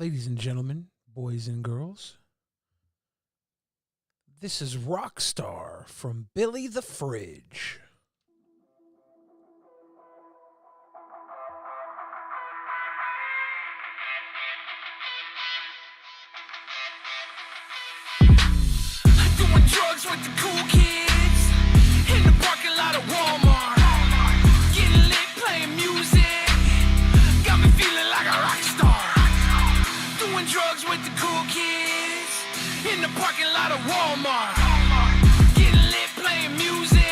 Ladies and gentlemen, boys and girls, this is Rockstar from Billy the Fridge. Doing drugs with the cool kids in the parking lot of Walmart. Getting lit, playing music, got me feeling like a rock star. Doing drugs with the cool kids in the parking lot of Walmart. Getting lit, playing music,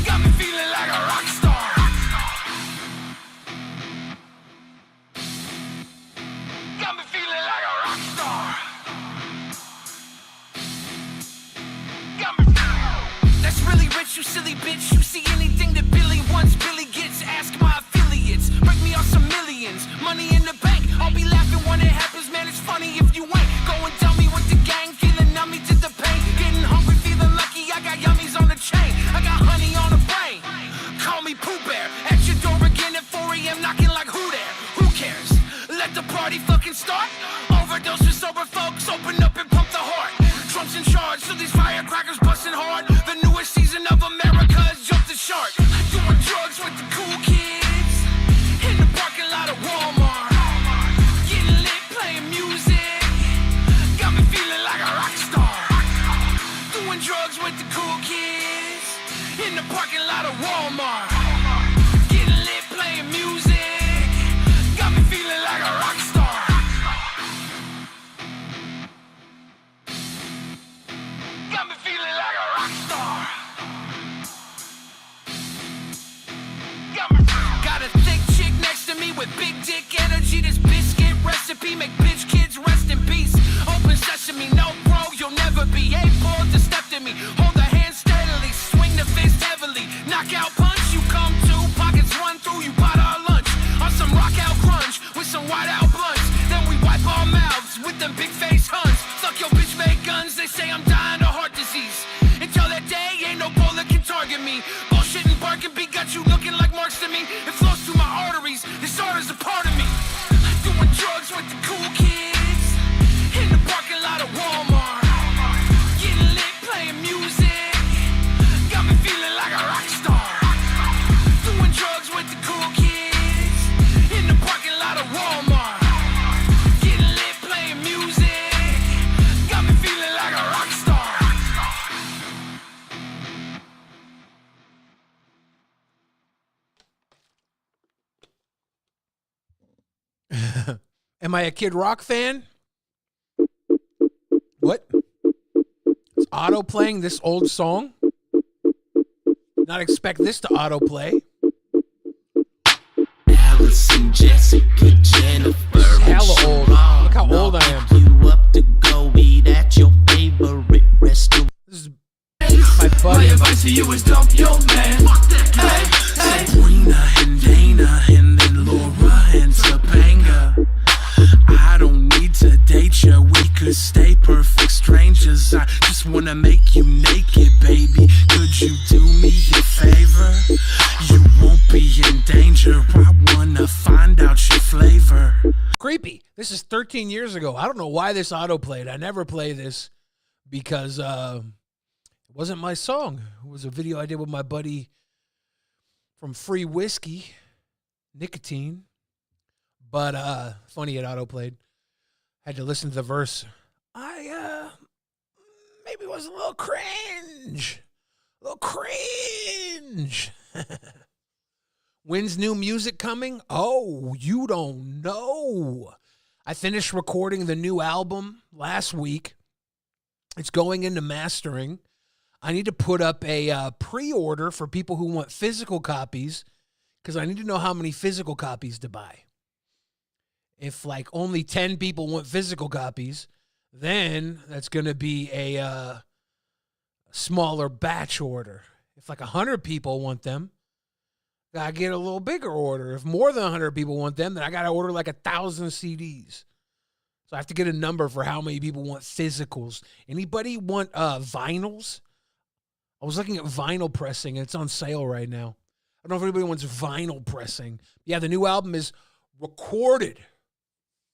got me feeling like a rock star. Got me feeling like a rock star. That's really rich, you silly bitch. You see anything that Billy wants, Billy gets. Ask my affiliates. Break me off some millions. Money in the bank. I'll be laughing when it happens, man. It's funny if you ain't. Go and tell me what the gang feeling. Numb me to the pain. Getting hungry, feeling lucky. I got yummies on the chain. I got honey on the brain. Call me Pooh Bear. At your door again at 4 a.m. knocking like who there? Who cares? Let the party fucking start. Overdose with sober folks. Open up and pump the heart. Trump's in charge, so these firecrackers busting hard. The newest season of America has jumped the shark. Doing drugs with the cool kids in the parking lot of Walmart. Getting lit, playing music, got me feeling like a rock star. Doing drugs with the cool kids in the parking lot of Walmart. Getting lit, playing music, got me feeling like a rock star. Got me feeling like a rock star. Got a thick chick next to me with big dick energy. This biscuit recipe make bitch kids rest in peace. Open sesame, no bro, you'll never be able to step to me. Hold the hand steadily, swing the fist heavily. Knockout punch, you come to, pockets run through, you bought our lunch. On some rock out grunge, with some white out blunts. Then we wipe our mouths with them big face huns. Suck your bitch make guns, they say I'm dying of heart disease. Until that day, ain't no bullet can target me. Bullshit and barking beat got you looking like marks to me. It flows through my arteries, this art is a part of me. Doing drugs with the cool kids in the parking lot of Walmart. Getting lit, playing music, got me feeling like a rock star. Doing drugs with the cool kids in the parking lot of Walmart. Getting lit, playing music, got me feeling like a rock star. Am I a Kid Rock fan? What? Is auto playing this old song? Not expect this to autoplay. Allison, Jessica, Jennifer, This is hella old. Look how old I am. you up to go eat at your favorite restaurant. This is my My buddy. advice to you is dump your man. Hey, Sabrina and Dana and then Laura and Topanga. I don't need to date you, we could stay perfect strangers. I just wanna make you naked, baby. Could you do me a favor? You won't be in danger, I wanna find out your flavor. Creepy. This is 13 years ago. I don't know why this autoplayed. I never play this because it wasn't my song. It was a video I did with my buddy from Free Whiskey, Nicotine. But funny it autoplayed. Had to listen to the verse. I maybe was a little cringe. A little cringe. When's new music coming? Oh, you don't know. I finished recording the new album last week. It's going into mastering. I need to put up a pre-order for people who want physical copies because I need to know how many physical copies to buy. If like only 10 people want physical copies, then that's going to be a smaller batch order. If like 100 people want them, I get a little bigger order. If more than 100 people want them, then I got to order like 1,000 CDs. So I have to get a number for how many people want physicals. Anybody want vinyls? I was looking at vinyl pressing, and it's on sale right now. I don't know if anybody wants vinyl pressing. Yeah, the new album is recorded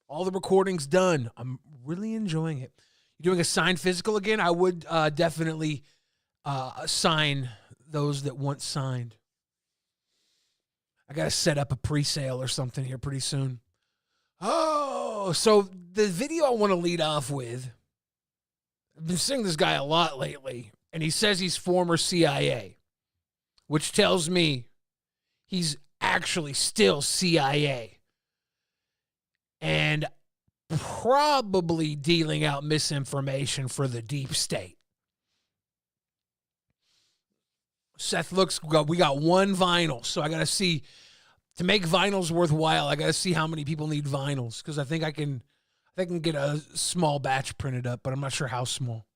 All the recordings done. I'm really enjoying it. You're doing a signed physical again? I would definitely sign those that want signed. I got to set up a pre-sale or something here pretty soon. Oh, so the video I want to lead off with, I've been seeing this guy a lot lately, and he says he's former CIA, which tells me he's actually still CIA and probably dealing out misinformation for the deep state. Seth looks, we got one vinyl, so I got to see, to make vinyls worthwhile, I got to see how many people need vinyls, because I think I can get a small batch printed up, but I'm not sure how small.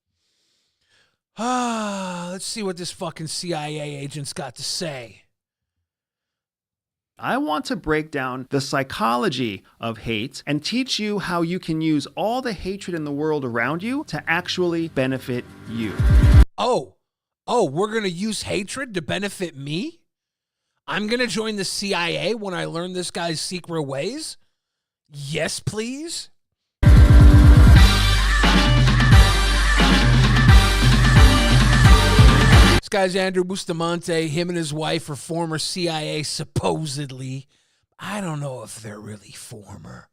Let's see what this fucking CIA agent's got to say. I want to break down the psychology of hate and teach you how you can use all the hatred in the world around you to actually benefit you. Oh, we're going to use hatred to benefit me? I'm going to join the CIA when I learn this guy's secret ways? Yes, please? This guy's Andrew Bustamante. Him and his wife are former CIA, supposedly. I don't know if they're really former.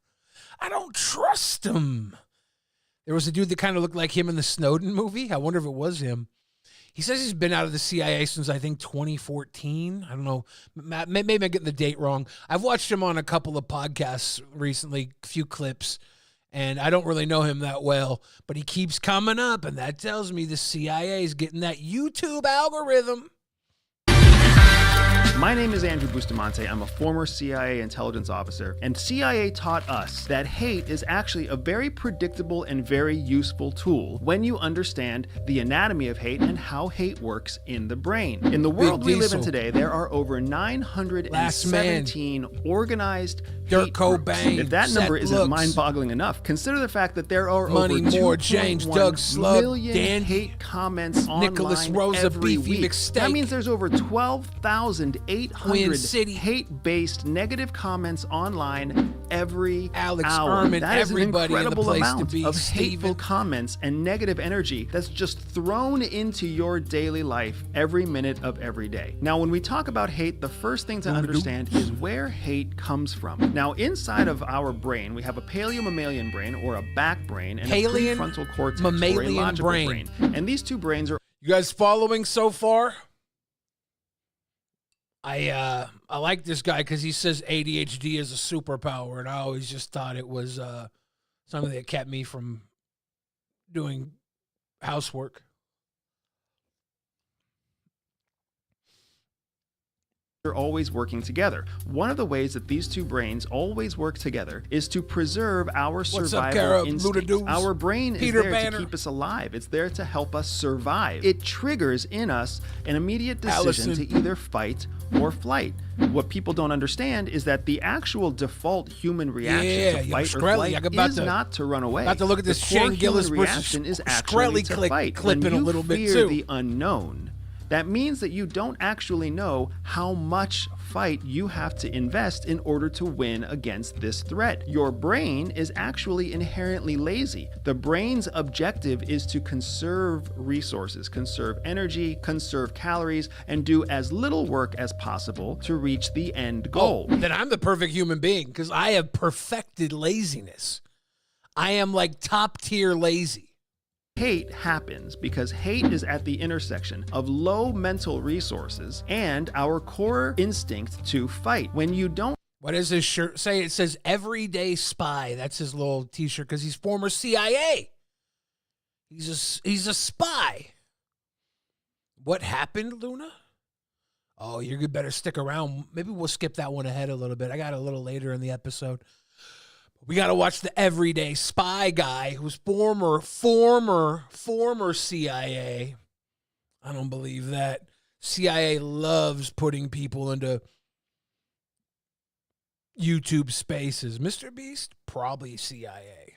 I don't trust them. There was a dude that kind of looked like him in the Snowden movie. I wonder if it was him. He says he's been out of the CIA since, I think, 2014. I don't know. Maybe I'm getting the date wrong. I've watched him on a couple of podcasts recently, a few clips, and I don't really know him that well, but he keeps coming up, and that tells me the CIA is getting that YouTube algorithm. My name is Andrew Bustamante. I'm a former CIA intelligence officer, and CIA taught us that hate is actually a very predictable and very useful tool when you understand the anatomy of hate and how hate works in the brain. In the world we live in today, there are over 917 organized Dirk groups. Cobain, If that number Seth isn't Looks, mind-boggling enough, consider the fact that there are Money over Moore, James, 2.1 Doug Slug, million Dan, hate comments Nicholas online Rosa, every Beefy week. McSteak. That means there's over 12,800 Queen City, hate-based negative comments online every Alex hour. Ehrman, That is an everybody in the incredible place to amount be, of Steven. hateful comments and negative energy that's just thrown into your daily life every minute of every day. Now, when we talk about hate, the first thing to understand is where hate comes from. Now, inside of our brain, we have a paleomammalian brain, or a back brain, and a prefrontal cortex, or a mammalian logical brain. And these two brains are... You guys following so far? I like this guy because he says ADHD is a superpower, and I always just thought it was something that kept me from doing housework. They're always working together. One of the ways that these two brains always work together is to preserve our survival instincts. Our brain is there to keep us alive. It's there to help us survive. It triggers in us an immediate decision to either fight or flight. What people don't understand is that the actual default human reaction to fight or flight is not to run away. About to look at this Shane Gillis reaction is actually to fight. clipping when you a little bit fear too. The unknown, that means that you don't actually know how much fight you have to invest in order to win against this threat. Your brain is actually inherently lazy. The brain's objective is to conserve resources, conserve energy, conserve calories, and do as little work as possible to reach the end goal. Then I'm the perfect human being because I have perfected laziness. I am like top tier lazy. Hate happens because hate is at the intersection of low mental resources and our core instinct to fight. When you don't... What does his shirt say? It says everyday spy. That's his little t-shirt because he's former CIA. He's a spy. What happened, Luna? Oh, you better stick around. Maybe we'll skip that one ahead a little bit. I got a little later in the episode. We got to watch the everyday spy guy who's former CIA. I don't believe that. CIA loves putting people into YouTube spaces. Mr. Beast, probably CIA.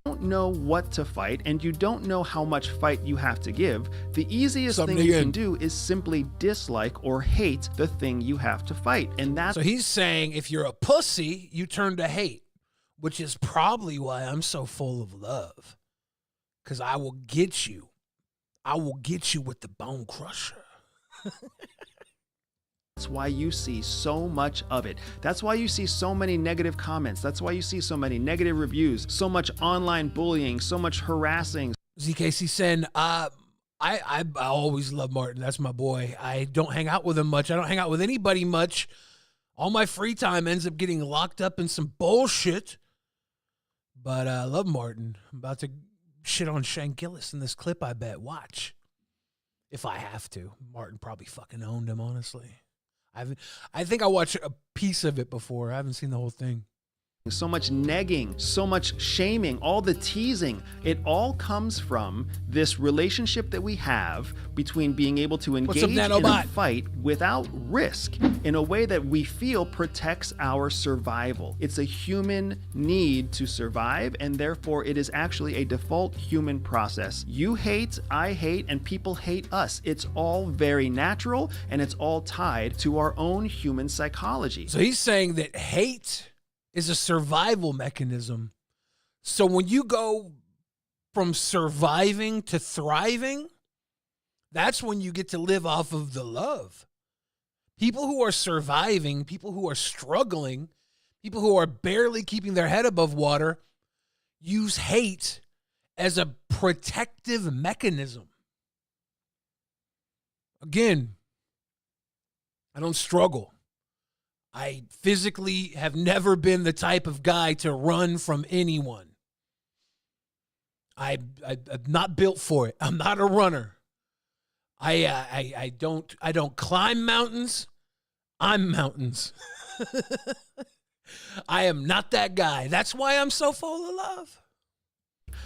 Don't know what to fight and you don't know how much fight you have to give, the easiest thing you can do is simply dislike or hate the thing you have to fight. And that's... So he's saying if you're a pussy, you turn to hate. which is probably why I'm so full of love. Because I will get you. I will get you with the bone crusher. That's why you see so much of it. That's why you see so many negative comments. That's why you see so many negative reviews, so much online bullying, so much harassing. ZKC Sen, I always love Martin. That's my boy. I don't hang out with him much. I don't hang out with anybody much. All my free time ends up getting locked up in some bullshit. But I love Martin. I'm about to shit on Gillis in this clip, I bet. Watch. If I have to. Martin probably fucking owned him, honestly. I think I watched a piece of it before. I haven't seen the whole thing. So much negging, so much shaming, all the teasing. It all comes from this relationship that we have between being able to engage in a fight without risk in a way that we feel protects our survival. It's a human need to survive, and therefore it is actually a default human process. You hate, I hate, and people hate us. It's all very natural, and it's all tied to our own human psychology. So he's saying that hate is a survival mechanism. So when you go from surviving to thriving, that's when you get to live off of the love. People who are surviving, people who are struggling, people who are barely keeping their head above water, use hate as a protective mechanism. Again, I don't struggle. I physically have never been the type of guy to run from anyone. I'm not built for it. I'm not a runner. I don't climb mountains. I'm mountains. I am not that guy. That's why I'm so full of love.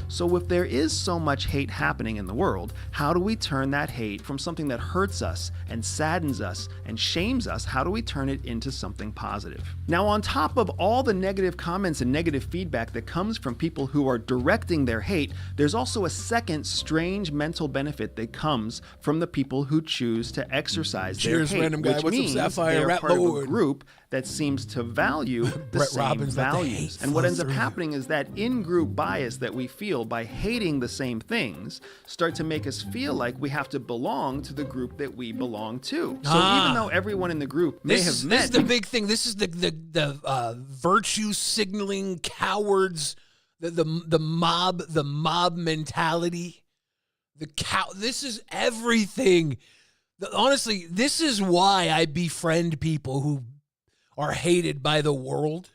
So if there is so much hate happening in the world, how do we turn that hate from something that hurts us and saddens us and shames us, how do we turn it into something positive? Now, on top of all the negative comments and negative feedback that comes from people who are directing their hate, there's also a second strange mental benefit that comes from the people who choose to exercise their hate, random guy. which What's means up, Sapphire? they're Rap part Lord. of a group that seems to value the Brett same Robbins, values. And what ends up happening is that in-group bias that we feel by hating the same things start to make us feel like we have to belong to the group that we belong to. So even though everyone in the group may have met... This is the big thing. This is the virtue signaling cowards, the mob mentality. This is everything. Honestly, this is why I befriend people who are hated by the world,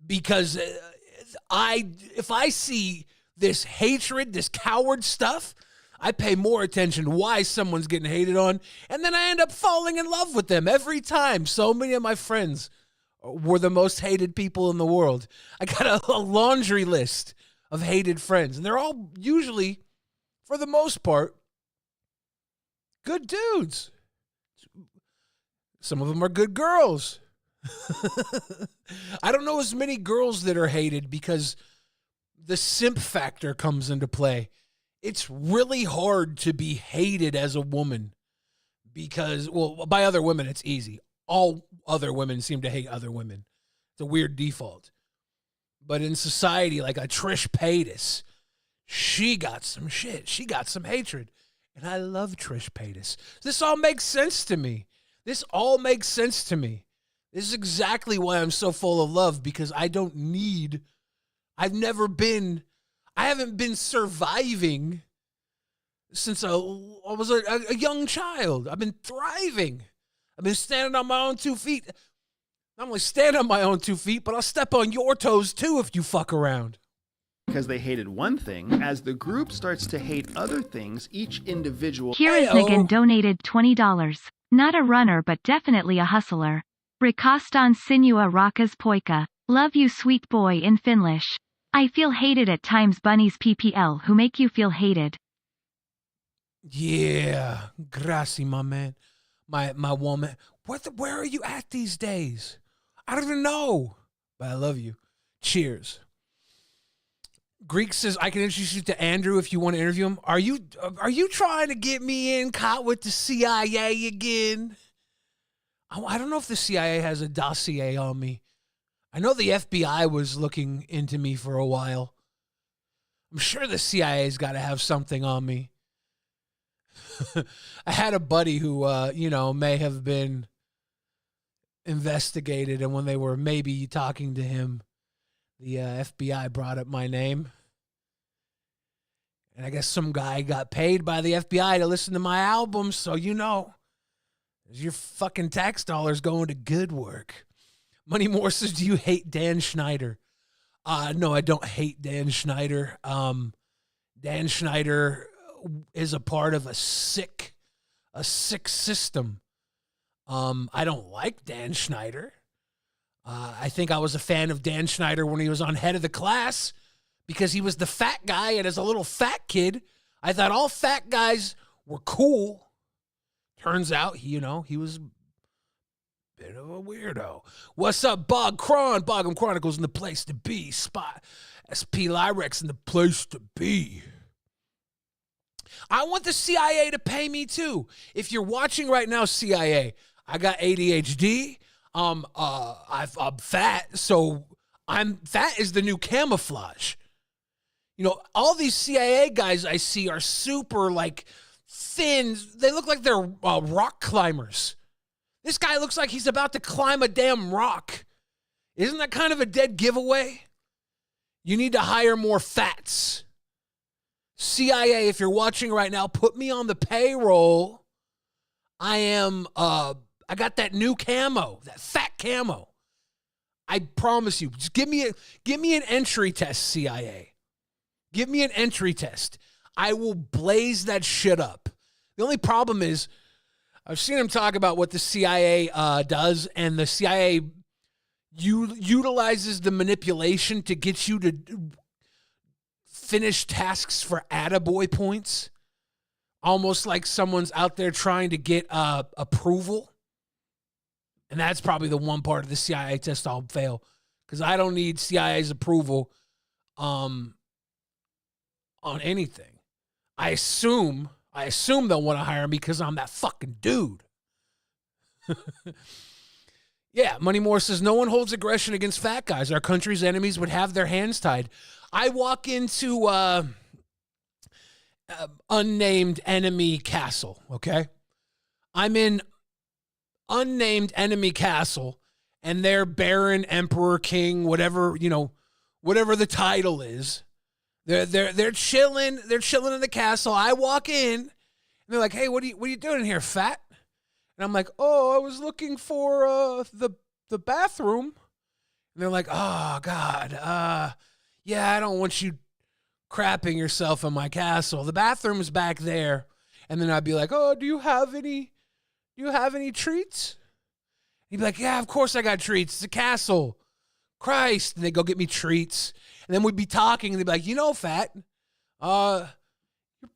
because if I see this hatred, this coward stuff, I pay more attention to why someone's getting hated on, and then I end up falling in love with them every time. So many of my friends were the most hated people in the world. I got a laundry list of hated friends, and they're all usually, for the most part, good dudes. Some of them are good girls. I don't know as many girls that are hated because the simp factor comes into play. It's really hard to be hated as a woman because, well, by other women, it's easy. All other women seem to hate other women. It's a weird default. But in society, like a Trish Paytas, she got some shit. She got some hatred. And I love Trish Paytas. This all makes sense to me. This all makes sense to me. This is exactly why I'm so full of love, because I haven't been surviving since I was a young child. I've been thriving. I've been standing on my own 2 feet. Not only stand on my own 2 feet, but I'll step on your toes too if you fuck around. Because they hated one thing, as the group starts to hate other things, each individual... Here is Megan donated $20. Not a runner but definitely a hustler. Rikastan sinua rakas poika. Love you sweet boy in Finnish. I feel hated at times bunnies PPL who make you feel hated. Yeah, gracie, my man. My woman. Where are you at these days? I don't even know. But I love you. Cheers. Greek says, I can introduce you to Andrew if you want to interview him. Are you trying to get me in caught with the CIA again? I don't know if the CIA has a dossier on me. I know the FBI was looking into me for a while. I'm sure the CIA's got to have something on me. I had a buddy who, may have been investigated, and when they were maybe talking to him, the FBI brought up my name. And I guess some guy got paid by the FBI to listen to my album, so your fucking tax dollars going to good work. Money Moore says, do you hate Dan Schneider? No, I don't hate Dan Schneider. Dan Schneider is a part of a sick system. I don't like Dan Schneider. I think I was a fan of Dan Schneider when he was on Head of the Class because he was the fat guy, and as a little fat kid, I thought all fat guys were cool. Turns out, he was bit of a weirdo. What's up, Bog Cron? Bogham Chronicles in the place to be. Spot SP Lyrex in the place to be. I want the CIA to pay me too. If you're watching right now, CIA, I got ADHD. I'm fat, so fat is the new camouflage. All these CIA guys I see are super thin. They look like they're rock climbers. This guy looks like he's about to climb a damn rock. Isn't that kind of a dead giveaway? You need to hire more fats. CIA, if you're watching right now, put me on the payroll. I got that new camo, that fat camo. I promise you. Just give me an entry test, CIA. Give me an entry test. I will blaze that shit up. The only problem is I've seen him talk about what the CIA does, and the CIA utilizes the manipulation to get you to finish tasks for attaboy points, almost like someone's out there trying to get approval. And that's probably the one part of the CIA test I'll fail, because I don't need CIA's approval on anything. I assume they'll want to hire me because I'm that fucking dude. Yeah, Money Moore says, no one holds aggression against fat guys. Our country's enemies would have their hands tied. I walk into unnamed enemy castle, okay? I'm in unnamed enemy castle, and they're Baron, Emperor, King, whatever the title is. They're chilling. They're chilling in the castle. I walk in, and they're like, "Hey, what are you doing here, fat?" And I'm like, "Oh, I was looking for the bathroom." And they're like, "Oh God, yeah, I don't want you crapping yourself in my castle. The bathroom's back there." And then I'd be like, "Oh, do you have any treats?" He'd be like, "Yeah, of course I got treats. It's a castle. Christ." And they go get me treats. And then we'd be talking, and they'd be like, fat,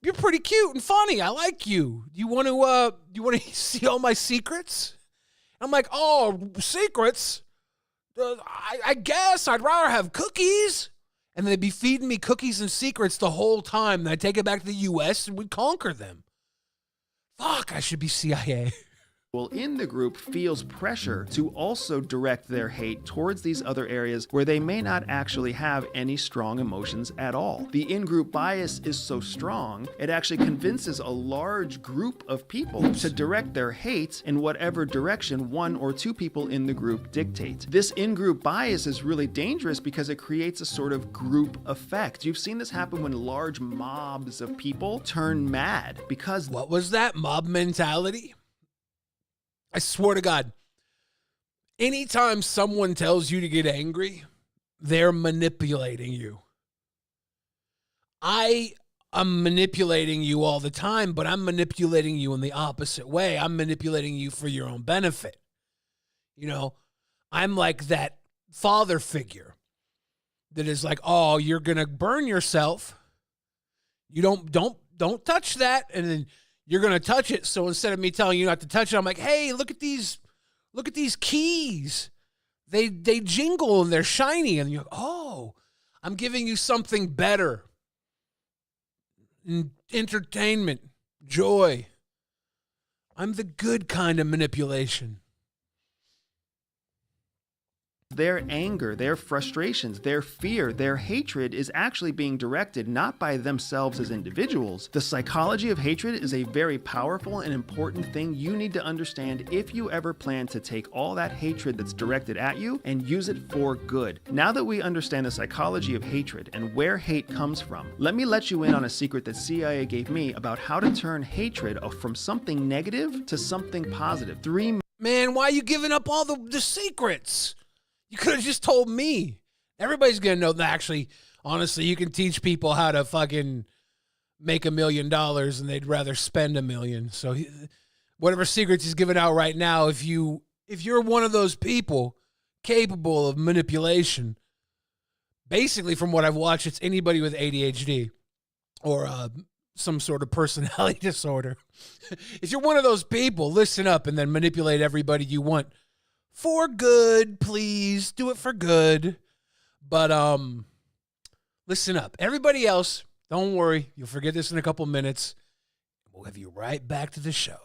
you're pretty cute and funny. I like you. Do you want to see all my secrets? I'm like, oh, secrets? I guess I'd rather have cookies. And they'd be feeding me cookies and secrets the whole time. And I'd take it back to the U.S. and we'd conquer them. Fuck, I should be CIA. In the group feels pressure to also direct their hate towards these other areas where they may not actually have any strong emotions at all. The in-group bias is so strong, it actually convinces a large group of people to direct their hate in whatever direction one or two people in the group dictate. This in-group bias is really dangerous because it creates a sort of group effect. You've seen this happen when large mobs of people turn mad because... What was that? Mob mentality? I swear to God, anytime someone tells you to get angry, they're manipulating you. I am manipulating you all the time, but I'm manipulating you in the opposite way. I'm manipulating you for your own benefit. I'm like that father figure that is like, oh, you're going to burn yourself. You don't touch that. And then you're going to touch it. So instead of me telling you not to touch it, I'm like, hey, look at these keys. They jingle and they're shiny. And you're like, oh, I'm giving you something better. Entertainment, joy. I'm the good kind of manipulation. Their anger, their frustrations, their fear, their hatred is actually being directed not by themselves as individuals. The psychology of hatred is a very powerful and important thing you need to understand if you ever plan to take all that hatred that's directed at you and use it for good. Now that we understand the psychology of hatred and where hate comes from, let me let you in on a secret that CIA gave me about how to turn hatred from something negative to something positive. Man, why are you giving up all the secrets? You could have just told me. Everybody's going to know that. Actually, honestly, you can teach people how to fucking make $1 million and they'd rather spend $1 million. So whatever secrets he's giving out right now, if you're one of those people capable of manipulation, basically from what I've watched, it's anybody with ADHD or some sort of personality disorder. If you're one of those people, listen up and then manipulate everybody you want. For good, please. Do it for good. But listen up. Everybody else, don't worry. You'll forget this in a couple minutes. We'll have you right back to the show.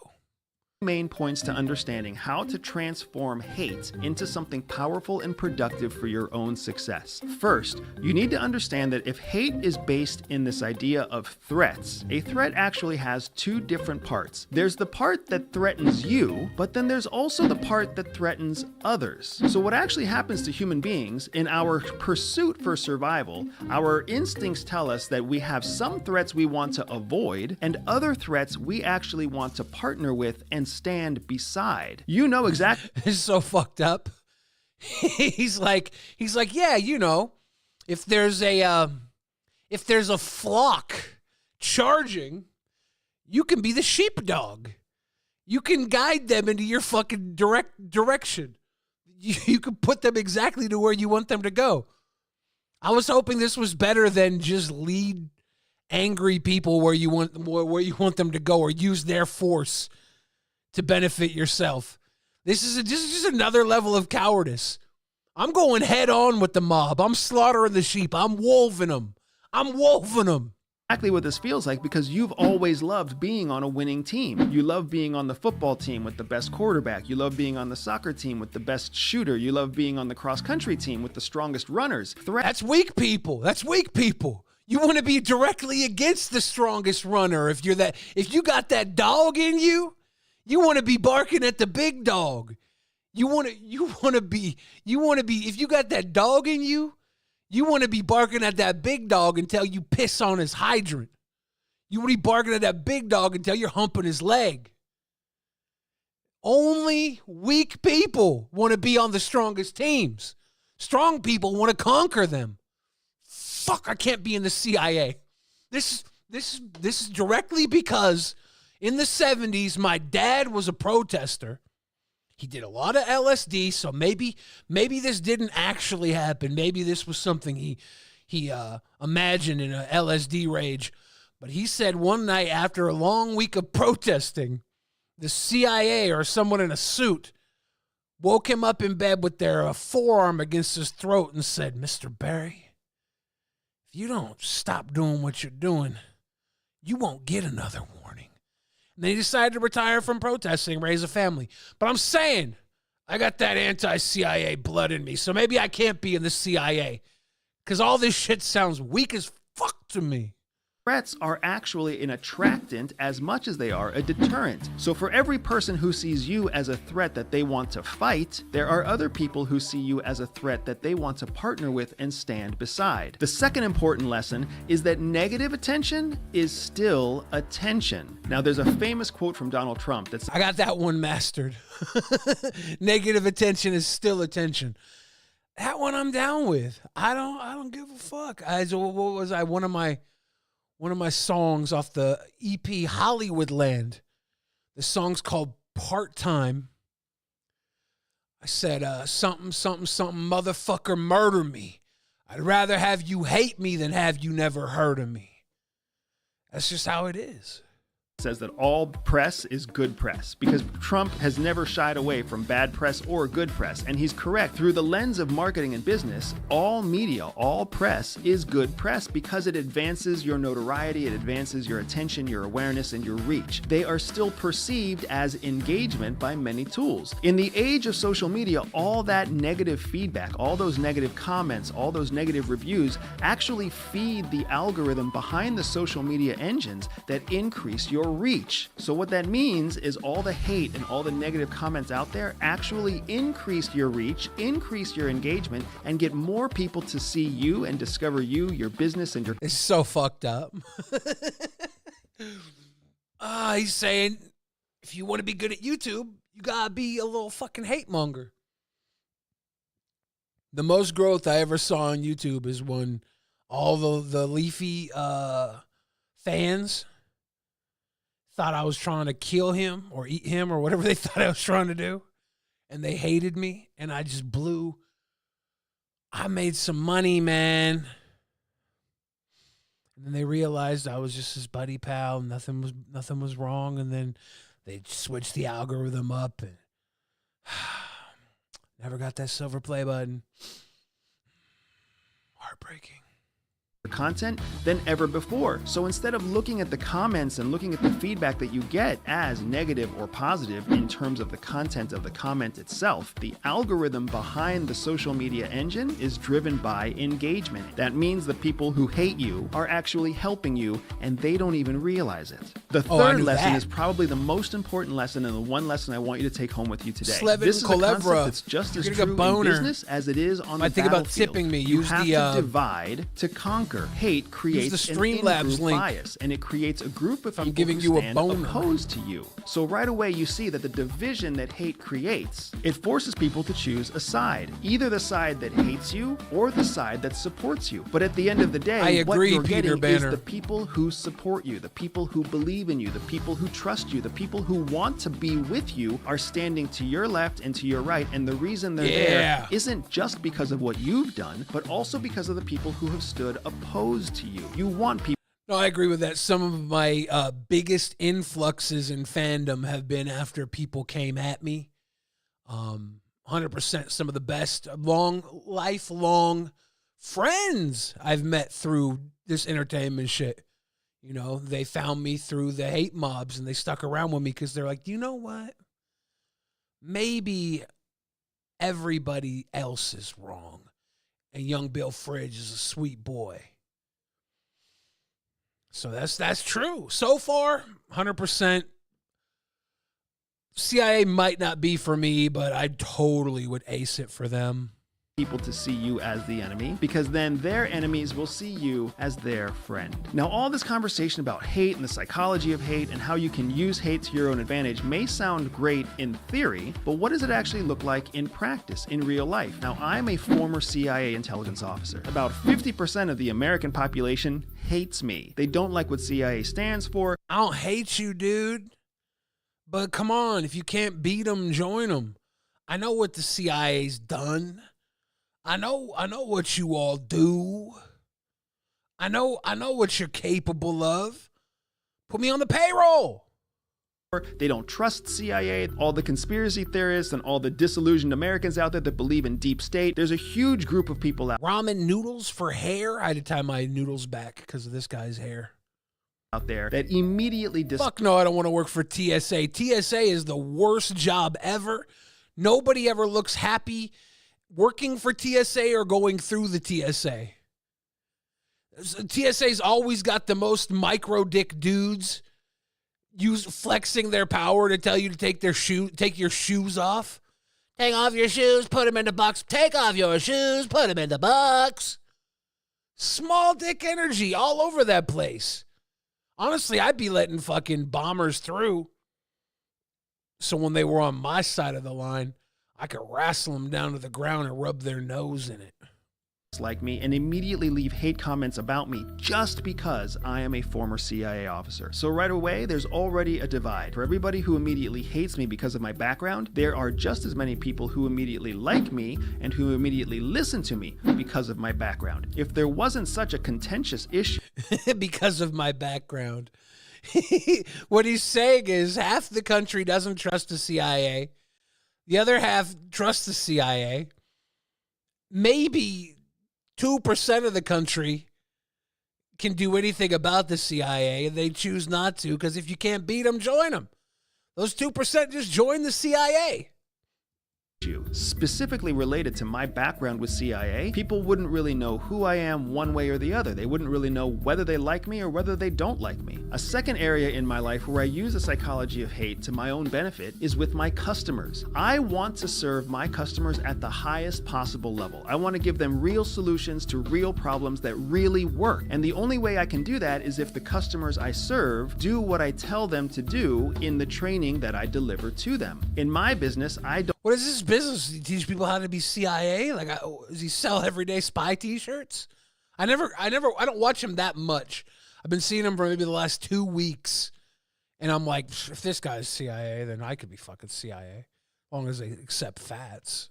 Main points to understanding how to transform hate into something powerful and productive for your own success. First, you need to understand that if hate is based in this idea of threats, a threat actually has two different parts. There's the part that threatens you, but then there's also the part that threatens others. So what actually happens to human beings in our pursuit for survival, our instincts tell us that we have some threats we want to avoid and other threats we actually want to partner with and stand beside. You know exactly. It's so fucked up. He's like, yeah, you know, if there's a flock charging, you can be the sheepdog. You can guide them into your fucking direction. You can put them exactly to where you want them to go. I was hoping this was better than just lead angry people where you want them to go or use their force to benefit yourself. This is just another level of cowardice. I'm going head on with the mob. I'm slaughtering the sheep. I'm wolving them. Exactly what this feels like because you've always loved being on a winning team. You love being on the football team with the best quarterback. You love being on the soccer team with the best shooter. You love being on the cross-country team with the strongest runners. That's weak people. You want to be directly against the strongest runner. If you got that dog in you, you want to be barking at the big dog. You want to be if you got that dog in you, you want to be barking at that big dog until you piss on his hydrant. You want to be barking at that big dog until you're humping his leg. Only weak people want to be on the strongest teams. Strong people want to conquer them. Fuck, I can't be in the CIA. This is directly because in the 70s, my dad was a protester. He did a lot of LSD, so maybe this didn't actually happen. Maybe this was something he imagined in an LSD rage. But he said one night after a long week of protesting, the CIA or someone in a suit woke him up in bed with their forearm against his throat and said, "Mr. Barry, if you don't stop doing what you're doing, you won't get another warning." And then he decided to retire from protesting, raise a family. But I'm saying, I got that anti-CIA blood in me, so maybe I can't be in the CIA because all this shit sounds weak as fuck to me. Threats are actually an attractant as much as they are a deterrent. So for every person who sees you as a threat that they want to fight, there are other people who see you as a threat that they want to partner with and stand beside. The second important lesson is that negative attention is still attention. Now there's a famous quote from Donald Trump that's I got that one mastered. Negative attention is still attention. That one I'm down with. I don't give a fuck. One of my songs off the EP Hollywoodland. The song's called Part-Time. I said, something, motherfucker, murder me. I'd rather have you hate me than have you never heard of me. That's just how it is. says that all press is good press because Trump has never shied away from bad press or good press. And he's correct. Through the lens of marketing and business, all media, all press is good press because it advances your notoriety, it advances your attention, your awareness, and your reach. They are still perceived as engagement by many tools. In the age of social media, all that negative feedback, all those negative comments, all those negative reviews actually feed the algorithm behind the social media engines that increase your reach. So what that means is all the hate and all the negative comments out there actually increase your reach, increase your engagement, and get more people to see you and discover you, your business, and your... It's so fucked up. He's saying, if you want to be good at YouTube, you gotta be a little fucking hate monger. The most growth I ever saw on YouTube is when all the leafy fans thought I was trying to kill him or eat him or whatever they thought I was trying to do. And they hated me. And I just blew. I made some money, man. And then they realized I was just his buddy pal. Nothing was wrong. And then they switched the algorithm up. And never got that silver play button. Heartbreaking. Content than ever before. So instead of looking at the comments and looking at the feedback that you get as negative or positive in terms of the content of the comment itself, the algorithm behind the social media engine is driven by engagement. That means the people who hate you are actually helping you and they don't even realize it. The third lesson is probably the most important lesson and the one lesson I want you to take home with you today. This is a concept that's just as true in business as it is on the battlefield. Think about tipping me. You have to divide to conquer. Hate creates an in-group bias, and it creates a group of people who stand opposed to you. So right away, you see that the division that hate creates, it forces people to choose a side, either the side that hates you or the side that supports you. But at the end of the day, what you're getting is the people who support you, the people who believe in you, the people who trust you, the people who want to be with you are standing to your left and to your right. And the reason they're there isn't just because of what you've done, but also because of the people who have stood opposed to you. You want people. No, I agree with that. Some of my biggest influxes in fandom have been after people came at me. 100% some of the best lifelong friends I've met through this entertainment shit. You know, they found me through the hate mobs and they stuck around with me because they're like, you know what? Maybe everybody else is wrong. And young Bill Fridge is a sweet boy. So that's true. So far, 100%. CIA might not be for me, but I totally would ace it for them. People to see you as the enemy, because then their enemies will see you as their friend. Now, all this conversation about hate and the psychology of hate and how you can use hate to your own advantage may sound great in theory, but what does it actually look like in practice, in real life? Now, I'm a former CIA intelligence officer. About 50% of the American population hates me. They don't like what CIA stands for. I don't hate you, dude. But come on, if you can't beat them, join them. I know what the CIA's done. I know what you all do. I know what you're capable of. Put me on the payroll. They don't trust CIA, all the conspiracy theorists and all the disillusioned Americans out there that believe in deep state. There's a huge group of people out ramen noodles for hair. I had to tie my noodles back because of this guy's hair. Out there that immediately fuck no, I don't want to work for TSA. TSA is the worst job ever. Nobody ever looks happy working for TSA or going through the TSA. TSA's always got the most micro dick dudes flexing their power to tell you to take your shoes off. Take off your shoes, put them in the box. Take off your shoes, put them in the box. Small dick energy all over that place. Honestly, I'd be letting fucking bombers through. So when they were on my side of the line, I could wrestle them down to the ground and rub their nose in it. Like me and immediately leave hate comments about me just because I am a former CIA officer. So right away, there's already a divide. For everybody who immediately hates me because of my background, there are just as many people who immediately like me and who immediately listen to me because of my background. If there wasn't such a contentious issue because of my background, What he's saying is half the country doesn't trust the CIA. The other half trusts the CIA. Maybe 2% of the country can do anything about the CIA, and they choose not to, because if you can't beat them, join them. Those 2% just join the CIA. Specifically related to my background with CIA, people wouldn't really know who I am one way or the other. They wouldn't really know whether they like me or whether they don't like me. A second area in my life where I use the psychology of hate to my own benefit is with my customers. I want to serve my customers at the highest possible level. I want to give them real solutions to real problems that really work. And the only way I can do that is if the customers I serve do what I tell them to do in the training that I deliver to them. In my business, I don't... What is this business? Does he teach people how to be CIA? Like, does he sell everyday spy T-shirts? I don't watch him that much. I've been seeing him for maybe the last 2 weeks, and I'm like, if this guy's CIA, then I could be fucking CIA, as long as they accept fats.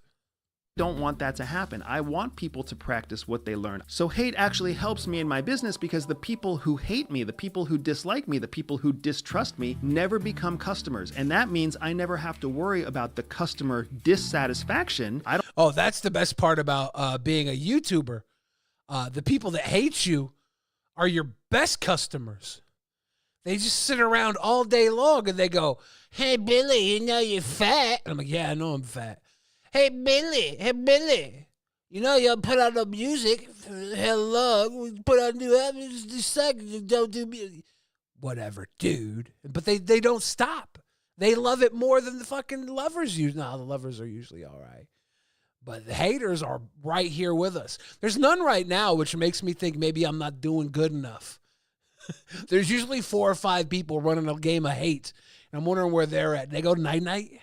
Don't want that to happen. I want people to practice what they learn. So hate actually helps me in my business because the people who hate me, the people who dislike me, the people who distrust me never become customers. And that means I never have to worry about the customer dissatisfaction. Oh, that's the best part about being a YouTuber. The people that hate you are your best customers. They just sit around all day long and they go, "Hey, Billy, you know you're fat." And I'm like, "Yeah, I know I'm fat." Hey, Billy, you know you put out the music. Hello, we put out new albums. This second, don't do music. Whatever, dude. But they don't stop. They love it more than the fucking lovers use. No, the lovers are usually all right. But the haters are right here with us. There's none right now, which makes me think maybe I'm not doing good enough. There's usually 4 or 5 people running a game of hate. And I'm wondering where they're at. They go night-night?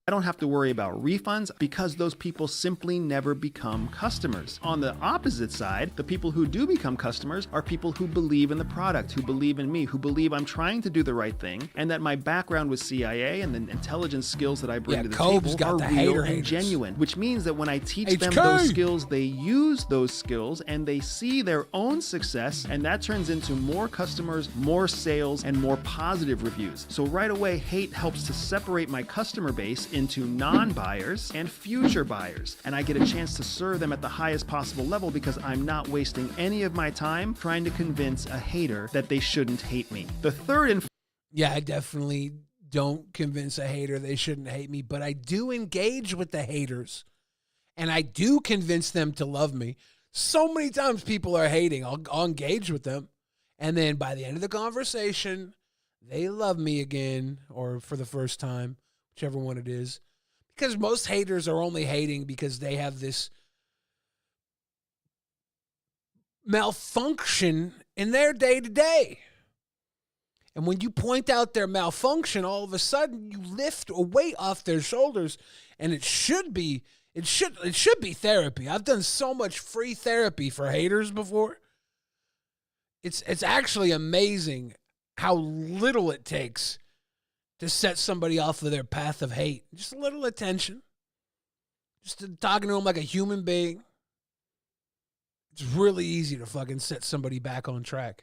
I don't have to worry about refunds because those people simply never become customers. On the opposite side, the people who do become customers are people who believe in the product, who believe in me, who believe I'm trying to do the right thing, and that my background with CIA and the intelligence skills that I bring to the table are real and genuine, which means that when I teach them those skills, they use those skills and they see their own success, and that turns into more customers, more sales, and more positive reviews. So right away, hate helps to separate my customer base into non-buyers and future buyers. And I get a chance to serve them at the highest possible level because I'm not wasting any of my time trying to convince a hater that they shouldn't hate me. The third and... Yeah, I definitely don't convince a hater they shouldn't hate me, but I do engage with the haters. And I do convince them to love me. So many times people are hating. I'll engage with them. And then by the end of the conversation, they love me again, or for the first time, whichever one it is, because most haters are only hating because they have this malfunction in their day-to-day. And when you point out their malfunction, all of a sudden you lift a weight off their shoulders, and it should be therapy. I've done so much free therapy for haters before. It's actually amazing how little it takes to set somebody off of their path of hate. Just a little attention. Just talking to them like a human being. It's really easy to fucking set somebody back on track.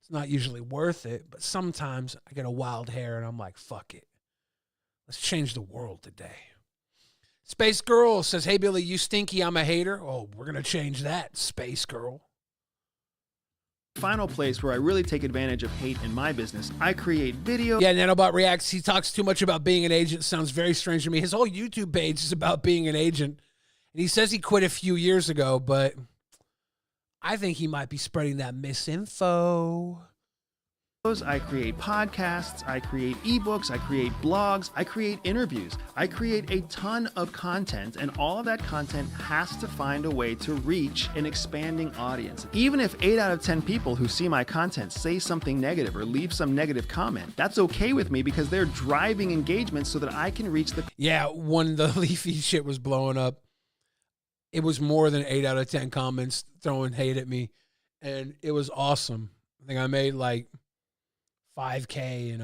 It's not usually worth it, but sometimes I get a wild hair and I'm like, fuck it. Let's change the world today. Space Girl says, "Hey, Billy, you stinky, I'm a hater." Oh, we're going to change that, Space Girl. Final place where I really take advantage of hate in my business, I create videos. Yeah, Nanobot reacts. He talks too much about being an agent. Sounds very strange to me. His whole YouTube page is about being an agent. And he says he quit a few years ago, but I think he might be spreading that misinfo. I create podcasts, I create ebooks, I create blogs, I create interviews, I create a ton of content, and all of that content has to find a way to reach an expanding audience. Even if 8 out of 10 people who see my content say something negative or leave some negative comment, that's okay with me because they're driving engagement so that I can reach the... Yeah, when the Leafy shit was blowing up, it was more than 8 out of 10 comments throwing hate at me, and it was awesome. I think I made like $5K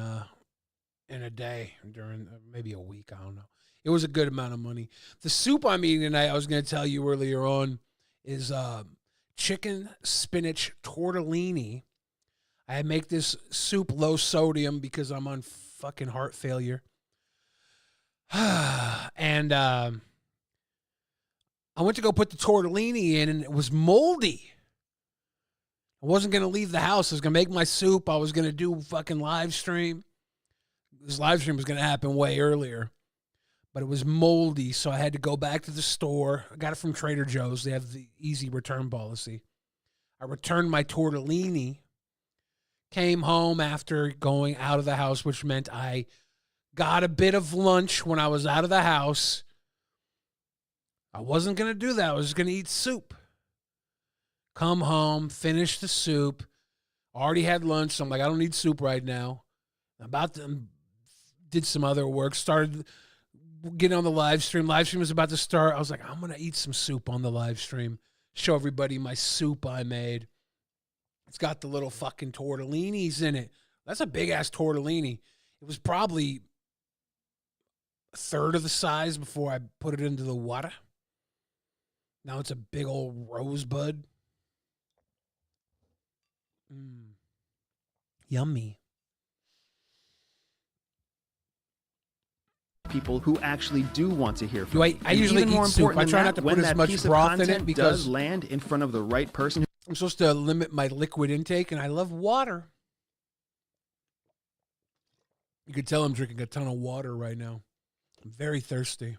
in a day during maybe a week. I don't know. It was a good amount of money. The soup I'm eating tonight, I was going to tell you earlier on, is chicken spinach tortellini. I make this soup low sodium because I'm on fucking heart failure. And I went to go put the tortellini in, and it was moldy. I wasn't going to leave the house. I was going to make my soup. I was going to do fucking live stream. This live stream was going to happen way earlier, but it was moldy, so I had to go back to the store. I got it from Trader Joe's. They have the easy return policy. I returned my tortellini, came home after going out of the house, which meant I got a bit of lunch when I was out of the house. I wasn't going to do that. I was going to eat soup. Come home, finish the soup. Already had lunch, so I'm like, I don't need soup right now. Did some other work, started getting on the live stream. Live stream was about to start. I was like, I'm going to eat some soup on the live stream. Show everybody my soup I made. It's got the little fucking tortellinis in it. That's a big-ass tortellini. It was probably a third of the size before I put it into the water. Now it's a big old rosebud. Yummy. People who actually do want to hear from you. I usually eat soup. I try not to put as much broth in it because does land in front of the right person. I'm supposed to limit my liquid intake, and I love water. You could tell I'm drinking a ton of water right now. I'm very thirsty.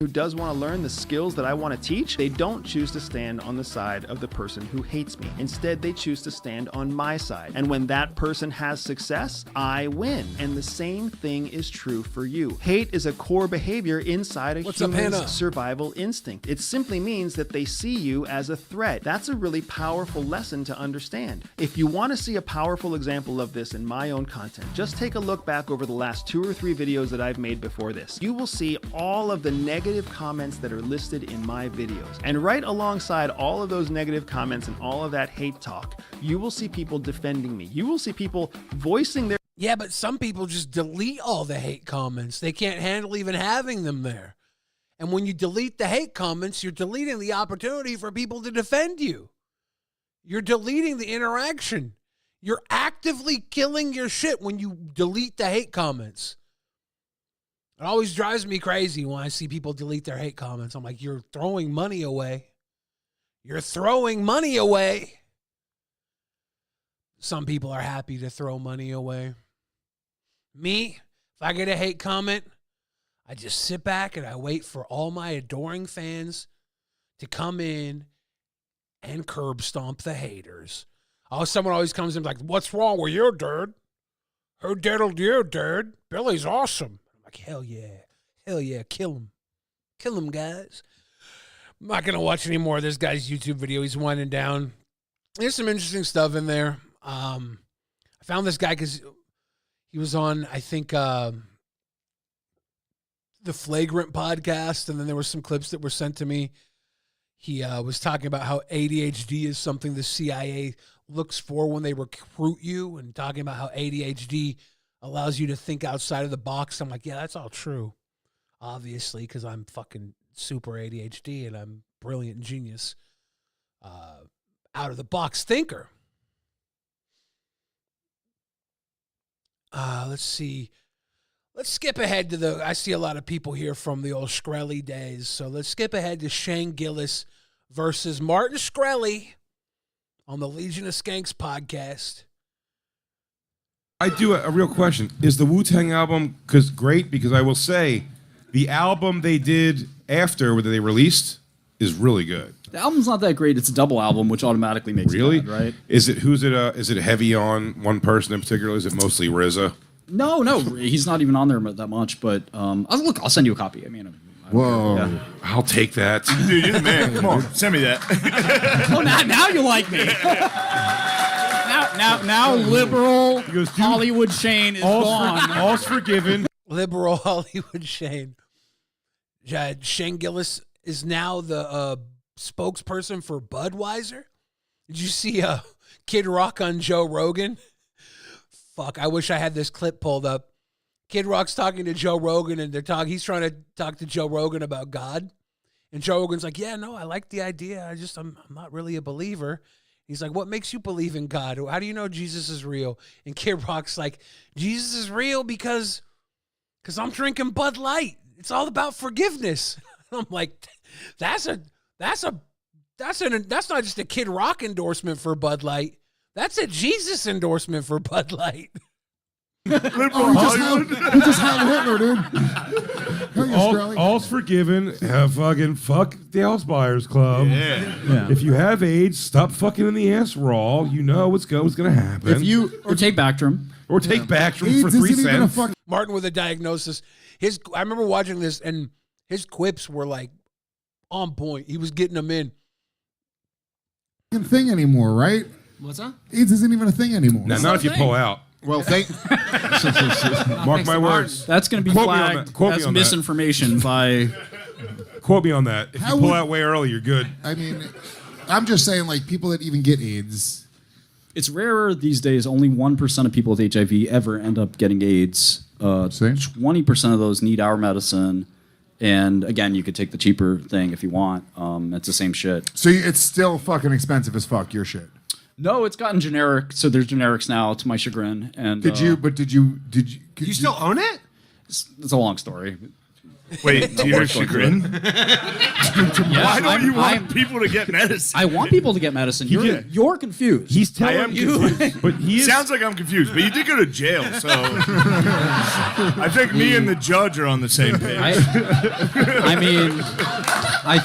Who does want to learn the skills that I want to teach, they don't choose to stand on the side of the person who hates me. Instead, they choose to stand on my side. And when that person has success, I win. And the same thing is true for you. Hate is a core behavior inside a human's survival instinct. It simply means that they see you as a threat. That's a really powerful lesson to understand. If you want to see a powerful example of this in my own content, just take a look back over the last 2 or 3 videos that I've made before this. You will see all of the negative comments that are listed in my videos. And right alongside all of those negative comments and all of that hate talk, you will see people defending me. You will see people voicing their... Yeah, but some people just delete all the hate comments. They can't handle even having them there. And when you delete the hate comments, you're deleting the opportunity for people to defend you. You're deleting the interaction. You're actively killing your shit when you delete the hate comments. It always drives me crazy when I see people delete their hate comments. I'm like, you're throwing money away. You're throwing money away. Some people are happy to throw money away. Me, if I get a hate comment, I just sit back and I wait for all my adoring fans to come in and curb stomp the haters. Oh, someone always comes in like, what's wrong with you, dude? Who diddled you, dude? Billy's awesome. Like, hell yeah, kill him, guys. I'm not gonna watch any more of this guy's YouTube video. He's winding down. There's some interesting stuff in there. I found this guy because he was on, I think, the Flagrant podcast, and then there were some clips that were sent to me. He was talking about how ADHD is something the CIA looks for when they recruit you, and talking about how ADHD allows you to think outside of the box. I'm like, yeah, that's all true. Obviously, because I'm fucking super ADHD and I'm brilliant genius. Out of the box thinker. Let's see. Let's skip ahead to I see a lot of people here from the old Shkreli days. So let's skip ahead to Shane Gillis versus Martin Shkreli on the Legion of Skanks podcast. I do a real question. Is the Wu-Tang album great? Because I will say, the album they did after that they released is really good. The album's not that great. It's a double album, which automatically makes it bad, right? Is it heavy on one person in particular? Is it mostly RZA? No, he's not even on there that much. But I'll send you a copy. I mean, whoa, yeah. I'll take that. Dude, you're the man. Come on, send me that. Oh, now you like me. Now liberal Hollywood Shane is gone. All's forgiven. Liberal Hollywood Shane. Shane Gillis is now the spokesperson for Budweiser. Did you see Kid Rock on Joe Rogan? Fuck, I wish I had this clip pulled up. Kid Rock's talking to Joe Rogan, and he's trying to talk to Joe Rogan about God. And Joe Rogan's like, yeah, no, I like the idea. I'm not really a believer. He's like, what makes you believe in God? How do you know Jesus is real? And Kid Rock's like, Jesus is real because I'm drinking Bud Light. It's all about forgiveness. I'm like, that's not just a Kid Rock endorsement for Bud Light. That's a Jesus endorsement for Bud Light. He just had Hitler, dude. All's forgiven. Fuck the House Buyers Club. Yeah. If you have AIDS, stop fucking in the ass raw. You know what's going to happen. Or take Bactrim. Or take Bactrim for 3 cents. Martin with a diagnosis. I remember watching this, and his quips were like on point. He was getting them in. Thing anymore, right? What's that? AIDS isn't even a thing anymore. Not if you pull out. Well, Mark my words. That's going to be flagged as misinformation by... Quote me on that. If you pull out way early, you're good. I mean, I'm just saying, like, people that even get AIDS. It's rarer these days. Only 1% of people with HIV ever end up getting AIDS. 20% of those need our medicine. And again, you could take the cheaper thing if you want. It's the same shit. So it's still fucking expensive as fuck, your shit. No, it's gotten generic. So there's generics now, to my chagrin. And Did you still own it? It's a long story. Wait, to your chagrin? Why don't you want people to get medicine? I want people to get medicine. You're confused. He's telling you. But he sounds like I'm confused, but you did go to jail, so I think me and the judge are on the same page. I mean, I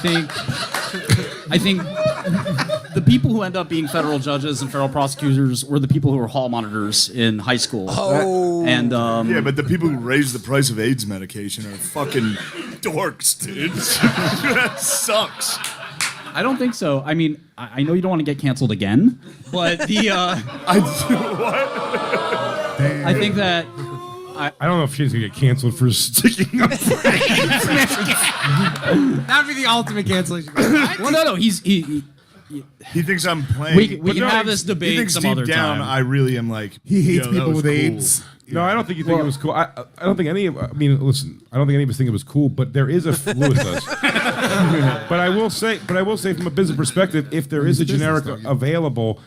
think the people who end up being federal judges and federal prosecutors were the people who were hall monitors in high school. Oh. And yeah, but the people who raise the price of AIDS medication are fucking dorks, dude. That sucks. I don't think so. I mean, I know you don't want to get canceled again, but the I think that I don't know if she's gonna get canceled for sticking up for AIDS. That'd be the ultimate cancellation. Well, no, he thinks I'm playing. We can have this debate he thinks some deep other down, time. I really am like. He hates that people was with cool. AIDS. No, I don't think you think it was cool. I don't think any of. I mean, listen. I don't think any of us think it was cool. But there is a Lewis does. But I will say from a business perspective, if there is a generic available,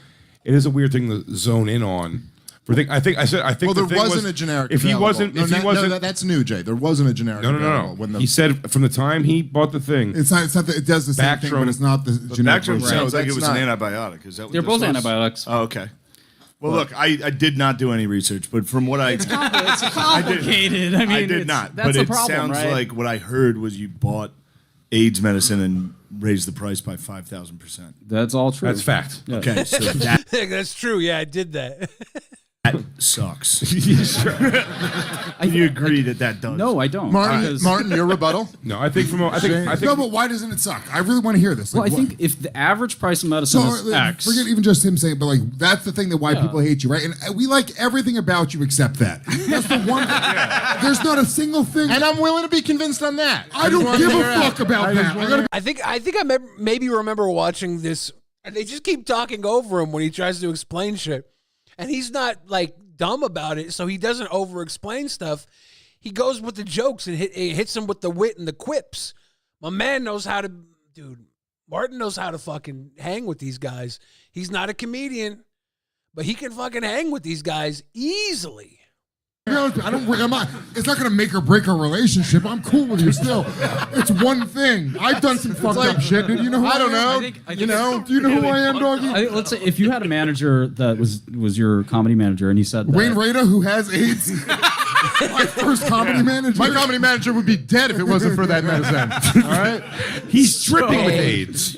it is a weird thing to zone in on. I think. Well, there wasn't a generic. If he wasn't, that's new, Jay. There wasn't a generic. No. He said from the time he bought the thing. It's not. It does the same thing, but it's not the generic. Bactrim sounds like it was an antibiotic. Is that what They're both was? antibiotics. Oh, okay. Well, look, I did not do any research, but from what it's complicated. I mean, I did not. That's but the problem, sounds right? like what I heard was you bought AIDS medicine and raised the price by 5,000%. That's all true. That's fact. Yeah. Okay, so that That's true. Yeah, I did that. sucks. Can you agree that does? No, I don't. Martin, your rebuttal? No, I think I think no, but why doesn't it suck? I really want to hear this. Well, I think if the average price of medicine is X, forget even just him saying, but like that's the thing that why people hate you, right? And we like everything about you except that. That's the one. There's not a single thing, And I'm willing to be convinced on that. I don't give a fuck about that. I think I maybe remember watching this, and they just keep talking over him when he tries to explain shit. And he's not like dumb about it, so he doesn't over-explain stuff. He goes with the jokes and hits him with the wit and the quips. My man knows how to, Martin knows how to fucking hang with these guys. He's not a comedian, but he can fucking hang with these guys easily. It's not going to make or break our relationship. I'm cool with you still. It's one thing. I've done some fucked up shit, dude. You know who I don't know. Do you know who I am, doggy? Let's say if you had a manager that was your comedy manager, and he said that, Wayne Rada, who has AIDS. My first comedy manager. My comedy manager would be dead if it wasn't for that medicine. All right, he's dripping with AIDS.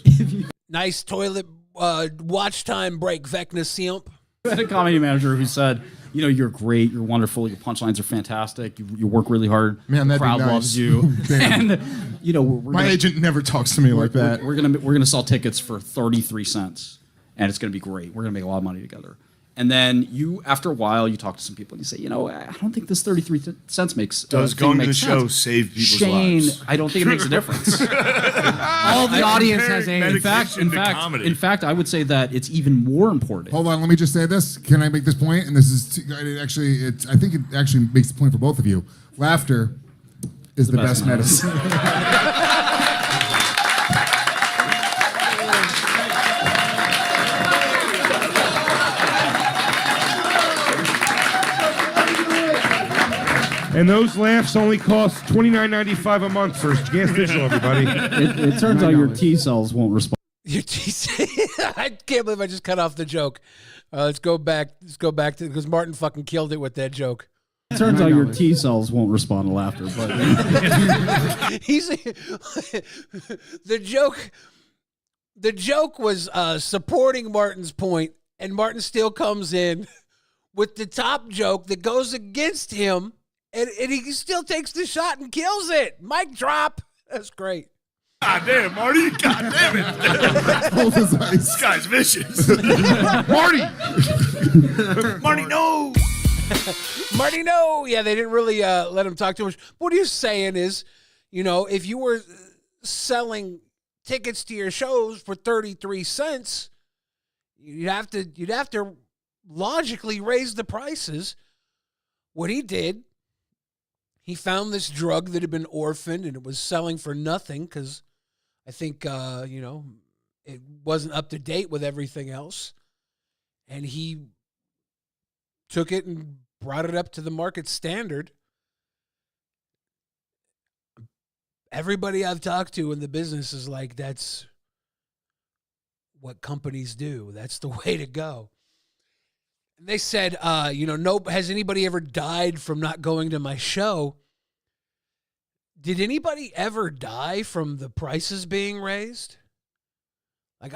Nice toilet watch time break, Vecna Simp. I had a comedy manager who said, you're great, you're wonderful, your punchlines are fantastic, you work really hard, man, the crowd loves you, and my agent never talks to me like that. We're gonna sell tickets for 33 cents, and it's gonna be great. We're gonna make a lot of money together. And then after a while, you talk to some people and you say, I don't think this 33 cents makes does going to the show save people's lives? I don't think it makes a difference. All the audience has AIDS. In fact, I would say that it's even more important. Hold on, let me just say this. Can I make this point? And this is I think it actually makes the point for both of you. Laughter is the best medicine. And those laughs only cost $29.95 a month for Gas Digital, everybody. It turns out your T cells won't respond. Your T I can't believe I just cut off the joke. Let's go back to because Martin fucking killed it with that joke. It turns out your T cells won't respond to laughter, but he's the joke. The joke was supporting Martin's point, and Martin still comes in with the top joke that goes against him, and he still takes the shot and kills it. Mic drop. That's great. God damn, Marty. God damn it. This guy's vicious. Marty! Marty, no. Marty, no. Yeah, they didn't really let him talk too much. What he's saying is, if you were selling tickets to your shows for 33 cents, you'd have to logically raise the prices. What he did, he found this drug that had been orphaned and it was selling for nothing because I think, it wasn't up to date with everything else. And he took it and brought it up to the market standard. Everybody I've talked to in the business is like, that's what companies do. That's the way to go. And they said, has anybody ever died from not going to my show? Did anybody ever die from the prices being raised? Like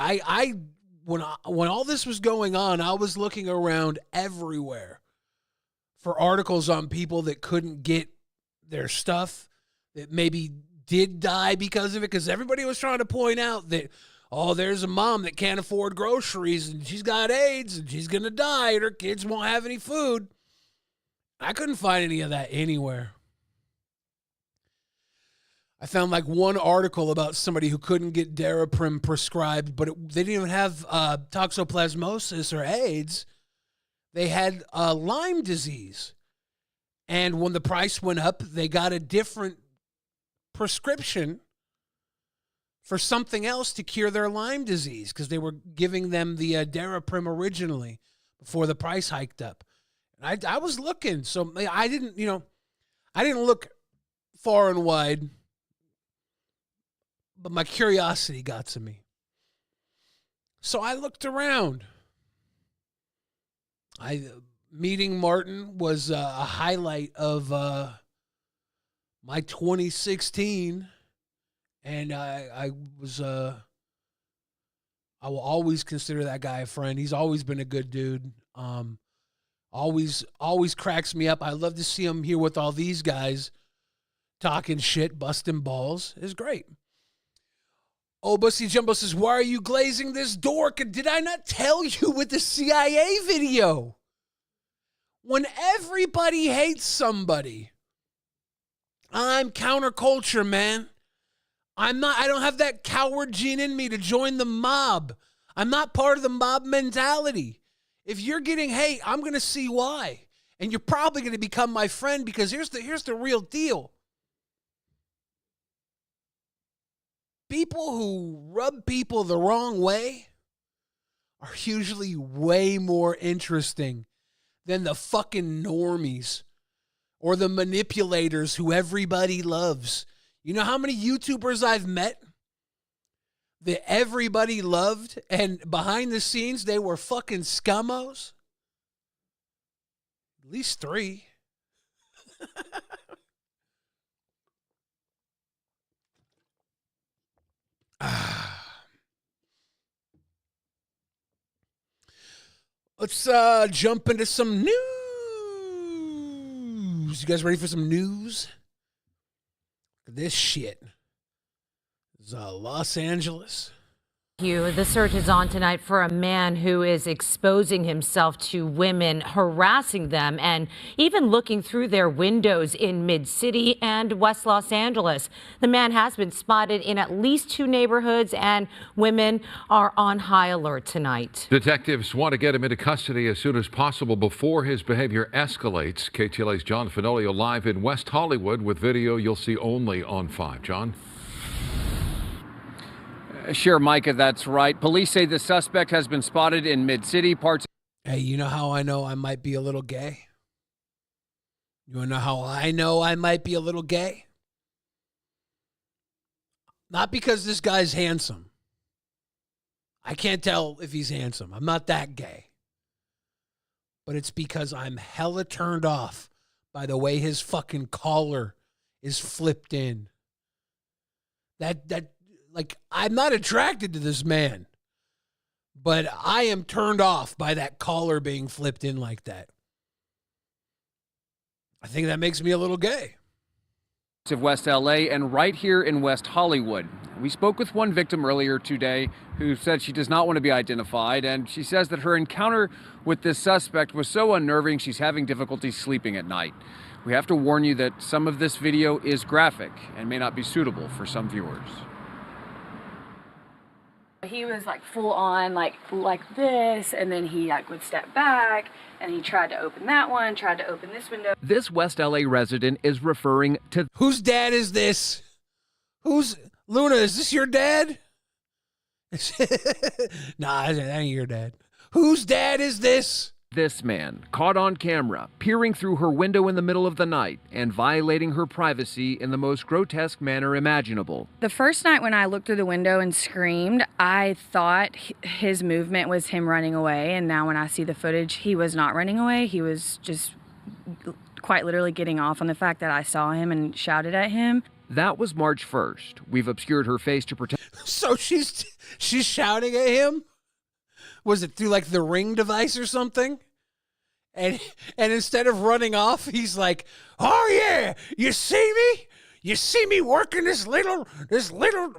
when all this was going on, I was looking around everywhere for articles on people that couldn't get their stuff, that maybe did die because of it, because everybody was trying to point out that, oh, there's a mom that can't afford groceries and she's got AIDS and she's going to die and her kids won't have any food. I couldn't find any of that anywhere. I found like one article about somebody who couldn't get Daraprim prescribed, but they didn't even have toxoplasmosis or AIDS. They had Lyme disease. And when the price went up, they got a different prescription for something else to cure their Lyme disease because they were giving them the Daraprim originally before the price hiked up. And I was looking, so I didn't look far and wide, but my curiosity got to me. So I looked around. Meeting Martin was a highlight of my 2016, and I will always consider that guy a friend. He's always been a good dude. Always cracks me up. I love to see him here with all these guys talking shit, busting balls. It's great. Oh, Bussy Jumbo says, why are you glazing this dork? Did I not tell you with the CIA video? When everybody hates somebody, I'm counterculture, man. I don't have that coward gene in me to join the mob. I'm not part of the mob mentality. If you're getting hate, I'm going to see why. And you're probably going to become my friend because here's the real deal. People who rub people the wrong way are usually way more interesting than the fucking normies or the manipulators who everybody loves. You know how many YouTubers I've met that everybody loved and behind the scenes they were fucking scummos? At least 3. Let's jump into some news. You guys ready for some news? Look at this shit. This is Los Angeles. The search is on tonight for a man who is exposing himself to women, harassing them, and even looking through their windows in Mid-City and West Los Angeles. The man has been spotted in at least 2 neighborhoods, and women are on high alert tonight. Detectives want to get him into custody as soon as possible before his behavior escalates. KTLA's John Fenolio live in West Hollywood with video you'll see only on 5. John? Sure, Micah, that's right. Police say the suspect has been spotted in Mid-City parts. Hey, you know how I know I might be a little gay? You want to know how I know I might be a little gay? Not because this guy's handsome. I can't tell if he's handsome. I'm not that gay. But it's because I'm hella turned off by the way his fucking collar is flipped in. Like, I'm not attracted to this man, but I am turned off by that collar being flipped in like that. I think that makes me a little gay. Of West LA and right here in West Hollywood. We spoke with one victim earlier today who said she does not want to be identified, and she says that her encounter with this suspect was so unnerving she's having difficulty sleeping at night. We have to warn you that some of this video is graphic and may not be suitable for some viewers. He was like full on like this, and then he like would step back and he tried to open that one, tried to open this window. This West LA resident is referring to whose dad is this? Who's Luna? Is this your dad? Nah, that ain't your dad. Whose dad is this? This man, caught on camera, peering through her window in the middle of the night and violating her privacy in the most grotesque manner imaginable. The first night when I looked through the window and screamed, I thought his movement was him running away. And now when I see the footage, he was not running away. He was just quite literally getting off on the fact that I saw him and shouted at him. That was March 1st. We've obscured her face to protect. So she's shouting at him? Was it through like the Ring device or something? And instead of running off, he's like, "Oh yeah, you see me? You see me working this little,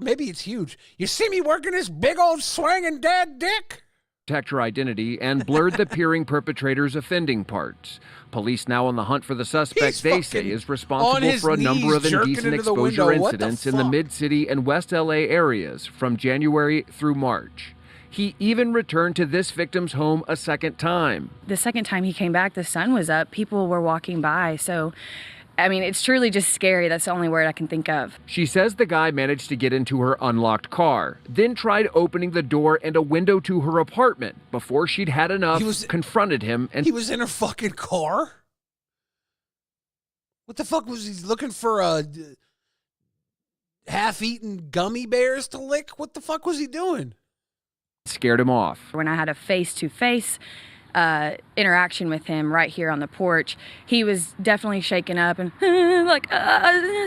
maybe it's huge. You see me working this big old swinging dad dick?" Protect her identity and blurred the peering perpetrator's offending parts. Police now on the hunt for the suspect they say is responsible for a number of indecent exposure incidents in the Mid-City and West LA areas from January through March. He even returned to this victim's home a second time. The second time he came back, the sun was up. People were walking by. So, I mean, it's truly just scary. That's the only word I can think of. She says the guy managed to get into her unlocked car, then tried opening the door and a window to her apartment. Before she'd had enough, confronted him. And he was in her fucking car? What the fuck was he looking for? Half-eaten gummy bears to lick? What the fuck was he doing? Scared him off. When I had a face-to-face interaction with him right here on the porch, he was definitely shaken up and like,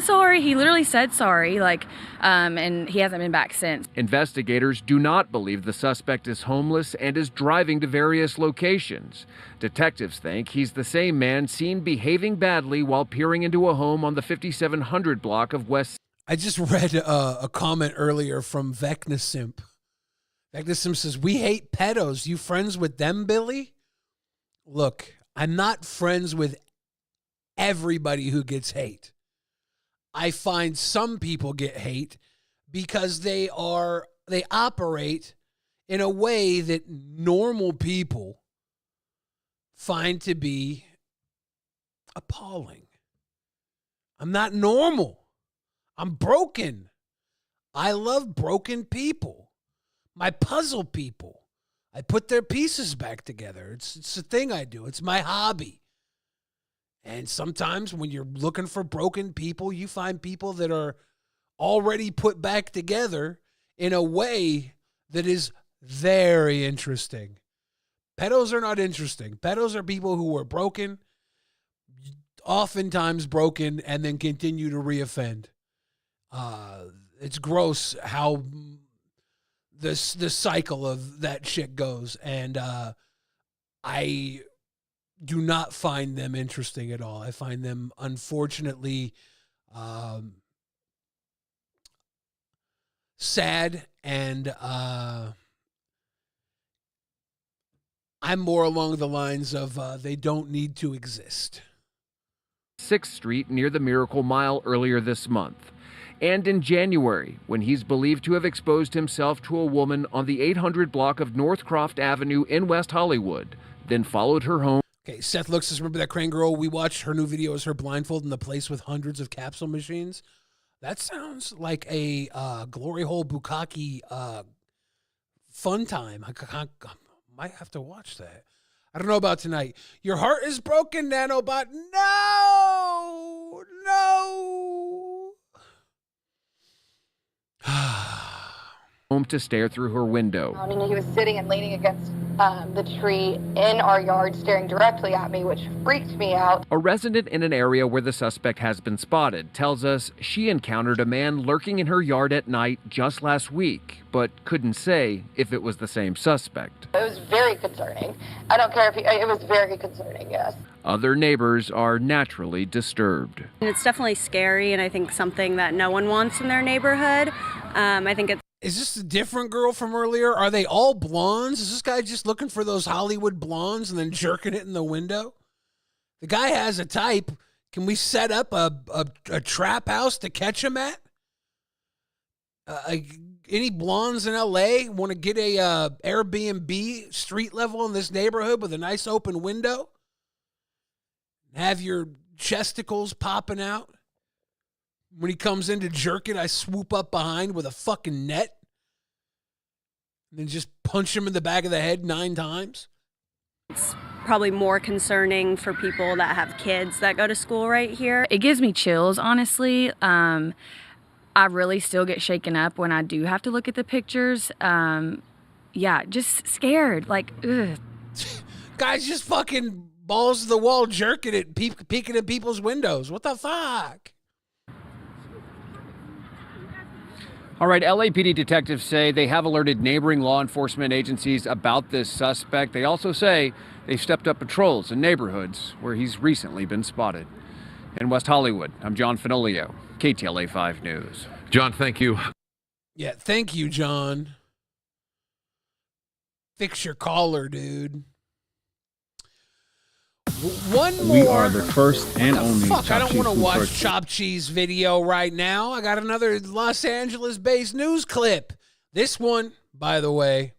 sorry. He literally said sorry, like, and he hasn't been back since. Investigators do not believe the suspect is homeless and is driving to various locations. Detectives think he's the same man seen behaving badly while peering into a home on the 5700 block of West. I just read a comment earlier from Vecnasimp. Vecnasimp says, "We hate pedos. You friends with them, Billy?" Look, I'm not friends with everybody who gets hate. I find some people get hate because they operate in a way that normal people find to be appalling. I'm not normal. I'm broken. I love broken people. My puzzle people. I put their pieces back together. It's a thing I do. It's my hobby. And sometimes when you're looking for broken people, you find people that are already put back together in a way that is very interesting. Pedos are not interesting. Pedos are people who are broken, oftentimes broken, and then continue to reoffend. It's gross how the cycle of that shit goes, and I do not find them interesting at all. I find them, unfortunately, sad, and I'm more along the lines of they don't need to exist. 6th Street near the Miracle Mile earlier this month. And in January, when he's believed to have exposed himself to a woman on the 800 block of Northcroft Avenue in West Hollywood, then followed her home. Okay, Seth looks says, "Remember that Crane girl? We watched her new video as her blindfold in the place with hundreds of capsule machines." That sounds like a glory hole bukkake fun time. I might have to watch that. I don't know about tonight. Your heart is broken, Nanobot. No! Home to stare through her window. And he was sitting and leaning against the tree in our yard, staring directly at me, which freaked me out. A resident in an area where the suspect has been spotted tells us she encountered a man lurking in her yard at night just last week, but couldn't say if it was the same suspect. It was very concerning. I don't care if it was very concerning, yes. Other neighbors are naturally disturbed. It's definitely scary, and I think something that no one wants in their neighborhood. I think it's. Is this a different girl from earlier? Are they all blondes? Is this guy just looking for those Hollywood blondes and then jerking it in the window? The guy has a type. Can we set up a trap house to catch him at? Any blondes in LA want to get a Airbnb street level in this neighborhood with a nice open window? Have your chesticles popping out? When he comes in to jerk it, I swoop up behind with a fucking net and then just punch him in the back of the head 9 times. It's probably more concerning for people that have kids that go to school right here. It gives me chills, honestly. I really still get shaken up when I do have to look at the pictures. Yeah, just scared. Like, ugh. Guys just fucking balls to the wall jerking it, peeking at people's windows. What the fuck? All right, LAPD detectives say they have alerted neighboring law enforcement agencies about this suspect. They also say they've stepped up patrols in neighborhoods where he's recently been spotted. In West Hollywood, I'm John Fenolio, KTLA 5 News. John, thank you. Yeah, thank you, John. Fix your collar, dude. One more. We are the first and only. Fuck, I don't want to watch person. Chop Cheese video right now. I got another Los Angeles-based news clip. This one, by the way,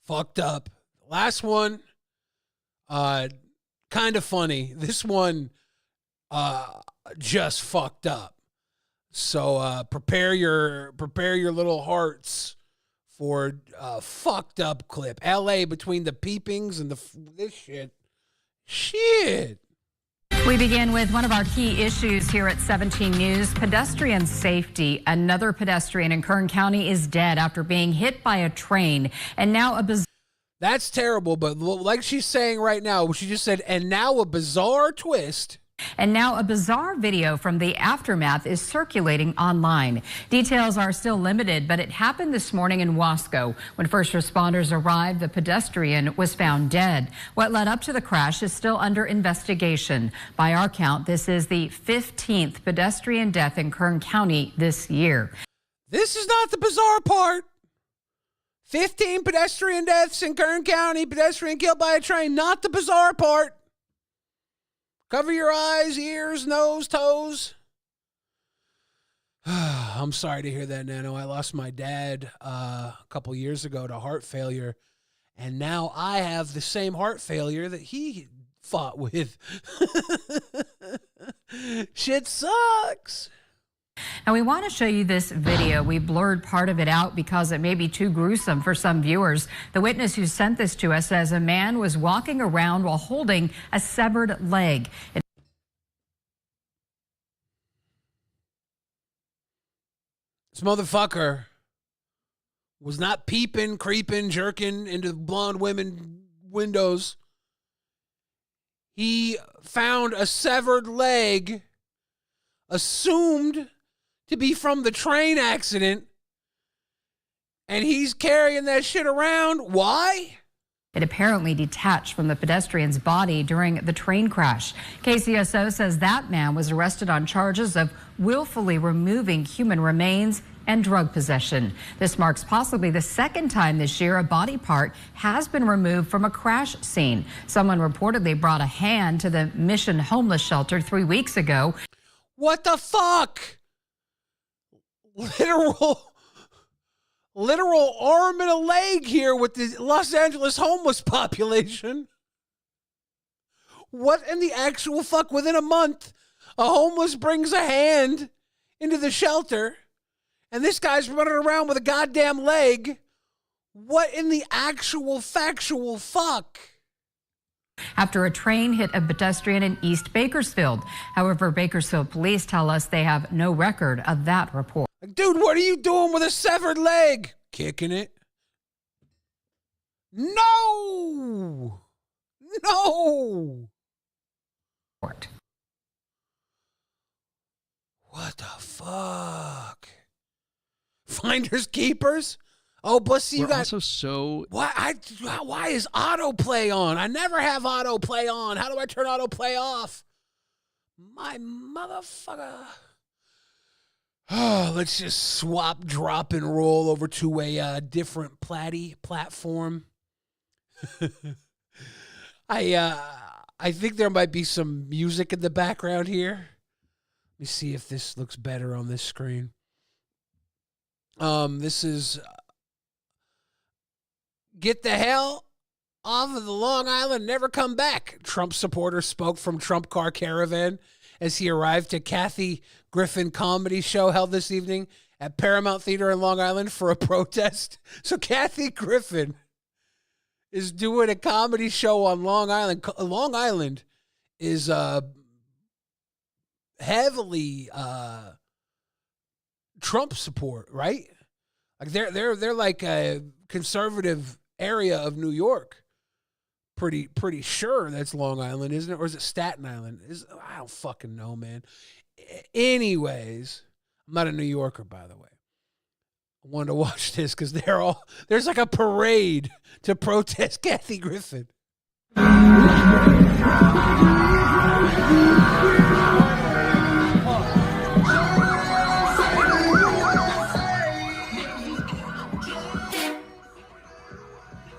fucked up. Last one, kind of funny. This one, just fucked up. So prepare your little hearts for a fucked up clip. LA between the peepings and this shit. Shit. We begin with one of our key issues here at 17 News, pedestrian safety. Another pedestrian in Kern County is dead after being hit by a train. And now That's terrible, but like she's saying right now, she just said, and now a bizarre twist. And now a bizarre video from the aftermath is circulating online. Details are still limited, but it happened this morning in Wasco. When first responders arrived, the pedestrian was found dead. What led up to the crash is still under investigation. By our count, this is the 15th pedestrian death in Kern County this year. This is not the bizarre part. 15 pedestrian deaths in Kern County, pedestrian killed by a train, not the bizarre part. Cover your eyes, ears, nose, toes. I'm sorry to hear that, Nano. I lost my dad a couple years ago to heart failure, and now I have the same heart failure that he fought with. Shit sucks. Now, we want to show you this video. We blurred part of it out because it may be too gruesome for some viewers. The witness who sent this to us says a man was walking around while holding a severed leg. This motherfucker was not peeping, creeping, jerking into blonde women windows. He found a severed leg, assumed to be from the train accident, and he's carrying that shit around. Why? It apparently detached from the pedestrian's body during the train crash. KCSO says that man was arrested on charges of willfully removing human remains and drug possession. This marks possibly the second time this year a body part has been removed from a crash scene. Someone reportedly brought a hand to the Mission homeless shelter 3 weeks ago. What the fuck? Literal arm and a leg here with the Los Angeles homeless population. What in the actual fuck? Within a month, a homeless brings a hand into the shelter, and this guy's running around with a goddamn leg. What in the actual factual fuck? after a train hit a pedestrian in East Bakersfield. However, Bakersfield police tell us they have no record of that report. Dude, what are you doing with a severed leg? Kicking it. No! No! What the fuck? Finders keepers? Oh, but see, you got also so. Why is autoplay on? I never have autoplay on. How do I turn autoplay off? My motherfucker. Oh, let's just swap, drop, and roll over to a different platform. I think there might be some music in the background here. Let me see if this looks better on this screen. This is "Get the hell off of the Long Island, never come back." Trump supporter spoke from Trump car caravan as he arrived to Kathy Griffin comedy show held this evening at Paramount Theater in Long Island for a protest. So Kathy Griffin is doing a comedy show on Long Island. Long Island is heavily Trump support, right? Like they're like a conservative area of New York. Pretty sure that's Long Island, isn't it? Or is it Staten Island? I don't fucking know, man. Anyways, I'm not a New Yorker, by the way. I wanted to watch this because there's like a parade to protest Kathy Griffin.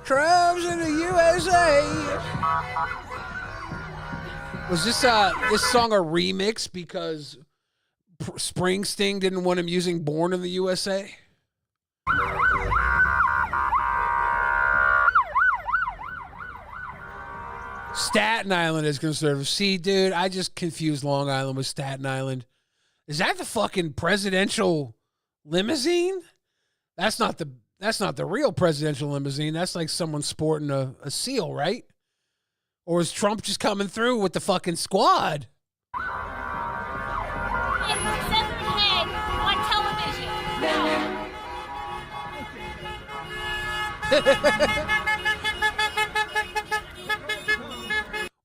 Trump's in the USA. Was this song a remix because Springsteen didn't want him using "Born in the USA"? Staten Island is conservative. See, dude, I just confused Long Island with Staten Island. Is that the fucking presidential limousine? That's not the real presidential limousine. That's like someone sporting a seal, right? Or is Trump just coming through with the fucking squad?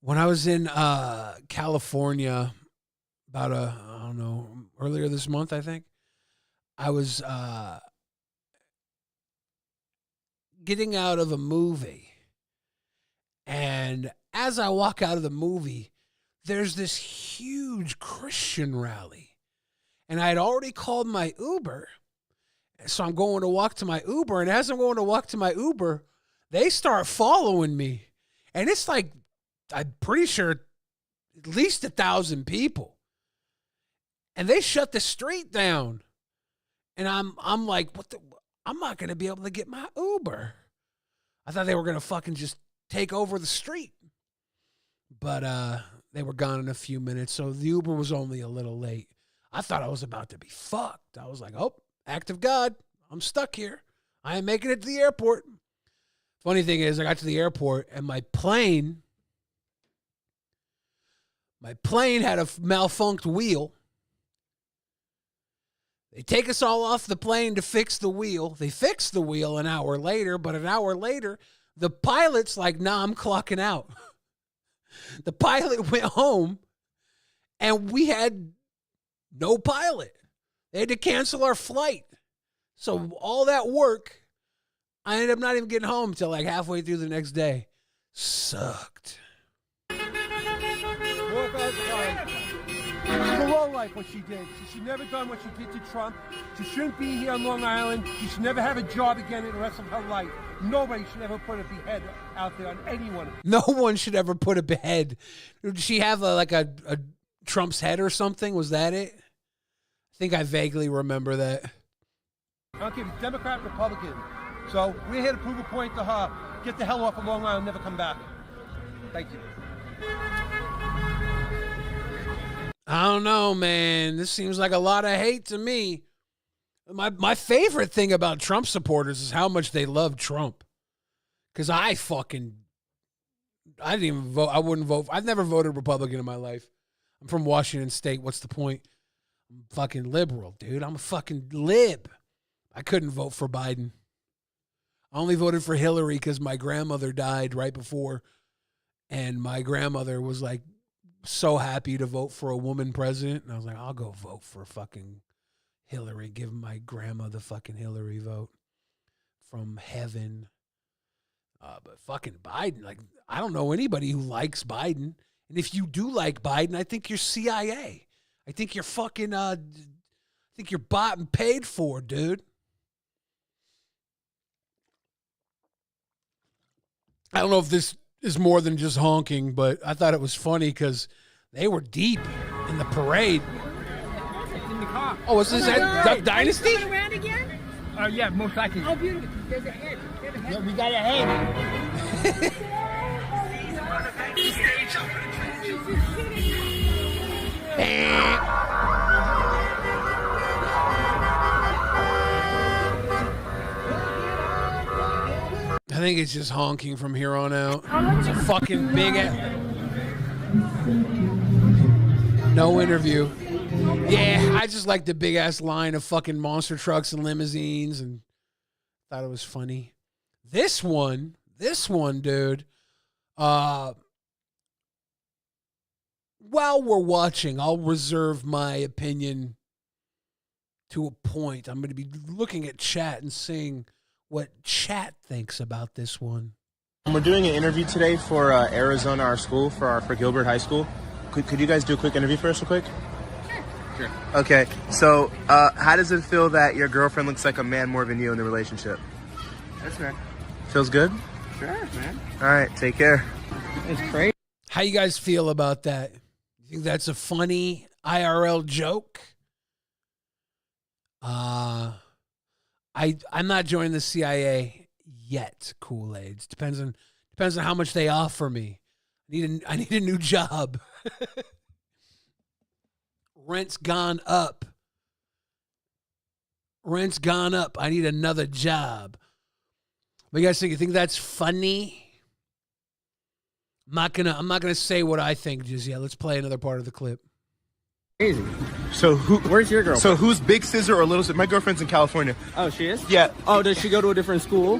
When I was in California about earlier this month, I think, I was getting out of a movie. And as I walk out of the movie, there's this huge Christian rally. And I had already called my Uber. So I'm going to walk to my Uber. And as I'm going to walk to my Uber, they start following me. And it's like, I'm pretty sure at least 1,000 people. And they shut the street down. And I'm like, I'm not going to be able to get my Uber. I thought they were going to fucking just take over the street. But they were gone in a few minutes, so the Uber was only a little late. I thought I was about to be fucked. I was like, oh, act of God. I'm stuck here. I ain't making it to the airport. Funny thing is, I got to the airport, and my plane had a malfunctioned wheel. They take us all off the plane to fix the wheel. They fixed the wheel an hour later, but an hour later, the pilot's like, nah, I'm clocking out. The pilot went home, and we had no pilot. They had to cancel our flight. So all that work, I ended up not even getting home until like halfway through the next day. Sucked. She's a low life, what she did. She should never done what she did to Trump. She shouldn't be here on Long Island. She should never have a job again in the rest of her life. Nobody should ever put a behead out there on anyone. No one should ever put a behead. Did she have a Trump's head or something? Was that it? I think I vaguely remember that. I don't care if it's Democrat, Republican. So we're here to prove a point to her. Get the hell off of Long Island, never come back. Thank you. I don't know, man. This seems like a lot of hate to me. My favorite thing about Trump supporters is how much they love Trump. Because I I didn't even vote. I wouldn't vote. I've never voted Republican in my life. I'm from Washington State. What's the point? I'm fucking liberal, dude. I'm a fucking lib. I couldn't vote for Biden. I only voted for Hillary because my grandmother died right before, and my grandmother was like so happy to vote for a woman president, and I was like, I'll go vote for fucking Hillary. Give my grandma the fucking Hillary vote from heaven. But fucking Biden, like, I don't know anybody who likes Biden. And if you do like Biden, I think you're CIA. I think you're fucking, I think you're bought and paid for, dude. I don't know if this is more than just honking, but I thought it was funny because they were deep in the parade. In the car. Oh, is this Duck Dynasty? Around again? Yeah, most likely. Oh, beautiful. There's a head. Yeah, we got a head. I think it's just honking from here on out. It's a fucking big ass. No interview. Yeah, I just like the big ass line of fucking monster trucks and limousines and thought it was funny. This one, dude. While we're watching, I'll reserve my opinion to a point. I'm going to be looking at chat and seeing what chat thinks about this one. We're doing an interview today for Arizona, our school, for Gilbert High School. Could you guys do a quick interview for us real quick? Sure. Okay, so how does it feel that your girlfriend looks like a man more than you in the relationship? That's fair. Feels good? Sure, man. All right, take care. It's crazy. How you guys feel about that? You think that's a funny IRL joke? I'm not joining the CIA yet, Kool-Aids. Depends on how much they offer me. I need a new job. Rent's gone up. I need another job. What do you guys think? You think that's funny? I'm not gonna say what I think just yet. Let's play another part of the clip. Crazy. So where's your girlfriend? So who's Big Scissor or Little Scissor? My girlfriend's in California. Oh, she is? Yeah. Oh, does she go to a different school?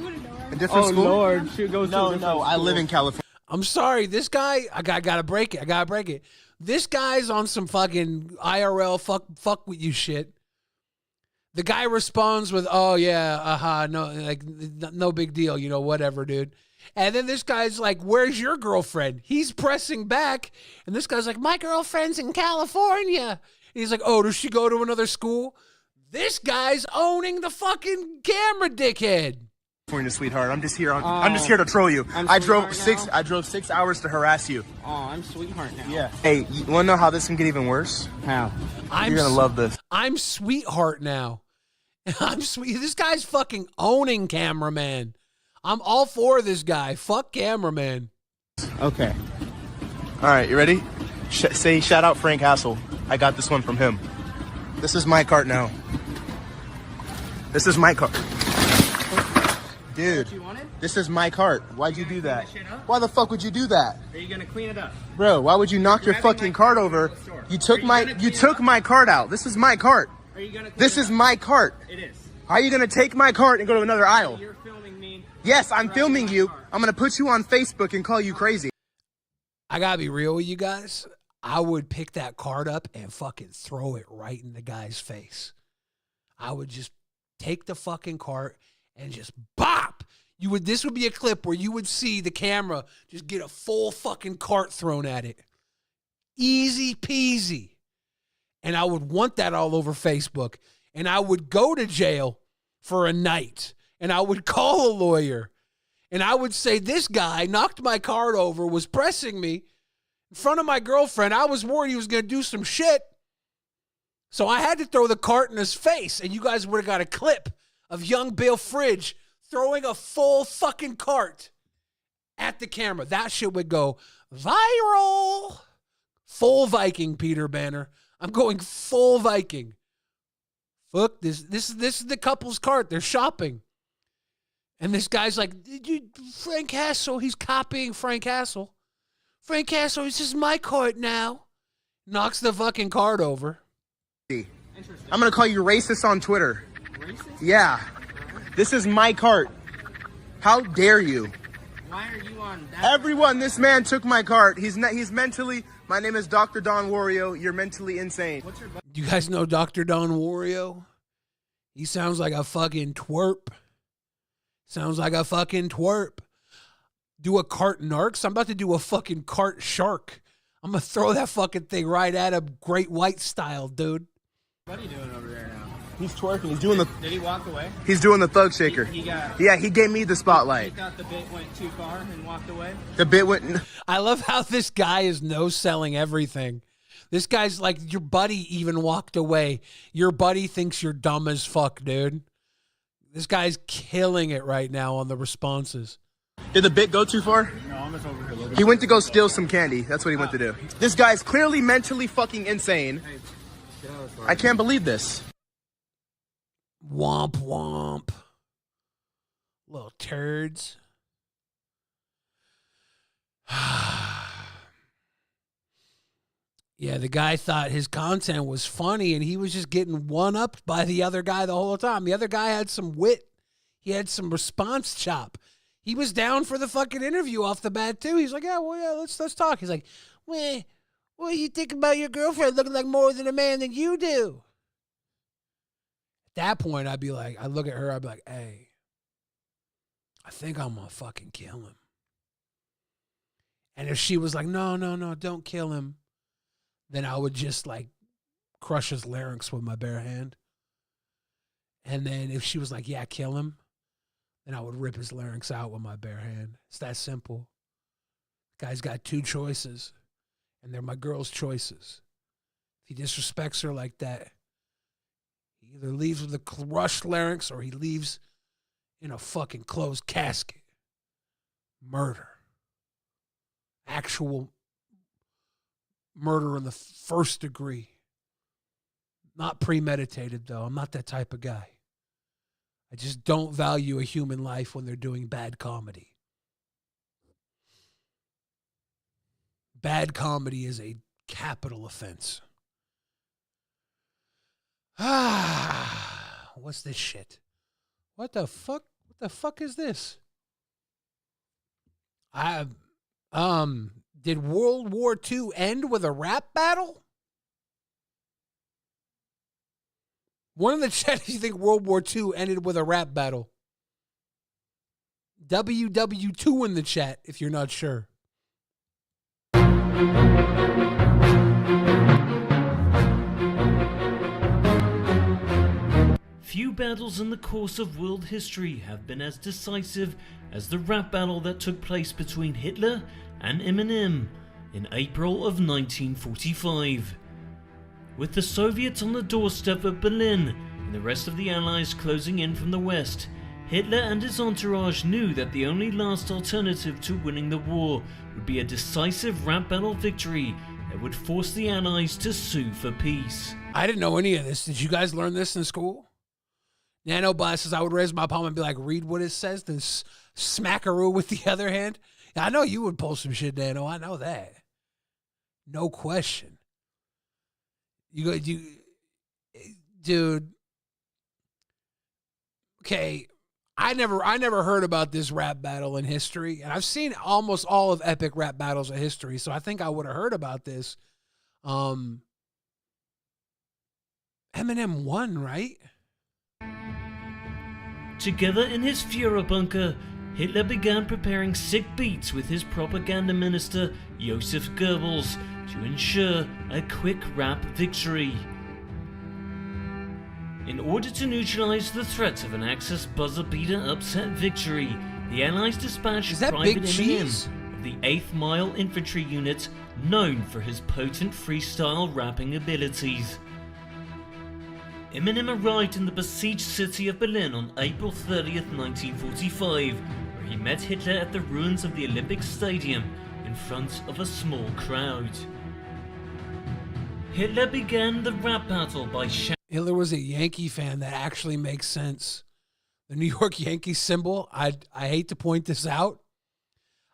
A different school? Oh, Lord. She goes to a different school. I live in California. I'm sorry. This guy, I gotta break it. This guy's on some fucking IRL fuck with you shit. The guy responds with, "Oh yeah, no, like no big deal, whatever, dude." And then this guy's like, "Where's your girlfriend?" He's pressing back, and this guy's like, "My girlfriend's in California." And he's like, "Oh, does she go to another school?" This guy's owning the fucking camera, dickhead. California, sweetheart. I'm just here. I'm just here to troll you. I drove 6 hours to harass you. Oh, I'm sweetheart now. Yeah. Hey, you want to know how this can get even worse? How? You're gonna love this. I'm sweetheart now. I'm sweet. This guy's fucking owning cameraman. I'm all for this guy. Fuck cameraman. Okay. All right, you ready? Say shout out Frank Hassel. I got this one from him. This is my cart now. This is my cart. Dude, this is my cart. Why'd you do that? Why the fuck would you do that? Are you gonna clean it up? Bro, why would you knock your fucking cart over? You took my cart out. This is my cart. Are you gonna This is my cart. It is. How are you gonna take my cart and go to another aisle? You're filming me. Yes, I'm filming you. I'm gonna put you on Facebook and call you crazy. I gotta be real with you guys. I would pick that cart up and fucking throw it right in the guy's face. I would just take the fucking cart and just bop. This would be a clip where you would see the camera just get a full fucking cart thrown at it. Easy peasy. And I would want that all over Facebook. And I would go to jail for a night. And I would call a lawyer. And I would say, this guy knocked my cart over, was pressing me in front of my girlfriend. I was worried he was going to do some shit. So I had to throw the cart in his face. And you guys would have got a clip of young Bill Fridge throwing a full fucking cart at the camera. That shit would go viral. Full Viking, Peter Banner. I'm going full Viking. Fuck this. This is the couple's cart. They're shopping. And this guy's like, Frank Hassel. He's copying Frank Hassel. Frank Castro, this is my cart now. Knocks the fucking cart over. I'm gonna call you racist on Twitter. Racist? Yeah. This is my cart. How dare you? Why are you on that? Everyone, this man took my cart. He's mentally. My name is Dr. Don Wario. You're mentally insane. Do you guys know Dr. Don Wario? He sounds like a fucking twerp. Sounds like a fucking twerp. Do a cart narcs? I'm about to do a fucking cart shark. I'm going to throw that fucking thing right at him, Great White style, dude. What are you doing over there now? He's twerking. He's doing the. Did he walk away? He's doing the thug shaker. He gave me the spotlight. He thought the bit went too far and walked away? The bit went. I love how this guy is no-selling everything. This guy's like, your buddy even walked away. Your buddy thinks you're dumb as fuck, dude. This guy's killing it right now on the responses. Did the bit go too far? No, I'm just over here. He went to go steal some candy. That's what he went to do. This guy's clearly mentally fucking insane. I can't believe this. Womp womp. Little turds. Yeah, the guy thought his content was funny and he was just getting one-upped by the other guy the whole time. The other guy had some wit. He had some response chop. He was down for the fucking interview off the bat too. He's like, yeah, let's talk. He's like, well, what do you think about your girlfriend looking like more than a man than you do? At that point, I'd look at her, I'd be like, hey, I think I'm gonna fucking kill him. And if she was like, no, don't kill him, then I would just like crush his larynx with my bare hand. And then if she was like, yeah, kill him, then I would rip his larynx out with my bare hand. It's that simple. Guy's got two choices, and they're my girl's choices. If he disrespects her like that, he either leaves with a crushed larynx or he leaves in a fucking closed casket. Murder. Actual murder in the first degree. Not premeditated, though. I'm not that type of guy. I just don't value a human life when they're doing bad comedy. Bad comedy is a capital offense. What's this shit? What the fuck? What the fuck is this? Did World War II end with a rap battle? One in the chat, you think World War II ended with a rap battle? WW2 in the chat, if you're not sure. Few battles in the course of world history have been as decisive as the rap battle that took place between Hitler and Eminem in April of 1945. With the Soviets on the doorstep of Berlin and the rest of the Allies closing in from the west, Hitler and his entourage knew that the only last alternative to winning the war would be a decisive rap battle victory that would force the Allies to sue for peace. I didn't know any of this. Did you guys learn this in school? Nanobot says I would raise my palm and be like, read what it says, then smackaroo with the other hand. I know you would pull some shit, Nano. I know that. No question. Dude. Okay, I never heard about this rap battle in history, and I've seen almost all of epic rap battles in history, so I think I would have heard about this. Eminem won, right? Together in his Führer bunker, Hitler began preparing sick beats with his propaganda minister, Joseph Goebbels, to ensure a quick rap victory. In order to neutralize the threat of an Axis buzzer-beater upset victory, the Allies dispatched Private Eminem of the 8th Mile Infantry Unit, known for his potent freestyle rapping abilities. Eminem arrived in the besieged city of Berlin on April 30th, 1945, where he met Hitler at the ruins of the Olympic Stadium in front of a small crowd. Hitler began the rap battle by shouting. Hitler was a Yankee fan. That actually makes sense. The New York Yankees symbol, I hate to point this out.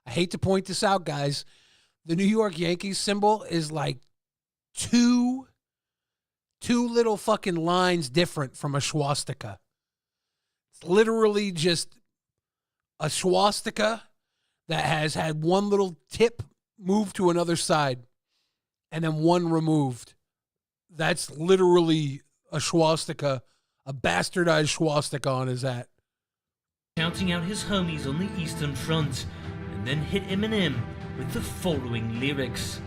I hate to point this out, guys. The New York Yankees symbol is like two little fucking lines different from a swastika. It's literally just a swastika that has had one little tip moved to another side and then one removed. That's literally a swastika, a bastardized swastika on his hat. Shouting out his homies on the Eastern Front, and then hit Eminem with the following lyrics.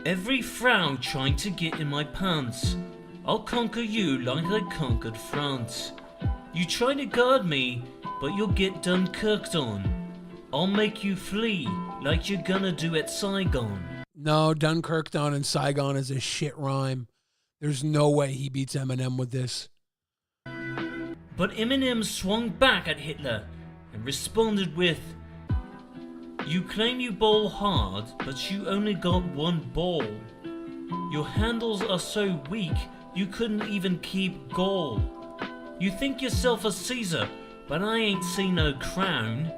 Every Frau trying to get in my pants. I'll conquer you like I conquered France. You try to guard me, but you'll get Dunkirked on. I'll make you flee like you're gonna do at Saigon. No, Dunkirked on and Saigon is a shit rhyme. There's no way he beats Eminem with this. But Eminem swung back at Hitler and responded with, you claim you bowl hard, but you only got one ball. Your handles are so weak, you couldn't even keep goal. You think yourself a Caesar, but I ain't seen no crown.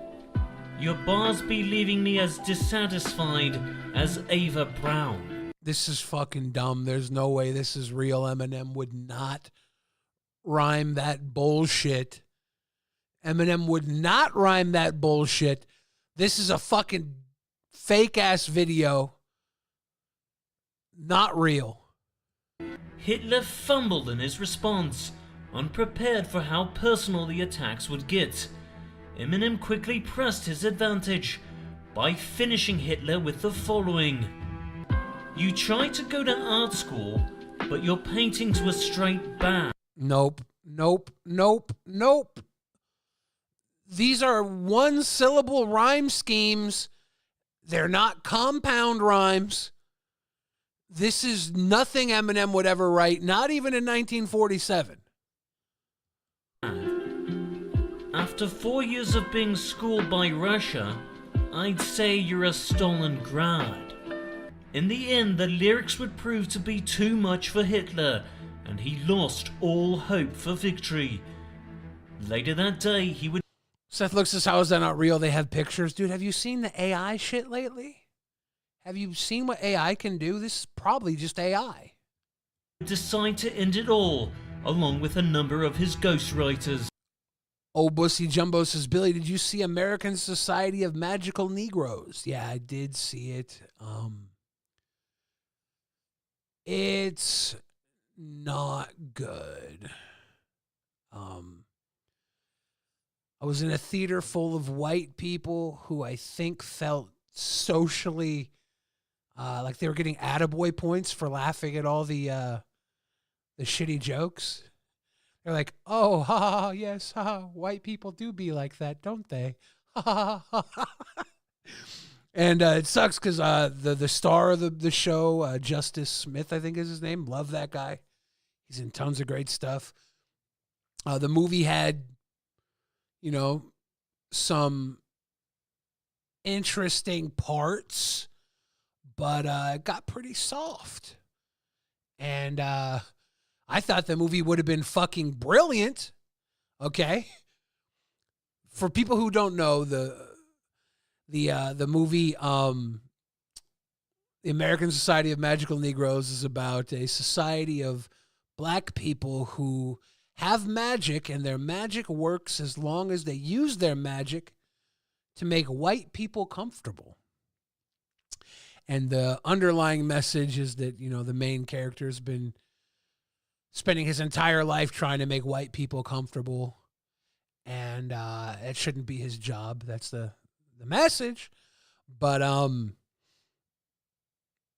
Your bars be leaving me as dissatisfied as Ava Brown. This is fucking dumb. There's no way this is real. Eminem would not rhyme that bullshit. Eminem would not rhyme that bullshit. This is a fucking fake-ass video. Not real. Hitler fumbled in his response, unprepared for how personal the attacks would get. Eminem quickly pressed his advantage by finishing Hitler with the following. You tried to go to art school, but your paintings were straight bad. Nope. These are one-syllable rhyme schemes. They're not compound rhymes. This is nothing Eminem would ever write, not even in 1947. After 4 years of being schooled by Russia, I'd say you're a Stalingrad. In the end, the lyrics would prove to be too much for Hitler, and he lost all hope for victory. Later that day, he would... Seth looks at how is that not real? They have pictures. Dude, have you seen the AI shit lately? Have you seen what AI can do? This is probably just AI. decide to end it all, along with a number of his ghostwriters. Oh, Bussy Jumbo says, Billy, did you see American Society of Magical Negroes? Yeah, I did see it. It's not good. I was in a theater full of white people who I think felt socially like they were getting attaboy points for laughing at all the shitty jokes. They're like, oh, ha, ha, ha, yes, ha, ha, white people do be like that, don't they? Ha, ha, ha, ha. And it sucks because the star of the show, Justice Smith, I think is his name. Love that guy. He's in tons of great stuff. The movie had, you know, some interesting parts, but it got pretty soft. And I thought the movie would have been fucking brilliant. Okay. For people who don't know, the movie, The American Society of Magical Negroes is about a society of black people who have magic, and their magic works as long as they use their magic to make white people comfortable. And the underlying message is that, you know, the main character has been spending his entire life trying to make white people comfortable, and it shouldn't be his job. That's the message. But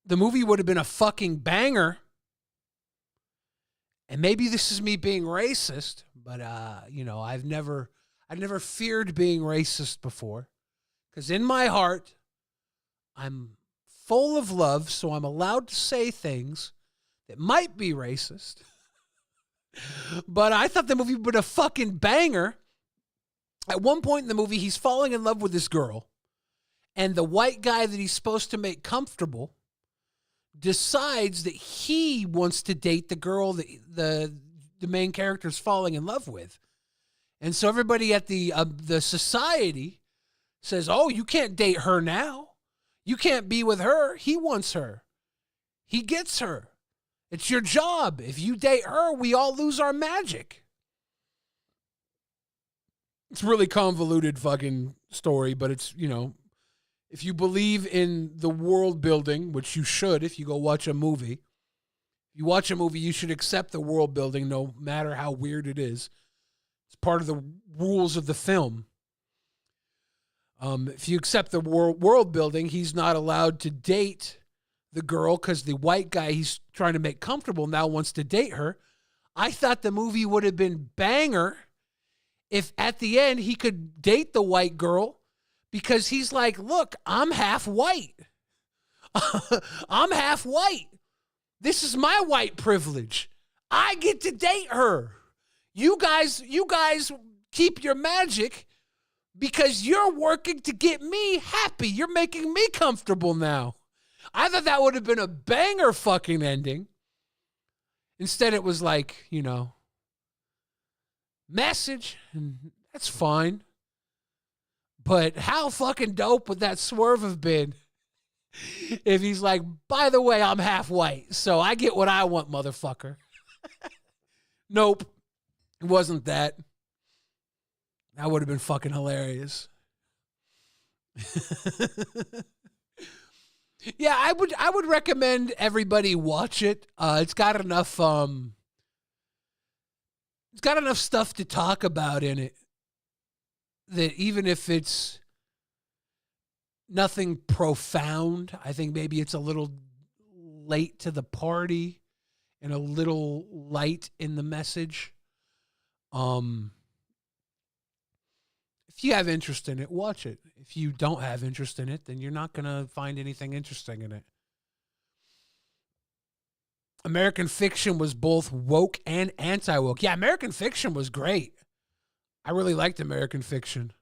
the movie would have been a fucking banger. And maybe this is me being racist, but you know, I've never feared being racist before, because in my heart, I'm full of love, so I'm allowed to say things that might be racist. But I thought the movie would be a fucking banger. At one point in the movie, he's falling in love with this girl, and the white guy that he's supposed to make comfortable decides that he wants to date the girl that the main character's falling in love with. And so everybody at the society says, oh, you can't date her now. You can't be with her. He wants her. He gets her. It's your job. If you date her, we all lose our magic. It's a really convoluted fucking story, but it's, you know, if you believe in the world building, which you should if you go watch a movie, if you watch a movie, you should accept the world building no matter how weird it is. It's part of the rules of the film. If you accept the world building, he's not allowed to date the girl because the white guy he's trying to make comfortable now wants to date her. I thought the movie would have been banger if at the end he could date the white girl because he's like, look, I'm half white. I'm half white. This is my white privilege. I get to date her. You guys keep your magic because you're working to get me happy. You're making me comfortable now. I thought that would have been a banger fucking ending. Instead, it was like, you know, message, and that's fine. But how fucking dope would that swerve have been if he's like, by the way, I'm half white, so I get what I want, motherfucker. Nope. It wasn't that. That would have been fucking hilarious. Yeah, I would recommend everybody watch it. It's got enough stuff to talk about in it that even if it's nothing profound, I think maybe it's a little late to the party and a little light in the message. If you have interest in it, watch it. If you don't have interest in it, then you're not going to find anything interesting in it. American Fiction was both woke and anti-woke. Yeah, American Fiction was great. I really liked American Fiction.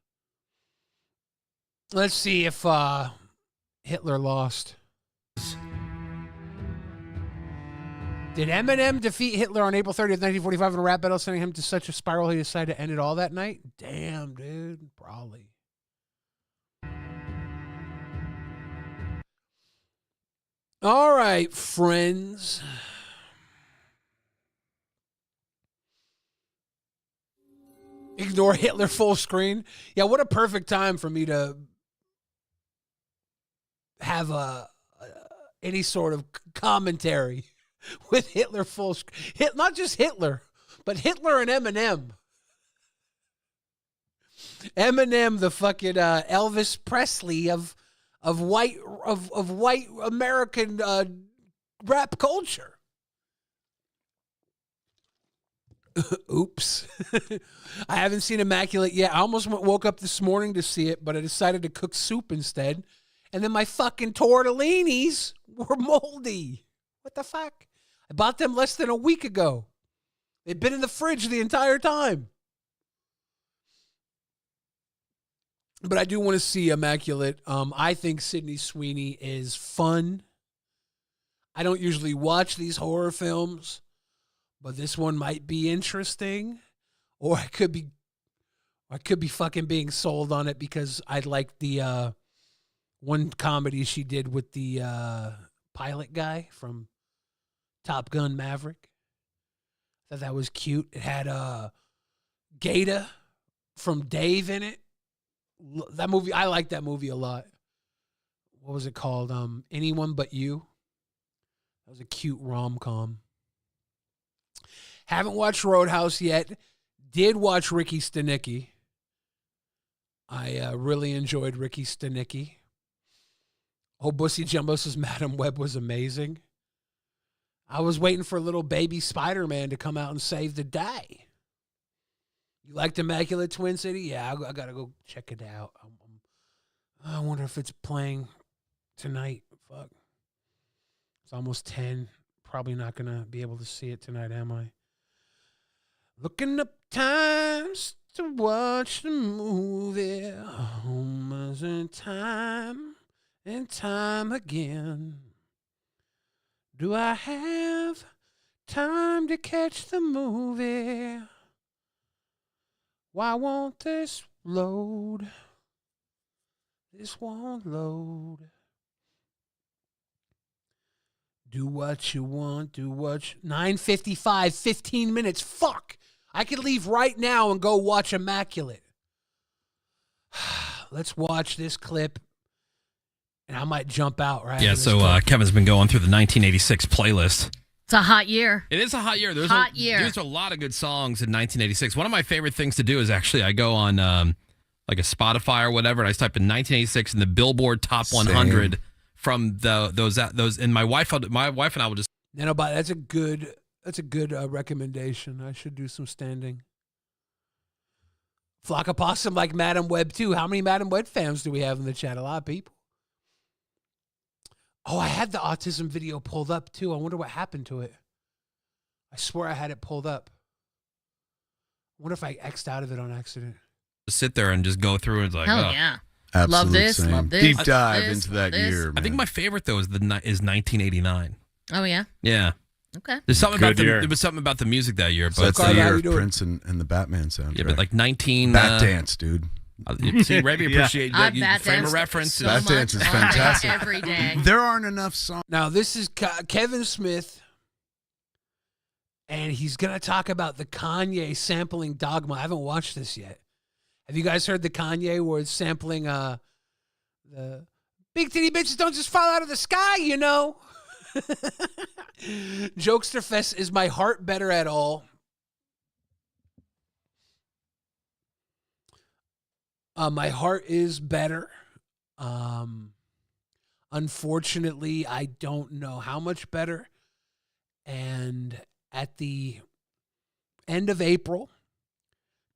Let's see if Hitler lost. Did Eminem defeat Hitler on April 30th, 1945 in a rap battle, sending him to such a spiral he decided to end it all that night? Damn, dude. Probably. All right, friends. Ignore Hitler full screen. Yeah, what a perfect time for me to have any sort of commentary with Hitler full screen. Not just Hitler, but Hitler and Eminem. Eminem, the fucking Elvis Presley of white American rap culture. Oops. I haven't seen Immaculate yet. I almost woke up this morning to see it, but I decided to cook soup instead. And then my fucking tortellinis were moldy. What the fuck? I bought them less than a week ago. They've been in the fridge the entire time. But I do want to see Immaculate. I think Sydney Sweeney is fun. I don't usually watch these horror films, but this one might be interesting. Or I could be fucking being sold on it because I like the one comedy she did with the pilot guy from Top Gun Maverick. I thought that was cute. It had Gata from Dave in it. That movie, I like that movie a lot. What was it called? Anyone But You. That was a cute rom-com. Haven't watched Roadhouse yet. Did watch Ricky Stenicki. I really enjoyed Ricky Stenicki. Oh, Bussy Jumbo says Madam Web was amazing. I was waiting for little baby Spider-Man to come out and save the day. You liked Immaculate Twin City? Yeah, I got to go check it out. I wonder if it's playing tonight. Fuck. It's almost 10. Probably not going to be able to see it tonight, am I? Looking up times to watch the movie. Almost in time and time again. Do I have time to catch the movie? Why won't this load? This won't load. Do what you want, 9:55, 15 minutes. Fuck. I could leave right now and go watch Immaculate. Let's watch this clip, and I might jump out, right? Yeah, so Kevin's been going through the 1986 playlist. It's a hot year. It is a hot year. There's a lot of good songs in 1986. One of my favorite things to do is actually I go on like a Spotify or whatever, and I type in 1986 in the Billboard Top 100 from those. And my wife and I will just. Nanobot, that's a good recommendation. I should do some standing. Flock of Possum like Madam Web too. How many Madam Web fans do we have in the chat? A lot of people. Oh, I had the autism video pulled up too. I wonder what happened to it. I swear I had it pulled up. I wonder if I X'd out of it on accident. Sit there and just go through and it's like, hell yeah. Absolute love this, same. love this. Deep love dive this, into that this. year, man. I think my favorite though is 1989. Oh yeah. Yeah. Okay. There's something Good about year. there was something about the music that year, So but that's the year of Prince and the Batman soundtrack. Yeah, but like 19 Bat Dance, dude. See, Ravi appreciate I that. You bat frame a danced reference. so Bat much Dance is all day, fantastic. every day. There aren't enough songs. Now, this is Kevin Smith, and he's going to talk about the Kanye sampling Dogma. I haven't watched this yet. Have you guys heard the Kanye where it's sampling the big titty bitches don't just fall out of the sky, you know? Jokester Fest is my heart better at all. My heart is better. Unfortunately, I don't know how much better. And at the end of April,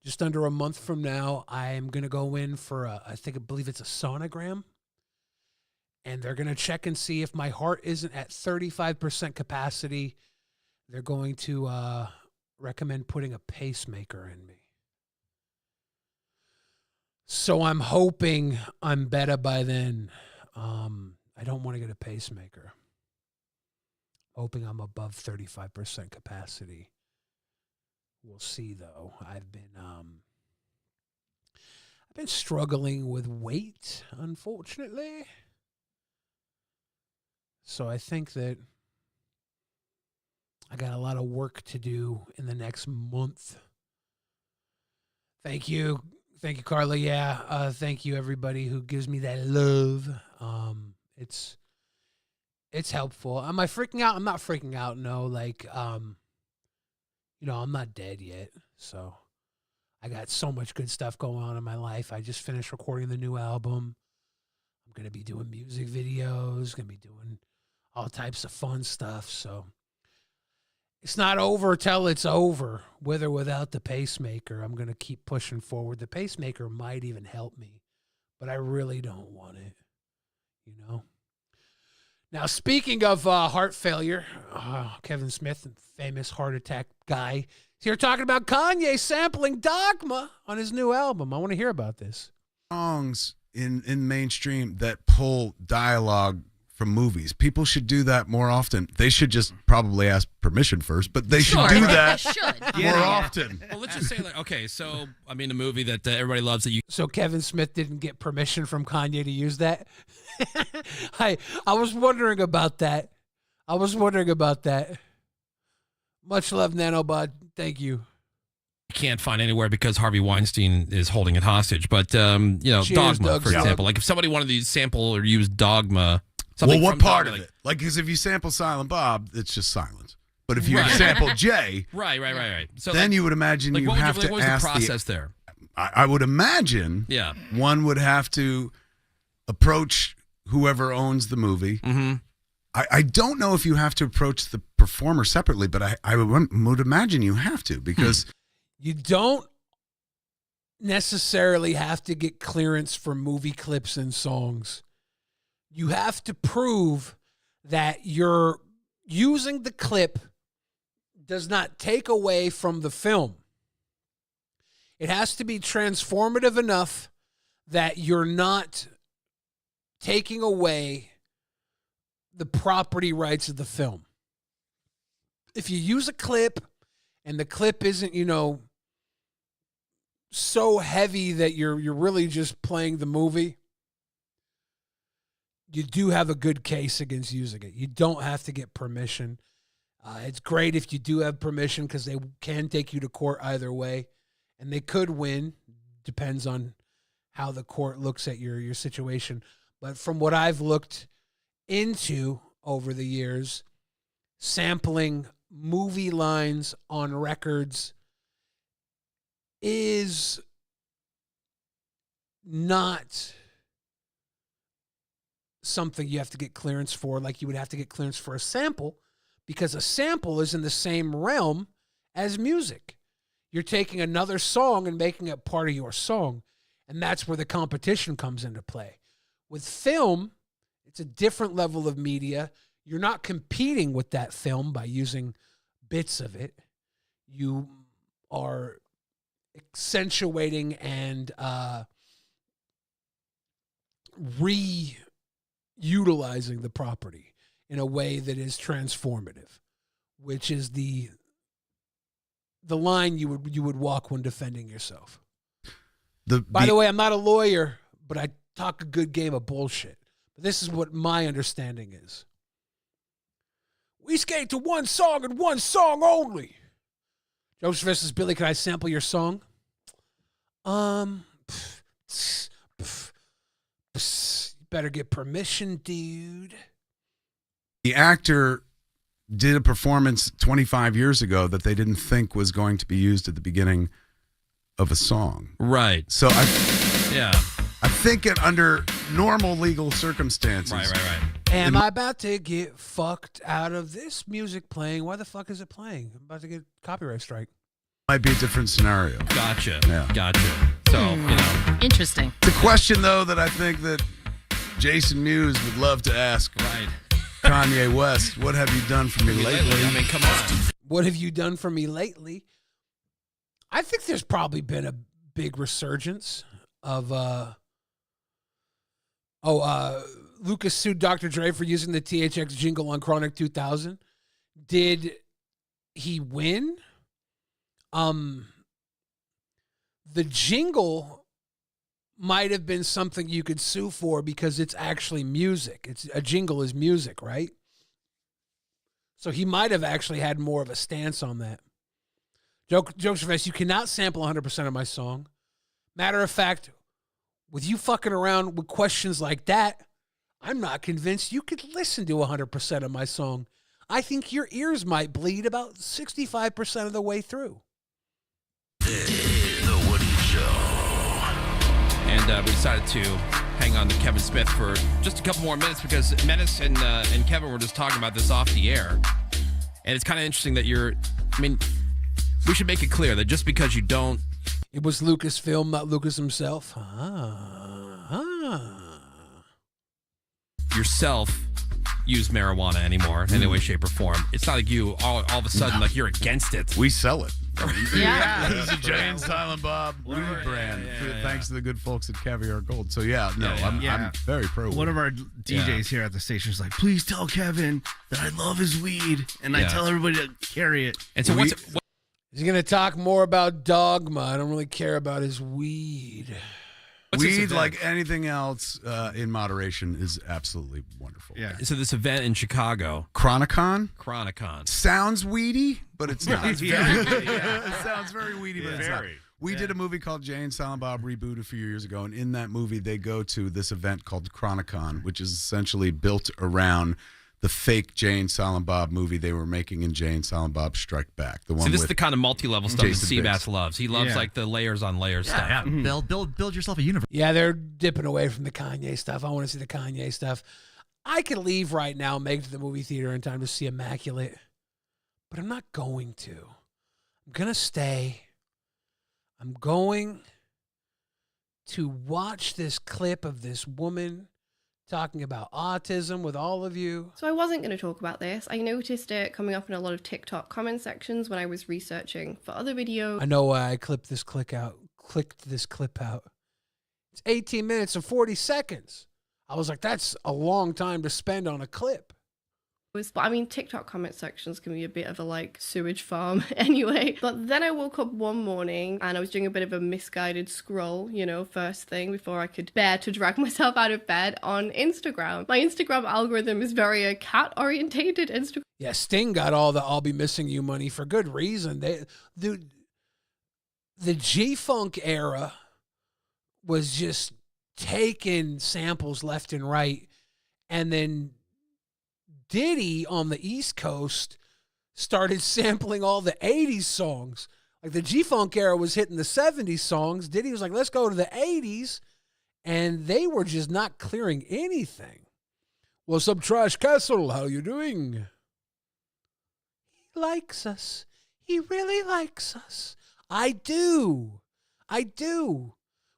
just under a month from now, I am going to go in for I believe it's a sonogram. And they're going to check and see if my heart isn't at 35% capacity. They're going to recommend putting a pacemaker in me. So I'm hoping I'm better by then. I don't want to get a pacemaker. Hoping I'm above 35% capacity. We'll see, though. I've been struggling with weight, unfortunately. So I think that I got a lot of work to do in the next month. Thank you. Thank you, Carla. Yeah. Thank you, everybody who gives me that love. It's helpful. Am I freaking out? I'm not freaking out. No, I'm not dead yet. So I got so much good stuff going on in my life. I just finished recording the new album. I'm going to be doing music videos, going to be doing all types of fun stuff. So it's not over till it's over, with or without the pacemaker. I'm going to keep pushing forward. The pacemaker might even help me, but I really don't want it, you know? Now, speaking of heart failure, Kevin Smith, famous heart attack guy, is here talking about Kanye sampling Dogma on his new album. I want to hear about this. Songs in mainstream that pull dialogue from movies. People should do that more often. They should just probably ask permission first, but they should do that more often. Well, let's just say that. Okay, so I mean, a movie that everybody loves that you. So Kevin Smith didn't get permission from Kanye to use that. I was wondering about that. Much love, Nanobot. Thank you. Can't find anywhere because Harvey Weinstein is holding it hostage. But Cheers, Dogma, Doug. for example, like if somebody wanted to sample or use Dogma. Well, what part Dogma, of it? Like, because if you sample Silent Bob, it's just silence. But if you sample Jay, right. So then you would imagine you have to ask the process there. I would imagine, one would have to approach whoever owns the movie. Mm-hmm. I don't know if you have to approach the performer separately, but I would imagine you have to, because you don't necessarily have to get clearance for movie clips and songs. You have to prove that you're using the clip does not take away from the film. It has to be transformative enough that you're not taking away the property rights of the film. If you use a clip and the clip isn't, so heavy that you're really just playing the movie, you do have a good case against using it. You don't have to get permission. It's great if you do have permission because they can take you to court either way, and they could win. Depends on how the court looks at your situation. But from what I've looked into over the years, sampling movie lines on records is not something you have to get clearance for like you would have to get clearance for a sample, because a sample is in the same realm as music. You're taking another song and making it part of your song, and that's where the competition comes into play. With film, it's a different level of media. You're not competing with that film by using bits of it. You are accentuating and reutilizing the property in a way that is transformative, which is the line you would walk when defending yourself. By the way, I'm not a lawyer, but I talk a good game of bullshit. But this is what my understanding is. We skate to one song and one song only. Joseph versus Billy, can I sample your song? You better get permission, dude. The actor did a performance 25 years ago that they didn't think was going to be used at the beginning of a song. Right. So I think it under normal legal circumstances. Right. Am I about to get fucked out of this music playing? Why the fuck is it playing? I'm about to get a copyright strike. Might be a different scenario. Gotcha. Yeah. Gotcha. So, Interesting. It's a question, though, that I think that Jason Mewes would love to ask. Right. Kanye West, what have you done for me lately? I mean, come on. What have you done for me lately? I think there's probably been a big resurgence of Lucas sued Dr. Dre for using the THX jingle on Chronic 2000. Did he win? The jingle might have been something you could sue for because it's actually music. A jingle is music, right? So he might have actually had more of a stance on that. Joseph, you cannot sample 100% of my song. Matter of fact, with you fucking around with questions like that, I'm not convinced you could listen to 100% of my song. I think your ears might bleed about 65% of the way through. The Woody Show. And we decided to hang on to Kevin Smith for just a couple more minutes because Menace and Kevin were just talking about this off the air. And it's kind of interesting that we should make it clear that just because you don't... It was Lucasfilm, not Lucas himself. Yourself use marijuana anymore in any way, shape, or form. It's not like you all of a sudden like you're against it. We sell it. Yeah. This is a Jay and Silent Bob weed brand. Thanks to the good folks at Caviar Gold. So I'm very pro. One of our DJs here at the station is like, please tell Kevin that I love his weed, and I tell everybody to carry it. And so He's going to talk more about Dogma. I don't really care about his weed. Weed, like anything else, in moderation, is absolutely wonderful. Yeah. So this event in Chicago, Chronicon sounds weedy, but it's not. It sounds very weedy, but it's not. We did a movie called Jay and Silent Bob Reboot a few years ago, and in that movie, they go to this event called Chronicon, which is essentially built around the fake Jay and Silent Bob movie they were making in Jay and Silent Bob Strike Back. The one. So this with is the kind of multi-level stuff that Jason Seabass Biggs. loves. He loves like the layers on layers stuff. Yeah. Build yourself a universe. Yeah, they're dipping away from the Kanye stuff. I want to see the Kanye stuff. I could leave right now and make it to the movie theater in time to see Immaculate, but I'm not going to. I'm going to stay. I'm going to watch this clip of this woman talking about autism with all of you. So I wasn't going to talk about this. I noticed it coming up in a lot of TikTok comment sections when I was researching for other videos. I know why I clicked this clip out. It's 18 minutes and 40 seconds. I was like, that's a long time to spend on a clip. But I mean, TikTok comment sections can be a bit of a like sewage farm anyway. But then I woke up one morning and I was doing a bit of a misguided scroll, you know, first thing before I could bear to drag myself out of bed on Instagram. My Instagram algorithm is very cat orientated Instagram. Yeah, Sting got all the "I'll be missing you" money for good reason. The G-Funk era was just taking samples left and right, and then Diddy on the East Coast started sampling all the 80s songs. Like the G-Funk era was hitting the 70s songs. Diddy was like, let's go to the 80s. And they were just not clearing anything. What's up, Trash Castle? How you doing? He likes us. He really likes us. I do.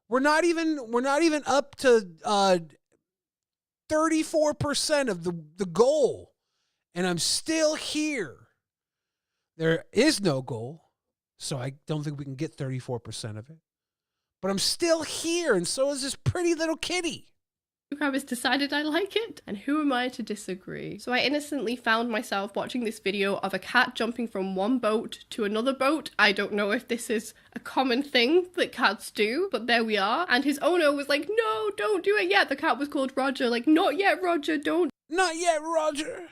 We're not even up to 34% of the goal, and I'm still here. There is no goal, so I don't think we can get 34% of it. But I'm still here, and so is this pretty little kitty. I has decided I like it, and who am I to disagree? So I innocently found myself watching this video of a cat jumping from one boat to another boat. I don't know if this is a common thing that cats do, but there we are. And his owner was like, no, don't do it yet. The cat was called Roger, like, not yet, Roger, don't. Not yet, Roger.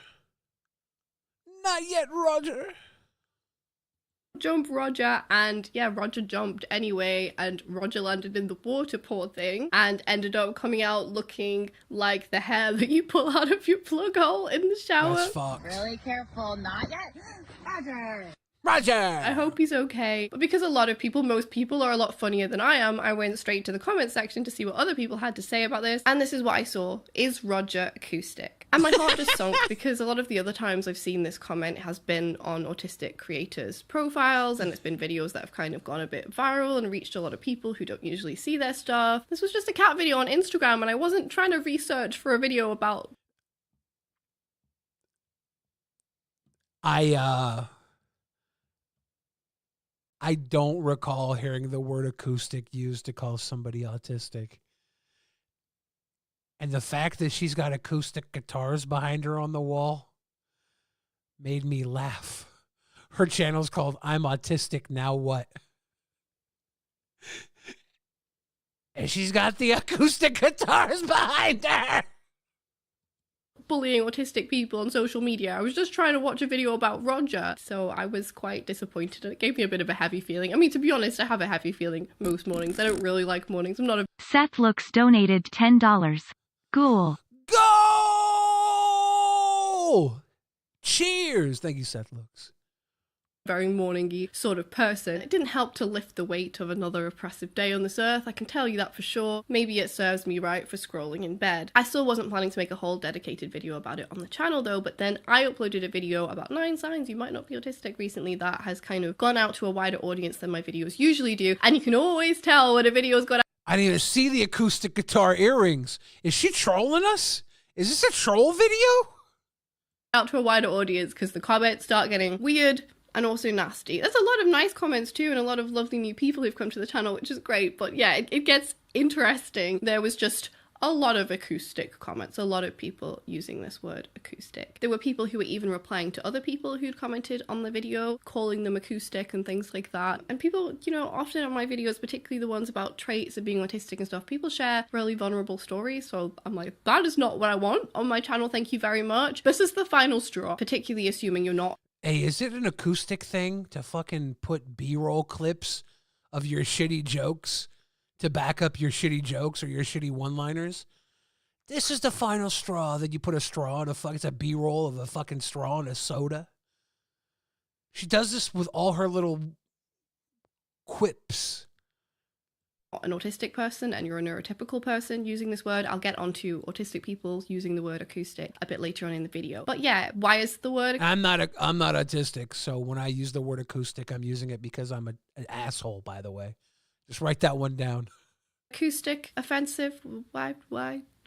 Not yet, Roger. Jump, Roger, and yeah, Roger jumped anyway, and Roger landed in the water, poor thing, and ended up coming out looking like the hair that you pull out of your plug hole in the shower. That's fucked. Really careful, not yet. Roger! Roger! I hope he's okay. But because a lot of people, most people are a lot funnier than I am, I went straight to the comment section to see what other people had to say about this, and this is what I saw. Is Roger acoustic? And my heart just sunk because a lot of the other times I've seen this comment has been on autistic creators' profiles, and it's been videos that have kind of gone a bit viral and reached a lot of people who don't usually see their stuff. This was just a cat video on Instagram, and I wasn't trying to research for a video about... I don't recall hearing the word acoustic used to call somebody autistic. And the fact that she's got acoustic guitars behind her on the wall made me laugh. Her channel's called I'm Autistic, Now What? And she's got the acoustic guitars behind her. Bullying autistic people on social media. I was just trying to watch a video about Roger, so I was quite disappointed. It gave me a bit of a heavy feeling. I mean, to be honest, I have a heavy feeling most mornings. I don't really like mornings. I'm not a... Seth Looks donated $10. Cool. Go! Cheers! Thank you, Seth Looks. Very morning-y sort of person. It didn't help to lift the weight of another oppressive day on this earth, I can tell you that for sure. Maybe it serves me right for scrolling in bed. I still wasn't planning to make a whole dedicated video about it on the channel though, but then I uploaded a video about 9 signs you might not be autistic recently that has kind of gone out to a wider audience than my videos usually do, and you can always tell when a video's got out. I didn't even see the acoustic guitar earrings. Is she trolling us? Is this a troll video? Out to a wider audience because the comments start getting weird and also nasty. There's a lot of nice comments too, and a lot of lovely new people who've come to the channel, which is great, but yeah, it gets interesting. There was just a lot of acoustic comments, a lot of people using this word acoustic. There were people who were even replying to other people who'd commented on the video, calling them acoustic and things like that. And people, you know, often on my videos, particularly the ones about traits of being autistic and stuff, people share really vulnerable stories, so I'm like, that is not what I want on my channel, thank you very much. This is the final straw, particularly assuming you're not. Hey, is it an acoustic thing to fucking put B-roll clips of your shitty jokes to back up your shitty jokes or your shitty one-liners? This is the final straw that you put a straw in it's a B-roll of a fucking straw in a soda. She does this with all her little quips. An autistic person and you're a neurotypical person using this word. I'll get onto autistic people using the word acoustic a bit later on in the video. But yeah, why is the word... I'm not autistic, so when I use the word acoustic, I'm using it because I'm an asshole, by the way. Just write that one down. Acoustic, offensive,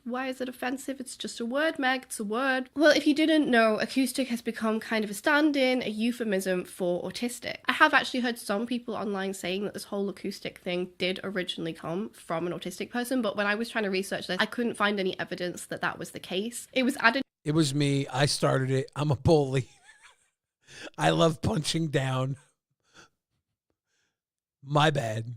why is it offensive? It's just a word, Meg, it's a word. Well, if you didn't know, acoustic has become kind of a stand-in, a euphemism for autistic. I have actually heard some people online saying that this whole acoustic thing did originally come from an autistic person, but when I was trying to research this, I couldn't find any evidence that that was the case. It was added... It was me. I started it. I'm a bully. I love punching down. My bad.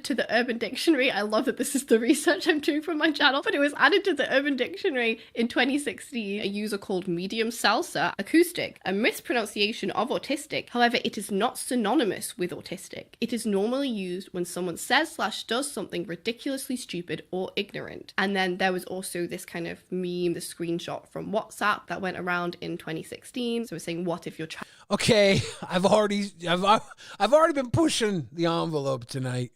To the Urban Dictionary. I love that this is the research I'm doing for my channel, but it was added to the Urban Dictionary in 2016. A user called medium salsa acoustic, a mispronunciation of autistic. However, it is not synonymous with autistic. It is normally used when someone says/does something ridiculously stupid or ignorant. And then there was also this kind of meme, the screenshot from WhatsApp that went around in 2016. So it's saying, what if your child... Okay, I've already been pushing the envelope tonight.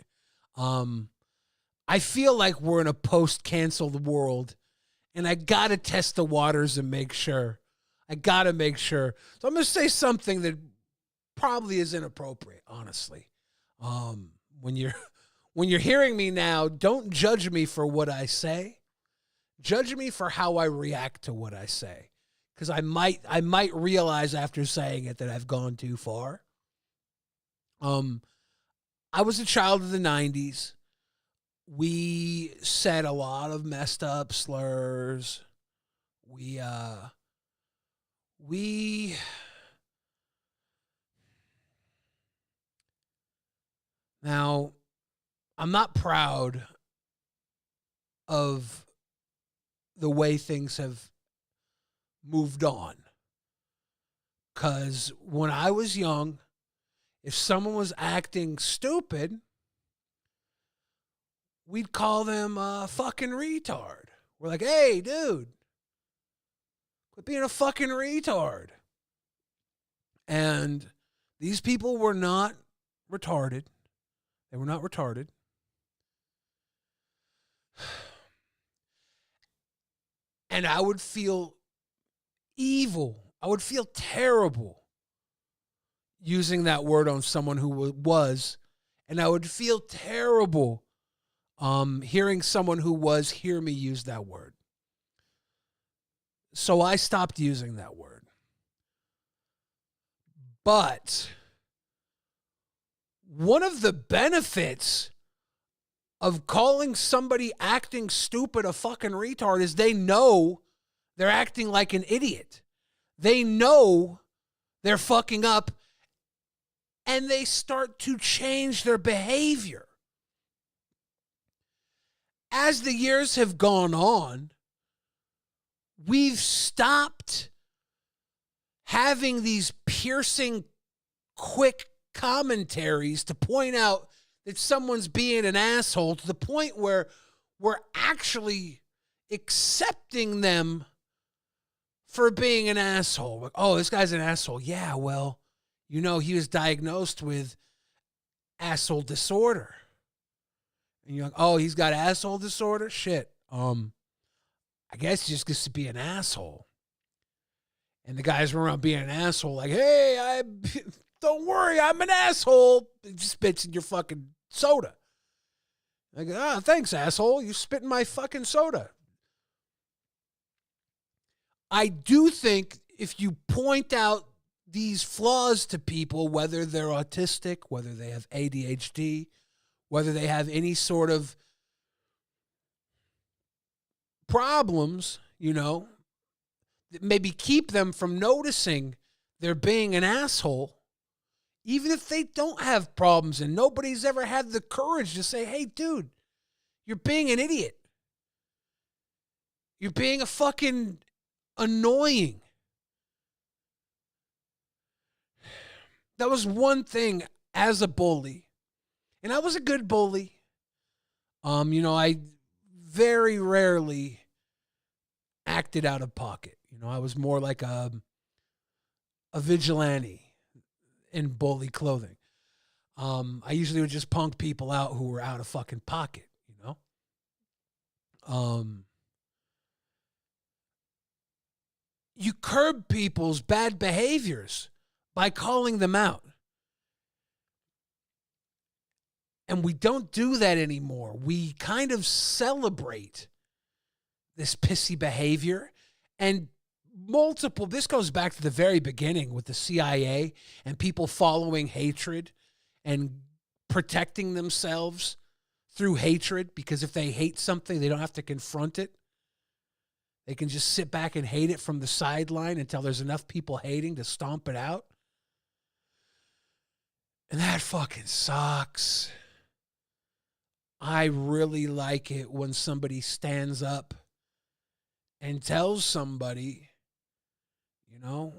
I feel like we're in a post-canceled world, and I gotta test the waters and make sure. I gotta make sure. So I'm gonna say something that probably is inappropriate, honestly. When you're hearing me now, don't judge me for what I say. Judge me for how I react to what I say, because I might realize after saying it that I've gone too far. I was a child of the 90s. We said a lot of messed up slurs. Now, I'm not proud of the way things have moved on. 'Cause when I was young, if someone was acting stupid, we'd call them a fucking retard. We're like, hey, dude, quit being a fucking retard. And these people were not retarded. They were not retarded. And I would feel evil. I would feel terrible using that word on someone who was, and I would feel terrible hearing someone who was hear me use that word. So I stopped using that word. But one of the benefits of calling somebody acting stupid a fucking retard is they know they're acting like an idiot. They know they're fucking up, and they start to change their behavior. As the years have gone on, we've stopped having these piercing, quick commentaries to point out that someone's being an asshole, to the point where we're actually accepting them for being an asshole. Like, oh, this guy's an asshole. Yeah, well, you know, he was diagnosed with asshole disorder. And you're like, oh, he's got asshole disorder? Shit. I guess he just gets to be an asshole. And the guys run around being an asshole like, hey, don't worry, I'm an asshole. It just spits in your fucking soda. Like, thanks, asshole. You spit in my fucking soda. I do think if you point out these flaws to people, whether they're autistic, whether they have ADHD, whether they have any sort of problems, you know, that maybe keep them from noticing they're being an asshole, even if they don't have problems and nobody's ever had the courage to say, hey, dude, you're being an idiot. You're being a fucking annoying. That was one thing as a bully. And I was a good bully. You know, I very rarely acted out of pocket. You know, I was more like a vigilante in bully clothing. I usually would just punk people out who were out of fucking pocket, you know? You curb people's bad behaviors by calling them out. And we don't do that anymore. We kind of celebrate this pissy behavior. And this goes back to the very beginning with the CIA and people following hatred and protecting themselves through hatred, because if they hate something, they don't have to confront it. They can just sit back and hate it from the sideline until there's enough people hating to stomp it out. And that fucking sucks. I really like it when somebody stands up and tells somebody, you know,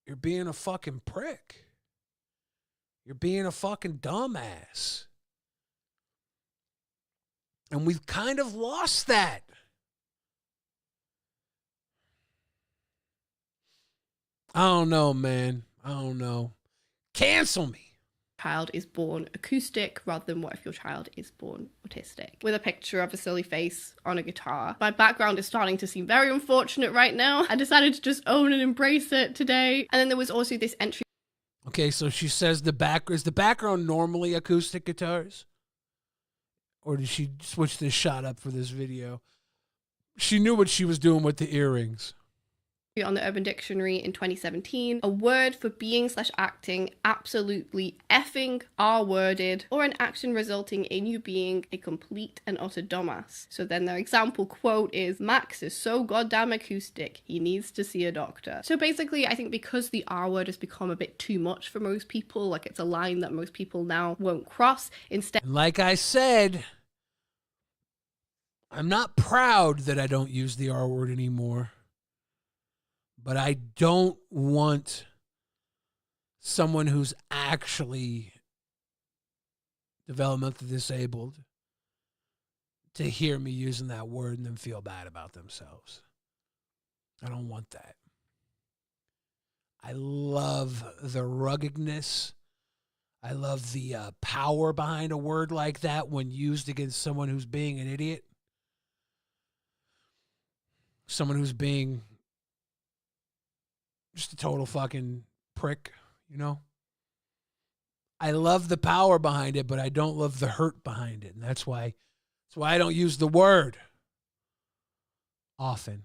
you're being a fucking prick. You're being a fucking dumbass. And we've kind of lost that. I don't know, man. I don't know. Cancel me. Child is born acoustic rather than what if your child is born autistic. With a picture of a silly face on a guitar. My background is starting to seem very unfortunate right now. I decided to just own and embrace it today. And then there was also this entry. Okay, so she says is the background normally acoustic guitars? Or did she switch this shot up for this video? She knew what she was doing with the earrings. On the Urban Dictionary in 2017, a word for being/acting absolutely effing R-worded, or an action resulting in you being a complete and utter dumbass. So then their example quote is, Max is so goddamn acoustic, he needs to see a doctor. So basically, I think because the R-word has become a bit too much for most people, like it's a line that most people now won't cross, instead... Like I said, I'm not proud that I don't use the R-word anymore. But I don't want someone who's actually developmentally disabled to hear me using that word and then feel bad about themselves. I don't want that. I love the ruggedness. I love the power behind a word like that when used against someone who's being an idiot. Someone who's being... just a total fucking prick, you know? I love the power behind it, but I don't love the hurt behind it. And that's why I don't use the word often.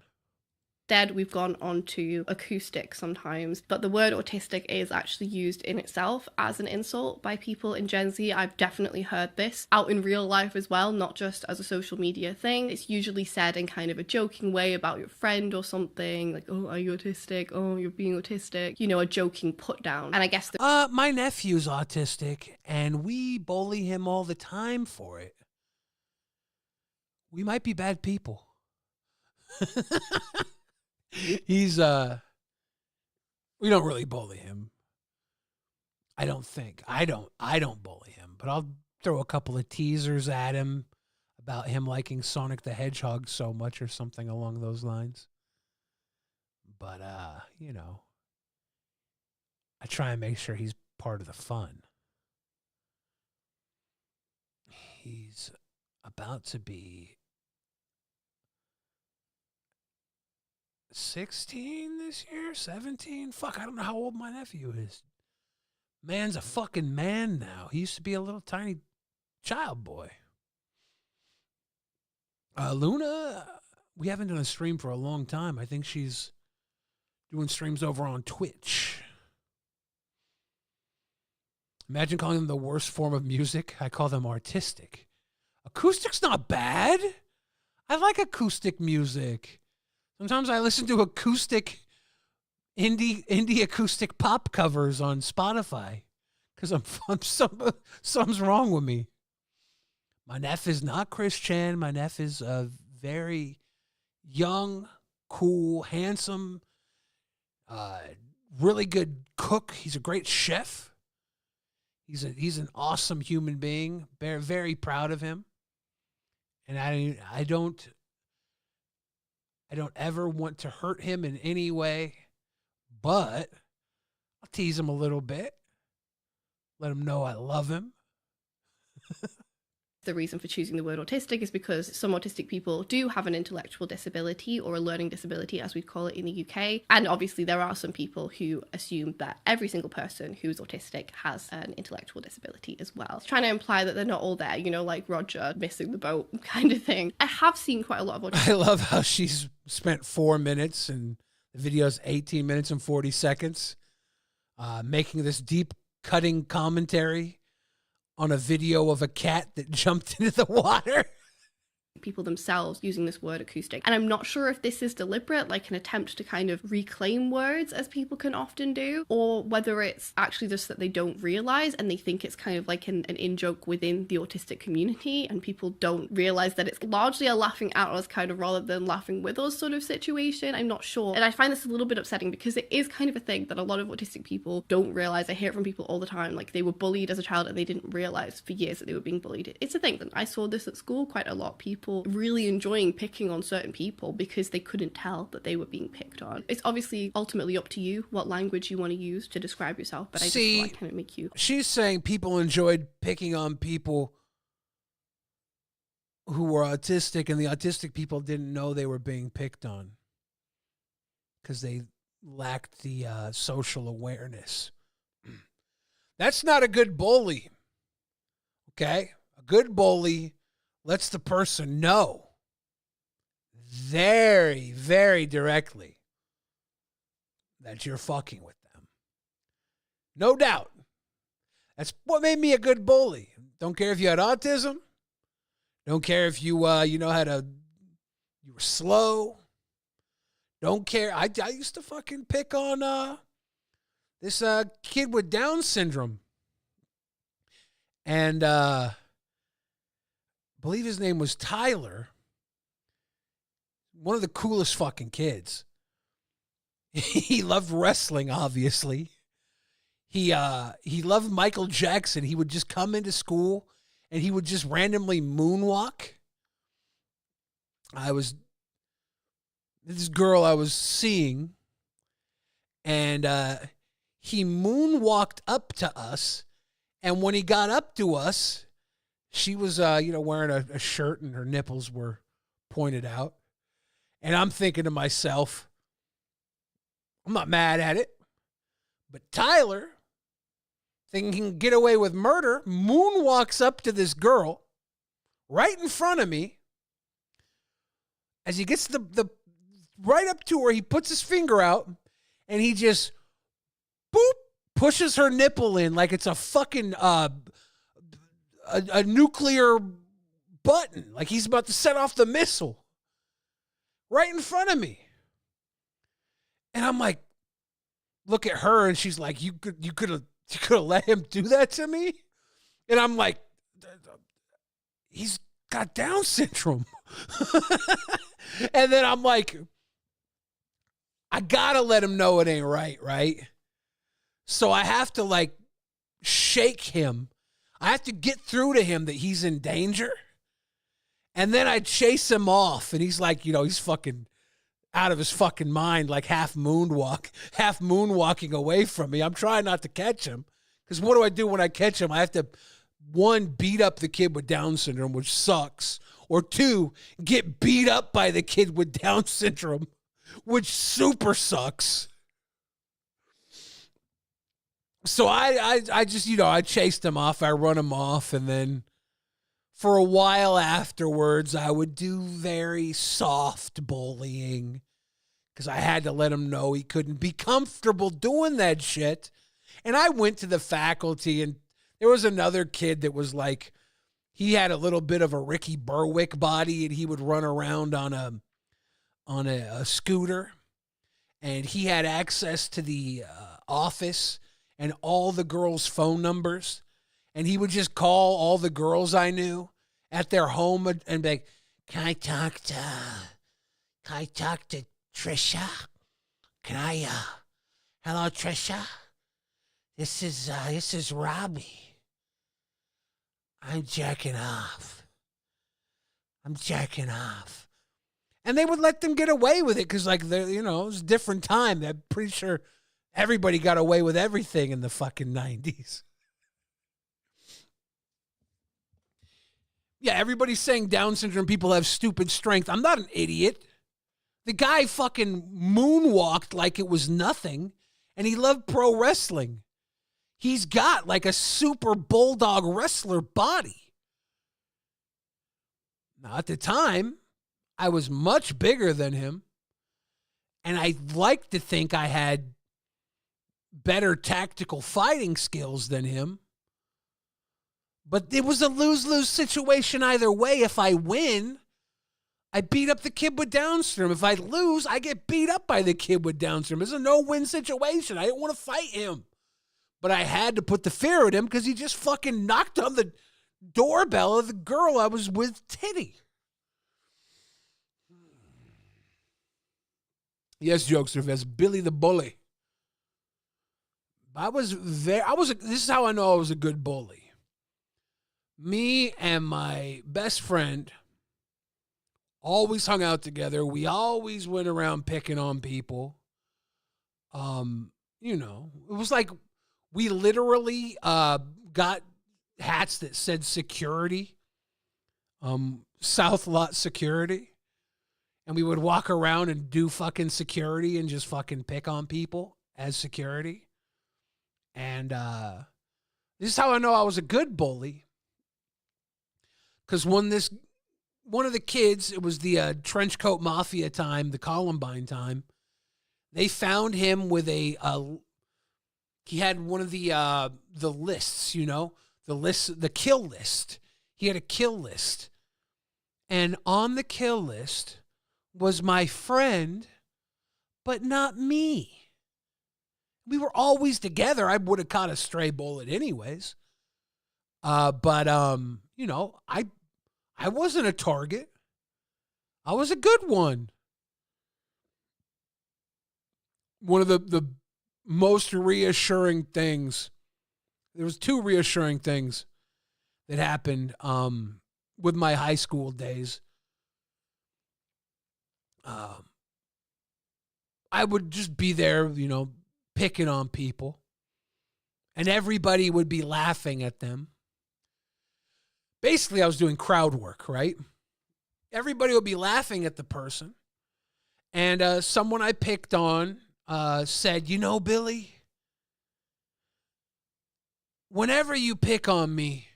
Instead, we've gone on to acoustic sometimes, but the word autistic is actually used in itself as an insult by people in Gen Z. I've definitely heard this out in real life as well, not just as a social media thing. It's usually said in kind of a joking way about your friend or something, like, oh, are you autistic? Oh, you're being autistic. You know, a joking put down. And I guess... my nephew's autistic, and we bully him all the time for it. We might be bad people. He's we don't really bully him. I don't think. I don't bully him, but I'll throw a couple of teasers at him about him liking Sonic the Hedgehog so much or something along those lines. But you know, I try and make sure he's part of the fun. He's about to be 16 this year, 17. Fuck, I don't know how old my nephew is. Man's a fucking man now. He used to be a little tiny child boy. Luna, we haven't done a stream for a long time. I think she's doing streams over on Twitch. Imagine calling them the worst form of music. I call them artistic. Acoustic's not bad. I like acoustic music. Sometimes I listen to acoustic indie acoustic pop covers on Spotify because something's wrong with me. My nephew is not Chris Chan. My nephew is a very young, cool, handsome, really good cook. He's a great chef. He's an awesome human being. Very, very proud of him. And I don't ever want to hurt him in any way, but I'll tease him a little bit. Let him know I love him. The reason for choosing the word autistic is because some autistic people do have an intellectual disability or a learning disability, as we call it in the UK. And obviously there are some people who assume that every single person who's autistic has an intellectual disability as well. It's trying to imply that they're not all there, you know, like Roger missing the boat kind of thing. I have seen quite a lot of autistic... I love how she's spent 4 minutes and the video's 18 minutes and 40 seconds making this deep cutting commentary on a video of a cat that jumped into the water. people themselves using this word acoustic. And I'm not sure if this is deliberate, like an attempt to kind of reclaim words as people can often do, or whether it's actually just that they don't realize and they think it's kind of like an in-joke within the autistic community, and people don't realize that it's largely a laughing at us kind of rather than laughing with us sort of situation. I'm not sure. And I find this a little bit upsetting because it is kind of a thing that a lot of autistic people don't realize. I hear it from people all the time, like they were bullied as a child and they didn't realize for years that they were being bullied. It's a thing. I saw this at school quite a lot. People really enjoying picking on certain people because they couldn't tell that they were being picked on. It's obviously ultimately up to you what language you want to use to describe yourself, but I just feel like kind of make you... She's saying people enjoyed picking on people who were autistic, and the autistic people didn't know they were being picked on because they lacked the social awareness. That's not a good bully, okay? A good bully lets the person know very, very directly that you're fucking with them. No doubt. That's what made me a good bully. Don't care if you had autism. Don't care if you, you were slow. Don't care. I used to fucking pick on this kid with Down syndrome. And I believe his name was Tyler. One of the coolest fucking kids. He loved wrestling, obviously. He loved Michael Jackson. He would just come into school and he would just randomly moonwalk. This girl I was seeing, and he moonwalked up to us, and when he got up to us, she was, wearing a shirt and her nipples were pointed out. And I'm thinking to myself, I'm not mad at it. But Tyler, thinking he can get away with murder, moonwalks up to this girl right in front of me. As he gets the right up to her, he puts his finger out and he just, boop, pushes her nipple in like it's a fucking... A nuclear button, like he's about to set off the missile right in front of me. And I'm like, look at her, and she's like, you could have let him do that to me? And I'm like, he's got Down syndrome. And then I'm like, I gotta let him know it ain't right? So I have to like shake him. I have to get through to him that he's in danger. And then I chase him off. And he's like, he's fucking out of his fucking mind, like half moonwalking away from me. I'm trying not to catch him. Because what do I do when I catch him? I have to, one, beat up the kid with Down syndrome, which sucks. Or two, get beat up by the kid with Down syndrome, which super sucks. So I just, I chased him off. I run him off. And then for a while afterwards, I would do very soft bullying because I had to let him know he couldn't be comfortable doing that shit. And I went to the faculty, and there was another kid that was like, he had a little bit of a Ricky Berwick body, and he would run around on a scooter. And he had access to the office and all the girls' phone numbers. And he would just call all the girls I knew at their home and be like, can I talk to Trisha? Hello, Trisha? This is Robbie. I'm jacking off. And they would let them get away with it because, like, it was a different time. I'm pretty sure everybody got away with everything in the fucking 90s. Yeah, everybody's saying Down syndrome people have stupid strength. I'm not an idiot. The guy fucking moonwalked like it was nothing, and he loved pro wrestling. He's got like a super bulldog wrestler body. Now, at the time, I was much bigger than him, and I like to think I had better tactical fighting skills than him. But it was a lose-lose situation either way. If I win, I beat up the kid with Down syndrome. If I lose, I get beat up by the kid with Down syndrome. It's a no-win situation. I didn't want to fight him. But I had to put the fear in him because he just fucking knocked on the doorbell of the girl I was with, Titty. Yes, Jokester, that's Billy the Bully. This is how I know I was a good bully. Me and my best friend always hung out together. We always went around picking on people. You know, it was like we literally got hats that said security, South Lot Security. And we would walk around and do fucking security and just fucking pick on people as security. And this is how I know I was a good bully. Because one of the kids, it was the trench coat mafia time, the Columbine time. They found him with he had one of the lists, you know, the kill list. He had a kill list. And on the kill list was my friend, but not me. We were always together. I would have caught a stray bullet anyways. But you know, I wasn't a target. I was a good one. One of the most reassuring things, there was two reassuring things that happened with my high school days. I would just be there, you know, picking on people, and everybody would be laughing at them. Basically, I was doing crowd work, right? Everybody would be laughing at the person, and someone I picked on said, you know, Billy, whenever you pick on me,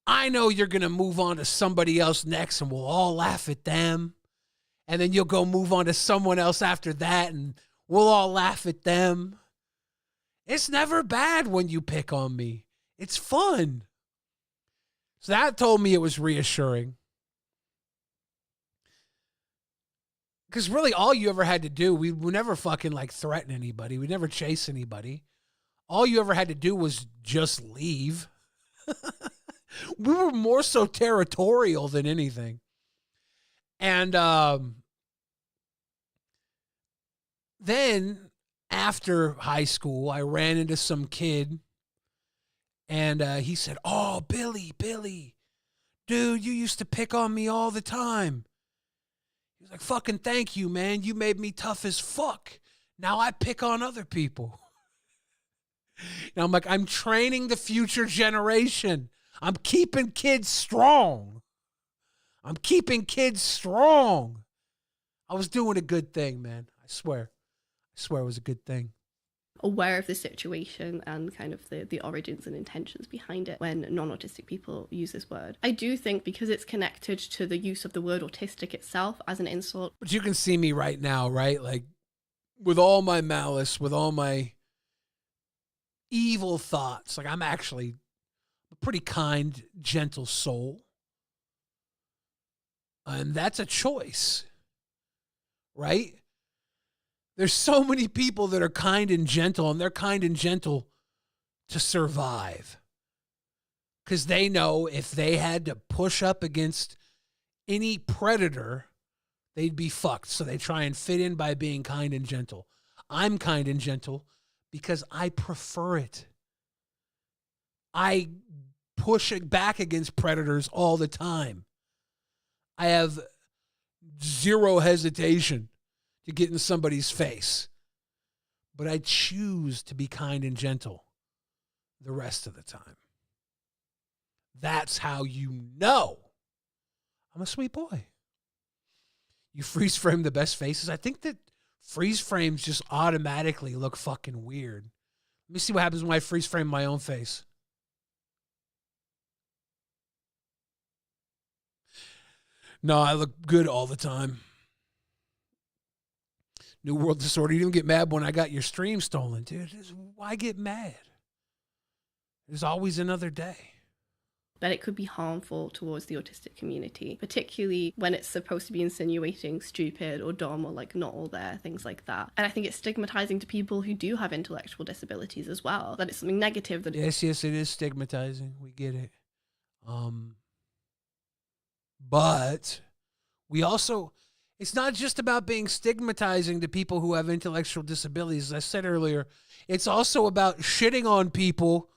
I know you're going to move on to somebody else next, and we'll all laugh at them. And then you'll go move on to someone else after that, and we'll all laugh at them. It's never bad when you pick on me. It's fun. So that told me it was reassuring. Because really all you ever had to do, we never fucking like threaten anybody. We never chase anybody. All you ever had to do was just leave. We were more so territorial than anything. And then after high school, I ran into some kid, and he said, oh, Billy, dude, you used to pick on me all the time. He was like, fucking thank you, man. You made me tough as fuck. Now I pick on other people. And I'm like, I'm training the future generation. I'm keeping kids strong. I was doing a good thing, man. I swear it was a good thing. Aware of the situation and kind of the origins and intentions behind it when non-autistic people use this word. I do think because it's connected to the use of the word autistic itself as an insult. But you can see me right now, right? Like, with all my malice, with all my evil thoughts, like I'm actually a pretty kind, gentle soul. And that's a choice, right? There's so many people that are kind and gentle, and they're kind and gentle to survive. Because they know if they had to push up against any predator, they'd be fucked. So they try and fit in by being kind and gentle. I'm kind and gentle because I prefer it. I push it back against predators all the time. I have zero hesitation to get in somebody's face. But I choose to be kind and gentle the rest of the time. That's how you know I'm a sweet boy. You freeze frame the best faces. I think that freeze frames just automatically look fucking weird. Let me see what happens when I freeze frame my own face. No, I look good all the time. New World Disorder. You didn't get mad when I got your stream stolen, dude. Why get mad? There's always another day. that it could be harmful towards the autistic community, particularly when it's supposed to be insinuating stupid or dumb or like not all there, things like that. And I think it's stigmatizing to people who do have intellectual disabilities as well, that it's something negative. That yes, it is stigmatizing. We get it. But we also, it's not just about being stigmatizing to people who have intellectual disabilities. As I said earlier, it's also about shitting on people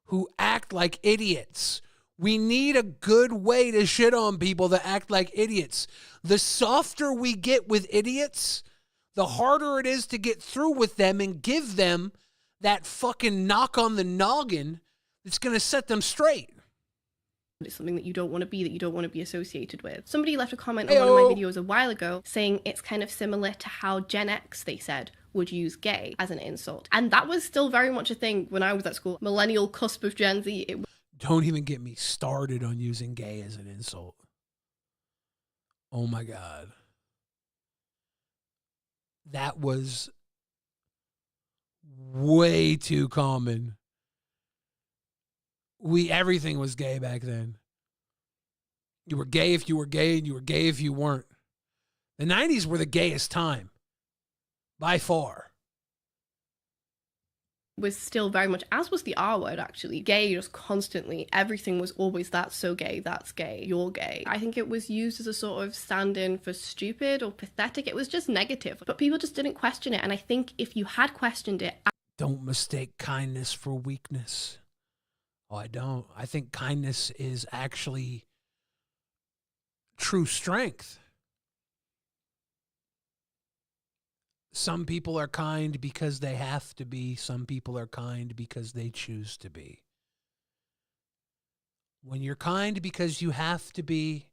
who act like idiots. We need a good way to shit on people that act like idiots. The softer we get with idiots, the harder it is to get through with them and give them that fucking knock on the noggin that's going to set them straight. It's something that you don't want to be, that you don't want to be associated with. Somebody left a comment on one of my videos a while ago saying it's kind of similar to how Gen X, they said, would use gay as an insult. And that was still very much a thing when I was at school. Millennial cusp of Gen Z. Don't even get me started on using gay as an insult. Oh my God. That was way too common. Everything was gay back then. You were gay if you were gay, and you were gay if you weren't. The 90s were the gayest time. By far. Was still very much, as was the R word actually, gay just constantly. Everything was always that's so gay, that's gay, you're gay. I think it was used as a sort of stand-in for stupid or pathetic. It was just negative, but people just didn't question it. And I think if you had questioned it... Don't mistake kindness for weakness. Oh, I don't. I think kindness is actually true strength. Some people are kind because they have to be. Some people are kind because they choose to be. When you're kind because you have to be,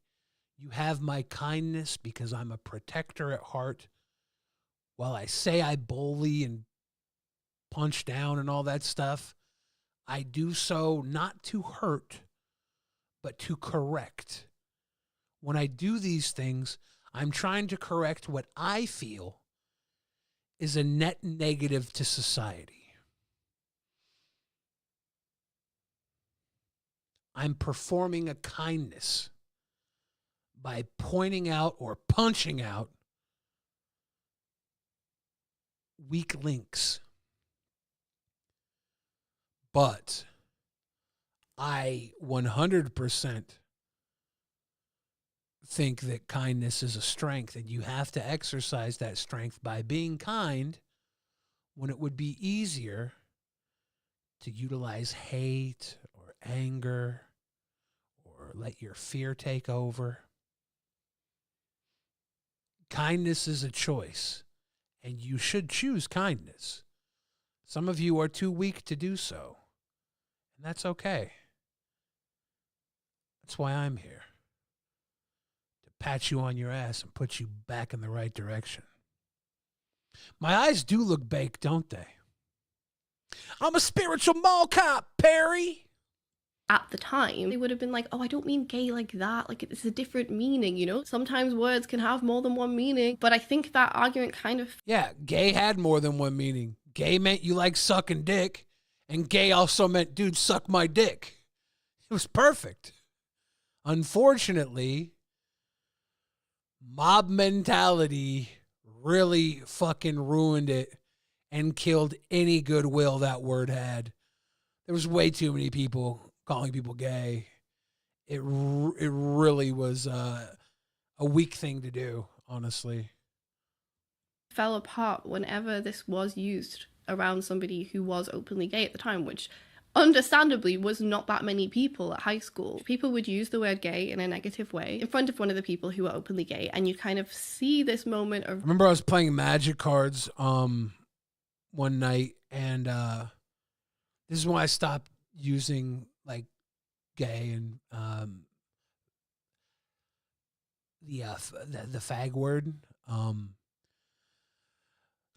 you have my kindness because I'm a protector at heart. While I say I bully and punch down and all that stuff, I do so not to hurt, but to correct. When I do these things, I'm trying to correct what I feel is a net negative to society. I'm performing a kindness by pointing out or punching out weak links. But I 100% think that kindness is a strength, and you have to exercise that strength by being kind when it would be easier to utilize hate or anger or let your fear take over. Kindness is a choice, and you should choose kindness. Some of you are too weak to do so. And that's okay. That's why I'm here. To pat you on your ass and put you back in the right direction. My eyes do look baked, don't they? I'm a spiritual mall cop, Perry. At the time, they would have been like, oh, I don't mean gay like that. Like, it's a different meaning, you know? Sometimes words can have more than one meaning. But I think that argument kind of... Yeah, gay had more than one meaning. Gay meant you like sucking dick. And gay also meant, dude, suck my dick. It was perfect. Unfortunately, mob mentality really fucking ruined it and killed any goodwill that word had. There was way too many people calling people gay. It really was a weak thing to do, honestly. Fell apart whenever this was used around somebody who was openly gay at the time, which understandably was not that many people at high school. People would use the word gay in a negative way in front of one of the people who were openly gay, and you kind of see this moment of... I remember I was playing Magic cards one night, and this is when I stopped using like gay and the fag word. A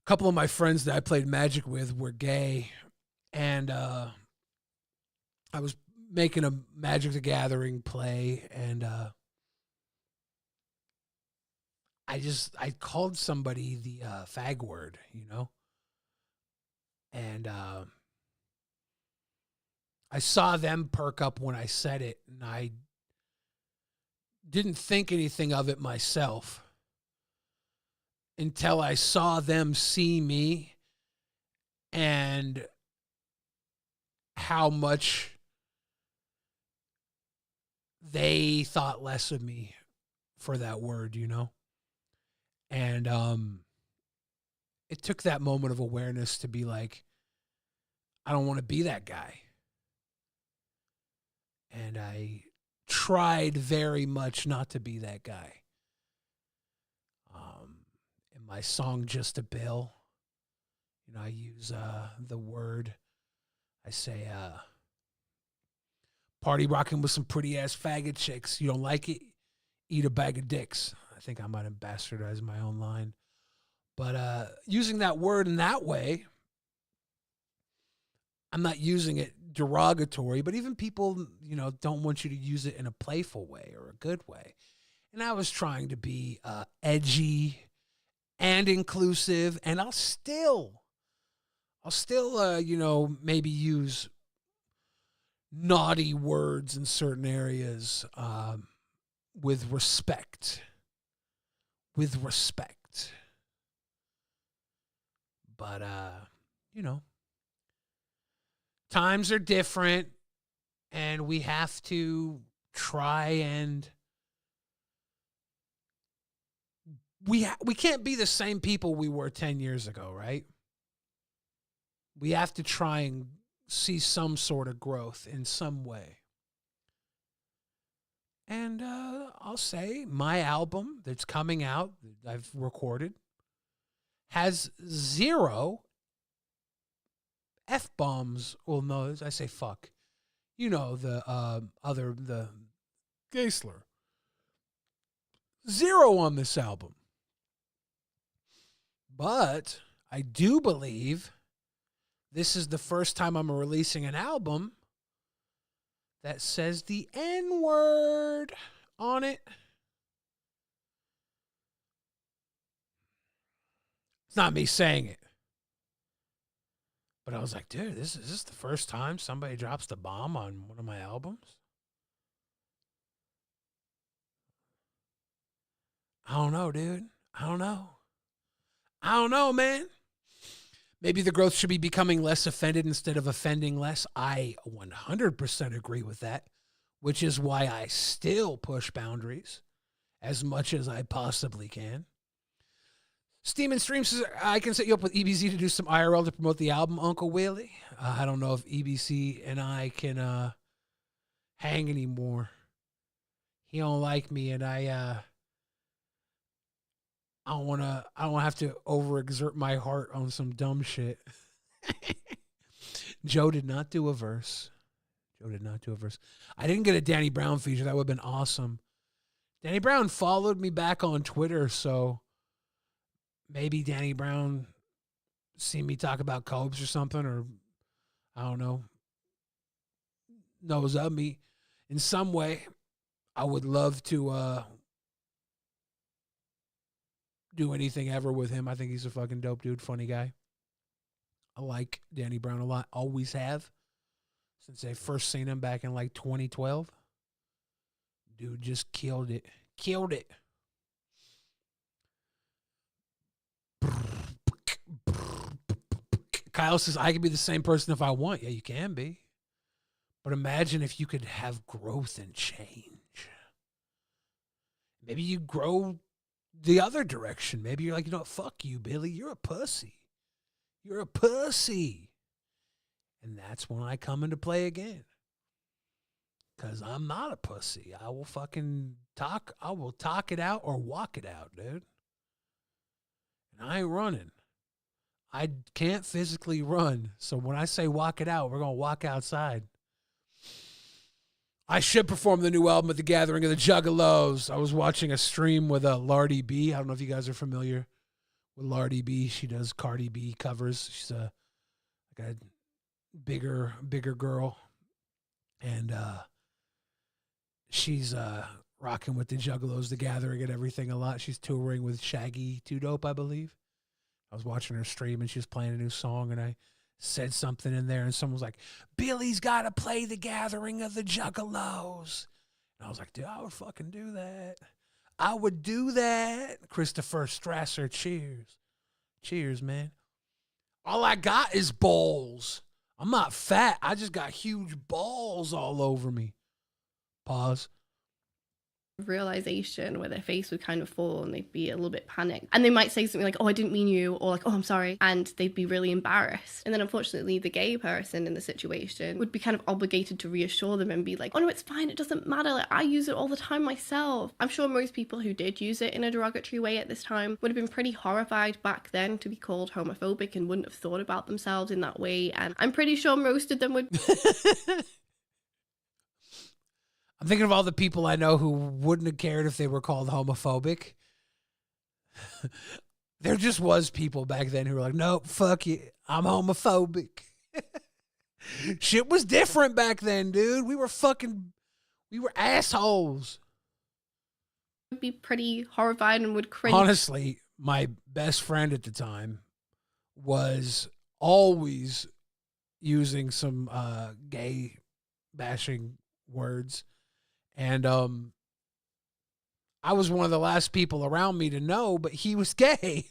couple of my friends that I played Magic with were gay, and I was making a Magic the Gathering play, and I called somebody the fag word, you know, and I saw them perk up when I said it, and I didn't think anything of it myself until I saw them see me and how much they thought less of me for that word, you know? And it took that moment of awareness to be like, I don't want to be that guy. And I tried very much not to be that guy. In my song, Just a Bill, you know, I use the word, I say, party rocking with some pretty ass faggot chicks. You don't like it? Eat a bag of dicks. I think I might have bastardized my own line. But using that word in that way, I'm not using it derogatory, but even people, you know, don't want you to use it in a playful way or a good way. And I was trying to be edgy and inclusive, and I'll still, you know, maybe use naughty words in certain areas with respect. With respect. But, you know, times are different, and we have to try and we can't be the same people we were 10 years ago, right? We have to try and see some sort of growth in some way. And I'll say my album that's coming out, that I've recorded, has 0 F-bombs. Well, no, I say fuck. You know, the gay slur. 0 on this album. But I do believe this is the first time I'm releasing an album that says the N-word on it. It's not me saying it. But I was like, dude, is this the first time somebody drops the bomb on one of my albums? I don't know, dude. I don't know, man. Maybe the growth should be becoming less offended instead of offending less. I 100% agree with that, which is why I still push boundaries as much as I possibly can. Steam and Stream says, I can set you up with EBC to do some IRL to promote the album, Uncle Willie. I don't know if EBC and I can hang anymore. He don't like me, and I don't have to overexert my heart on some dumb shit. Joe did not do a verse. I didn't get a Danny Brown feature. That would have been awesome. Danny Brown followed me back on Twitter, so maybe Danny Brown seen me talk about Cobes or something, or I don't know, knows of me in some way. I would love to do anything ever with him. I think he's a fucking dope dude, funny guy. I like Danny Brown a lot. Always have. Since I first seen him back in like 2012. Dude just killed it. Kyle says, I can be the same person if I want. Yeah, you can be. But imagine if you could have growth and change. Maybe you grow the other direction. Maybe you're like, you know what? Fuck you, Billy. You're a pussy. And that's when I come into play again. Because I'm not a pussy. I will fucking talk. I will talk it out or walk it out, dude. And I ain't running. I can't physically run. So when I say walk it out, we're going to walk outside. I should perform the new album at the Gathering of the Juggalos. I was watching a stream with Lardy B. I don't know if you guys are familiar with Lardy B. She does Cardi B covers. She's a bigger girl. And she's rocking with the Juggalos, the Gathering, and everything a lot. She's touring with Shaggy 2 Dope, I believe. I was watching her stream, and she was playing a new song, and I said something in there, and someone was like, Billy's got to play The Gathering of the Juggalos. And I was like, dude, I would fucking do that. I would do that. Christopher Strasser, cheers. Cheers, man. All I got is balls. I'm not fat. I just got huge balls all over me. Pause. Realization where their face would kind of fall and they'd be a little bit panicked, and they might say something like, oh, I didn't mean you, or like, oh, I'm sorry, and they'd be really embarrassed. And then unfortunately the gay person in the situation would be kind of obligated to reassure them and be like, oh no, it's fine, it doesn't matter, like, I use it all the time myself. I'm sure most people who did use it in a derogatory way at this time would have been pretty horrified back then to be called homophobic and wouldn't have thought about themselves in that way, and I'm pretty sure most of them would I'm thinking of all the people I know who wouldn't have cared if they were called homophobic. There just was people back then who were like, nope, fuck you, I'm homophobic. Shit was different back then, dude. We were assholes. be pretty horrified and would cringe. Honestly, my best friend at the time was always using some gay bashing words. And I was one of the last people around me to know, but he was gay.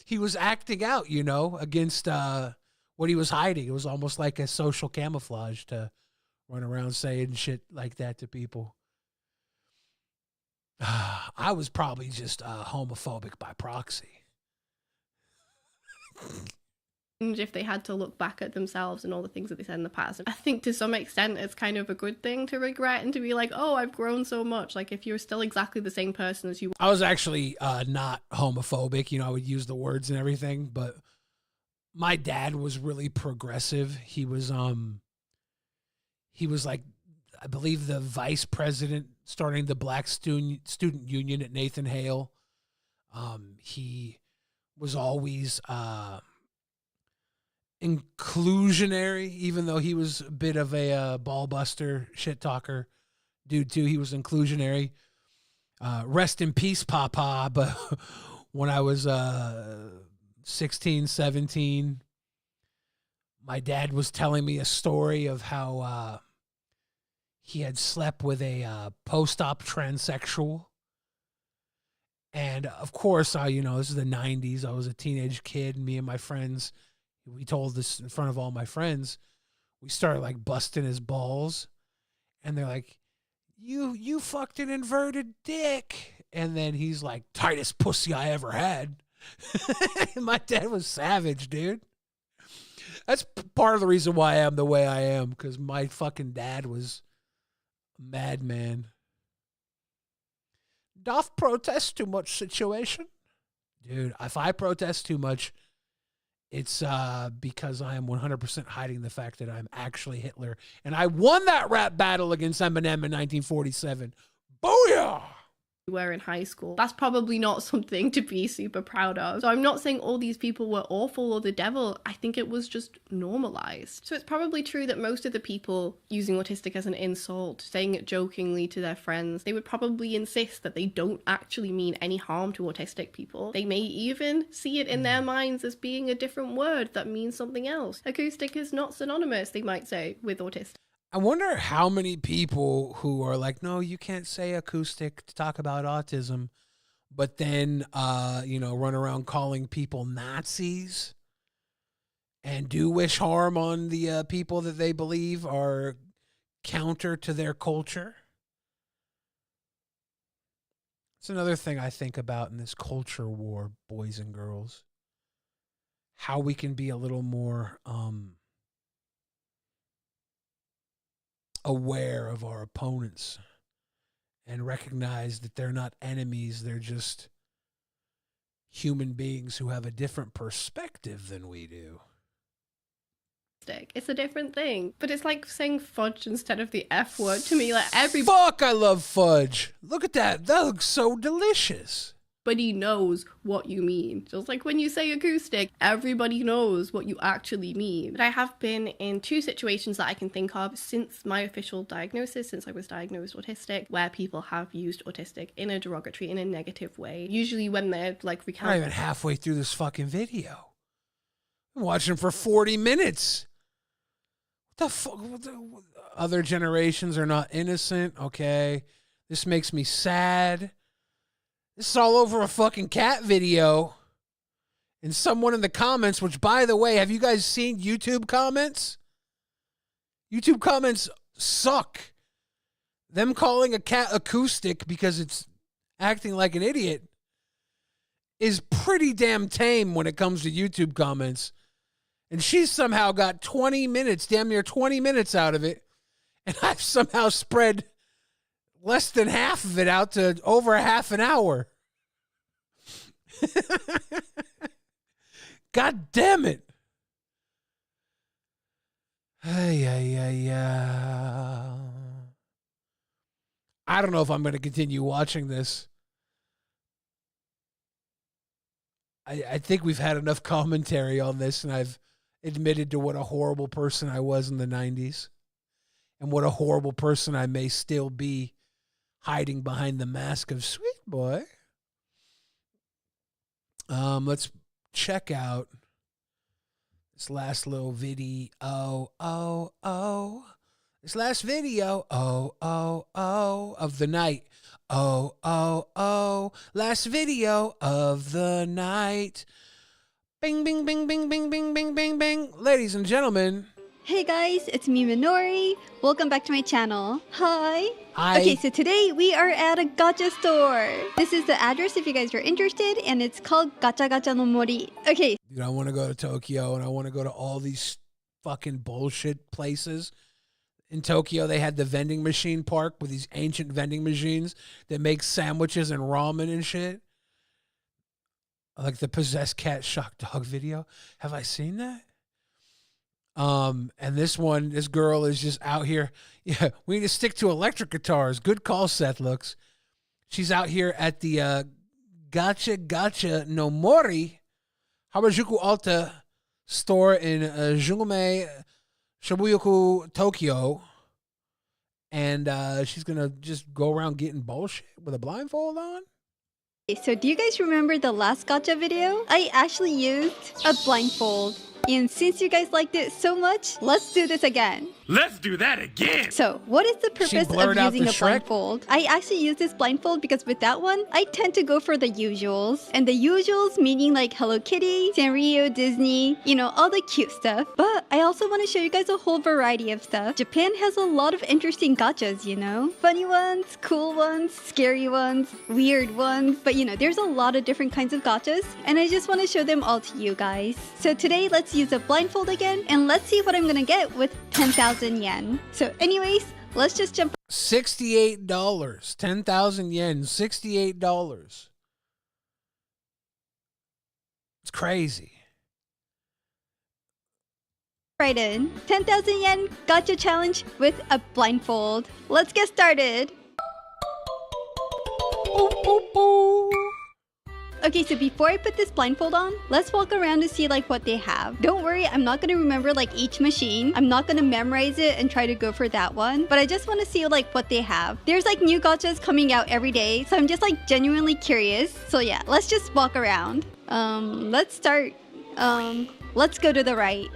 He was acting out, you know, against what he was hiding. It was almost like a social camouflage to run around saying shit like that to people. I was probably just homophobic by proxy. If they had to look back at themselves and all the things that they said in the past. I think to some extent it's kind of a good thing to regret and to be like, oh, I've grown so much. Like if you're still exactly the same person as you were. I was actually not homophobic. You know, I would use the words and everything, but my dad was really progressive. He was like, I believe, the vice president starting the Black Student Union at Nathan Hale. He was always inclusionary, even though he was a bit of a ball buster, shit talker dude too. He was inclusionary. Rest in peace, Papa. But when I was 16, 17, my dad was telling me a story of how he had slept with a post-op transsexual. And of course, this is the 90s. I was a teenage kid, and me and my friends, we told this in front of all my friends. We started like busting his balls, and they're like, you fucked an inverted dick. And then he's like, tightest pussy I ever had. My dad was savage, dude. That's part of the reason why I am the way I am, because my fucking dad was a madman. Doth protest too much situation? Dude, if I protest too much, it's because I am 100% hiding the fact that I'm actually Hitler. And I won that rap battle against Eminem in 1947. Booyah! Were in high school. That's probably not something to be super proud of. So I'm not saying all these people were awful or the devil. I think it was just normalized. So it's probably true that most of the people using autistic as an insult, saying it jokingly to their friends, they would probably insist that they don't actually mean any harm to autistic people. They may even see it in their minds as being a different word that means something else. Acoustic is not synonymous, they might say, with autistic. I wonder how many people who are like, no, you can't say acoustic to talk about autism, but then, run around calling people Nazis and do wish harm on the people that they believe are counter to their culture. It's another thing I think about in this culture war, boys and girls, how we can be a little more aware of our opponents and recognize that they're not enemies. They're just human beings who have a different perspective than we do. It's a different thing, but it's like saying fudge instead of the F word to me. Like Fuck, I love fudge. Look at that. That looks so delicious. Everybody knows what you mean. Just like when you say acoustic, everybody knows what you actually mean. But I have been in two situations that I can think of since my official diagnosis, since I was diagnosed autistic, where people have used autistic in a derogatory, in a negative way. Usually when they're like recounting. Not even halfway through this fucking video. I'm watching for 40 minutes. What the fuck? Other generations are not innocent. Okay. This makes me sad. This is all over a fucking cat video. And someone in the comments, which, by the way, have you guys seen YouTube comments? YouTube comments suck. Them calling a cat acoustic because it's acting like an idiot is pretty damn tame when it comes to YouTube comments. And she's somehow got 20 minutes, damn near 20 minutes out of it. And I've somehow spread less than half of it out to over half an hour. God damn it. I don't know if I'm going to continue watching this. I think we've had enough commentary on this, and I've admitted to what a horrible person I was in the 90s and what a horrible person I may still be hiding behind the mask of sweet boy. Let's check out this last little video. This last video. Of the night. Last video of the night. Bing, bing, bing, bing, bing, bing, bing, bing, bing. Ladies and gentlemen. Hey guys, it's me, Minori. Welcome back to my channel. Hi. Hi. Okay, so today we are at a gacha store. This is the address if you guys are interested, and it's called Gacha Gacha no Mori. Okay. Dude, I want to go to Tokyo, and I want to go to all these fucking bullshit places. In Tokyo, they had the vending machine park with these ancient vending machines that make sandwiches and ramen and shit. Like the possessed cat shock dog video. Have I seen that? And this girl is just out here. Yeah, we need to stick to electric guitars. Good call, Seth Looks. She's out here at the Gacha Gacha no Mori Harajuku Alta store in Jungume, Shibuyaku, Tokyo. And she's going to just go around getting bullshit with a blindfold on. So do you guys remember the last gacha video? I actually used a blindfold. And since you guys liked it so much, let's do this again. Let's do that again. So, what is the purpose of using a blindfold? I actually use this blindfold because with that one, I tend to go for the usuals. And the usuals meaning like Hello Kitty, Sanrio, Disney, you know, all the cute stuff. But I also want to show you guys a whole variety of stuff. Japan has a lot of interesting gachas, you know? Funny ones, cool ones, scary ones, weird ones. But you know, there's a lot of different kinds of gachas. And I just want to show them all to you guys. So today, let's use a blindfold again. And let's see what I'm going to get with 10,000 yen. So anyways, let's just jump. $68. 10,000 yen. $68. It's crazy. Right in. 10,000 yen gacha challenge with a blindfold. Let's get started. Okay, so before I put this blindfold on, let's walk around to see like what they have. Don't worry, I'm not gonna remember like each machine. I'm not gonna memorize it and try to go for that one, but I just want to see like what they have. There's like new gachas coming out every day, so I'm just like genuinely curious. So yeah, let's just walk around. Let's start. Let's go to the right.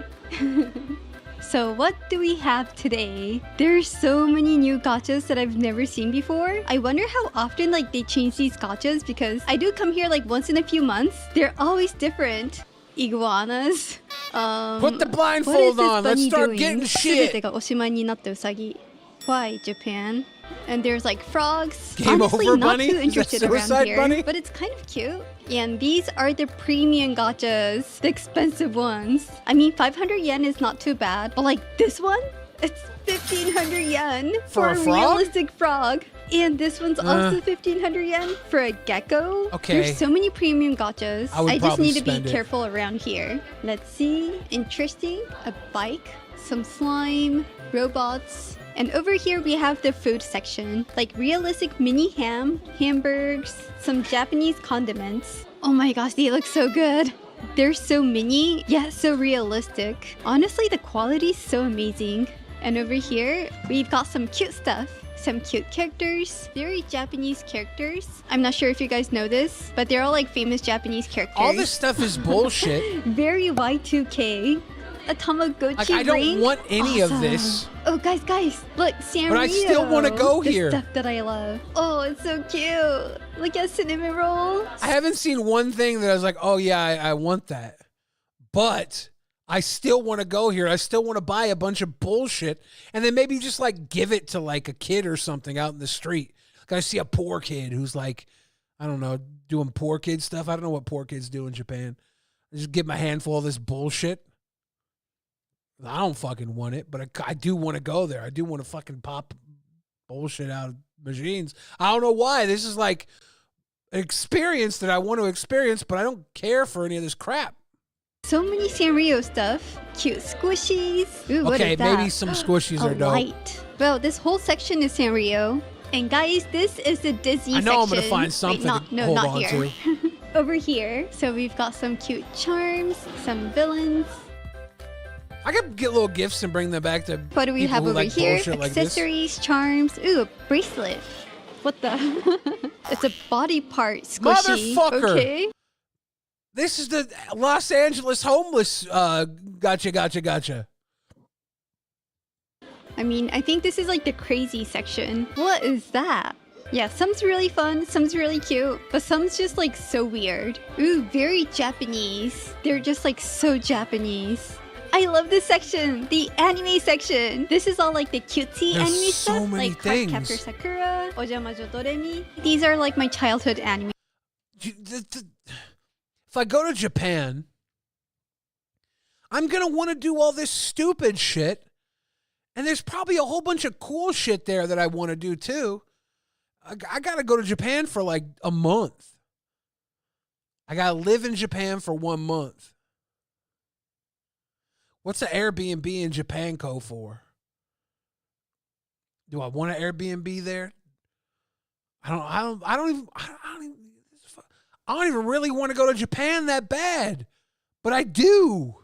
So what do we have today? There's so many new gachas that I've never seen before. I wonder how often like they change these gachas because I do come here like once in a few months. They're always different. Iguanas. Put the blindfold on. Let's start getting shit. Why, Japan? And there's like frogs. Game Honestly, over, not bunny? too interested around here, bunny? but it's kind of cute. And these are the premium gachas, the expensive ones. I mean, 500 yen is not too bad, but like this one, it's 1,500 yen for a realistic frog. And this one's also 1,500 yen for a gecko. Okay. There's so many premium gachas. I just need to be spend it. careful around here. Let's see. Interesting. A bike, some slime, robots. And over here we have the food section, like realistic mini ham, hamburgers, some Japanese condiments. Oh my gosh, they look so good. They're so mini, yet so realistic. Honestly, the quality is so amazing. And over here, we've got some cute stuff. some cute characters, very Japanese characters. I'm not sure if you guys know this, but they're all like famous Japanese characters. All this stuff is bullshit. Very Y2K. A Tamagotchi Like, I don't ring? want any of Awesome. this. Oh, guys, look, Sanrio. But I still wanna go the here. stuff that I love. Oh, it's so cute. Look at cinnamon rolls. I haven't seen one thing that I was like, oh yeah, I want that. But I still want to go here. I still want to buy a bunch of bullshit and then maybe just like give it to like a kid or something out in the street. Like I see a poor kid who's like, I don't know, doing poor kid stuff. I don't know what poor kids do in Japan. I just give them a handful of this bullshit. I don't fucking want it, but I do want to go there. I do want to fucking pop bullshit out of machines. I don't know why. This is like an experience that I want to experience, but I don't care for any of this crap. So many Sanrio stuff. Cute squishies. Ooh, what Okay, is that? maybe some squishies A are dope. light. Well, this whole section is Sanrio. And guys, this is the Disney I know section. I'm going to find something to hold not on here. to. Over here. So we've got some cute charms, some villains. I could get little gifts and bring them back to What do we people have who over like here? bullshit like this. Accessories, charms. Ooh, a bracelet. What the? It's a body part squishy. Motherfucker. Okay. This is the Los Angeles homeless gotcha. I mean, I think this is like the crazy section. What is that? Yeah, some's really fun, some's really cute, but some's just like so weird. Ooh, very Japanese. They're just like so Japanese. I love this section, the anime section. This is all like the cutesy There's anime so stuff, many like things. Cardcaptor Sakura, Ojamajo Doremi. These are like my childhood anime. If I go to Japan, I'm going to want to do all this stupid shit. And there's probably a whole bunch of cool shit there that I want to do too. I got to go to Japan for like a month. I got to live in Japan for 1 month. What's an Airbnb in Japan go for? Do I want an Airbnb there? I don't even really want to go to Japan that bad, but I do.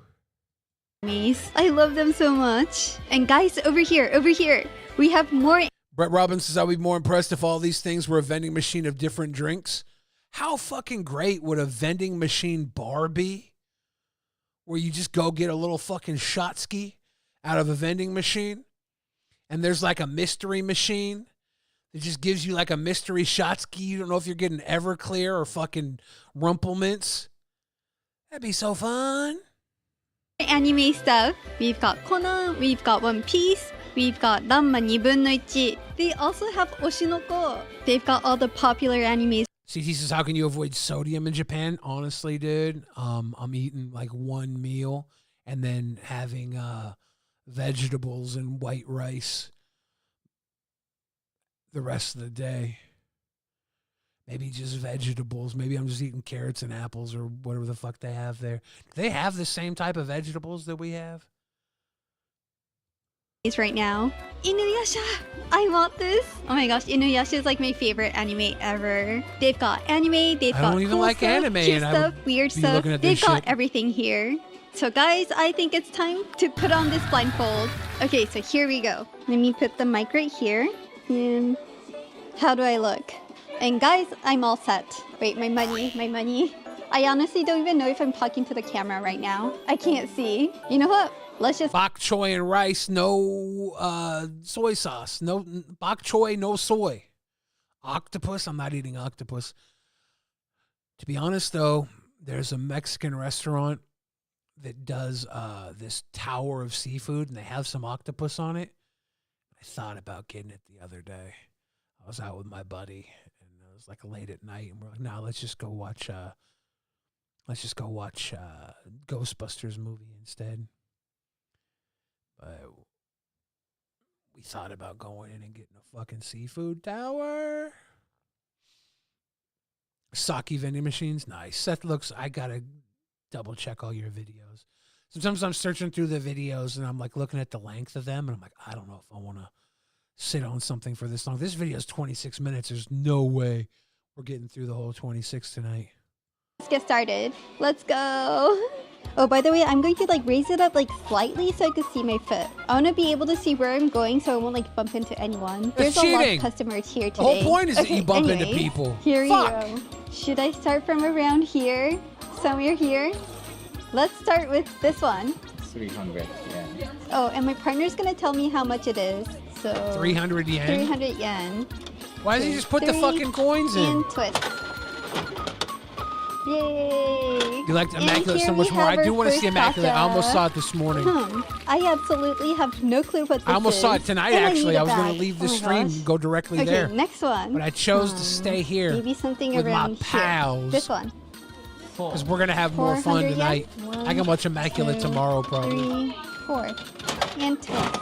I love them so much. And guys, over here, we have more. Brett Robbins says, I'd be more impressed if all these things were a vending machine of different drinks. How fucking great would a vending machine bar be? Where you just go get a little fucking shot ski out of a vending machine. And there's like a mystery machine that just gives you like a mystery shot ski. You don't know if you're getting Everclear or fucking Rumplemints. That'd be so fun. Anime stuff. We've got Conan, we've got One Piece, we've got Ranma 2分の1. They also have Oshinoko. They've got all the popular animes. CT says, how can you avoid sodium in Japan? Honestly, dude, I'm eating like one meal and then having vegetables and white rice the rest of the day. Maybe just vegetables. Maybe I'm just eating carrots and apples or whatever the fuck they have there. Do they have the same type of vegetables that we have? Right now. Inuyasha! I want this. Oh my gosh, Inuyasha is like my favorite anime ever. They've got anime, they've I got don't even cool like stuff, anime, cute and I stuff, would weird be stuff. looking at They've this got shit. everything here. So guys, I think it's time to put on this blindfold. Okay, so here we go. Let me put the mic right here. And how do I look? And guys, I'm all set. Wait, my money. I honestly don't even know if I'm talking to the camera right now. I can't see. You know what? Let's just Bok choy and rice, no soy sauce. No bok choy, no soy. Octopus, I'm not eating octopus. To be honest though, there's a Mexican restaurant that does this tower of seafood and they have some octopus on it. I thought about getting it the other day. I was out with my buddy and it was like late at night and we're like, no, let's just go watch Ghostbusters movie instead. But we thought about going in and getting a fucking seafood tower. Sake vending machines, nice. Seth looks, I gotta double check all your videos. Sometimes I'm searching through the videos and I'm like looking at the length of them and I'm like, I don't know if I want to sit on something for this long. This video is 26 minutes. There's no way we're getting through the whole 26 tonight. Let's get started. Let's go. Oh, by the way, I'm going to like raise it up like slightly so I can see my foot. I want to be able to see where I'm going so I won't like bump into anyone. There's a lot of customers here today. The whole point is that you bump into people. Here we go. Should I start from around here? Somewhere here? Let's start with this one. 300 yen. Oh, and my partner's going to tell me how much it is. So 300 yen? 300 yen. Why doesn't he just put the fucking coins in? And twist. Yay! You liked Immaculate so much more. I do want to see Immaculate. I almost saw it this morning. I absolutely have no clue what this is. I almost saw it tonight, And actually. I was going going to leave the stream and go directly there. Okay, next one. But I chose to stay here Maybe something with around my pals. here. This one. Because we're going to have more fun 400 yen? tonight. I can watch Immaculate 1, tomorrow, probably. 3, 4. And twist.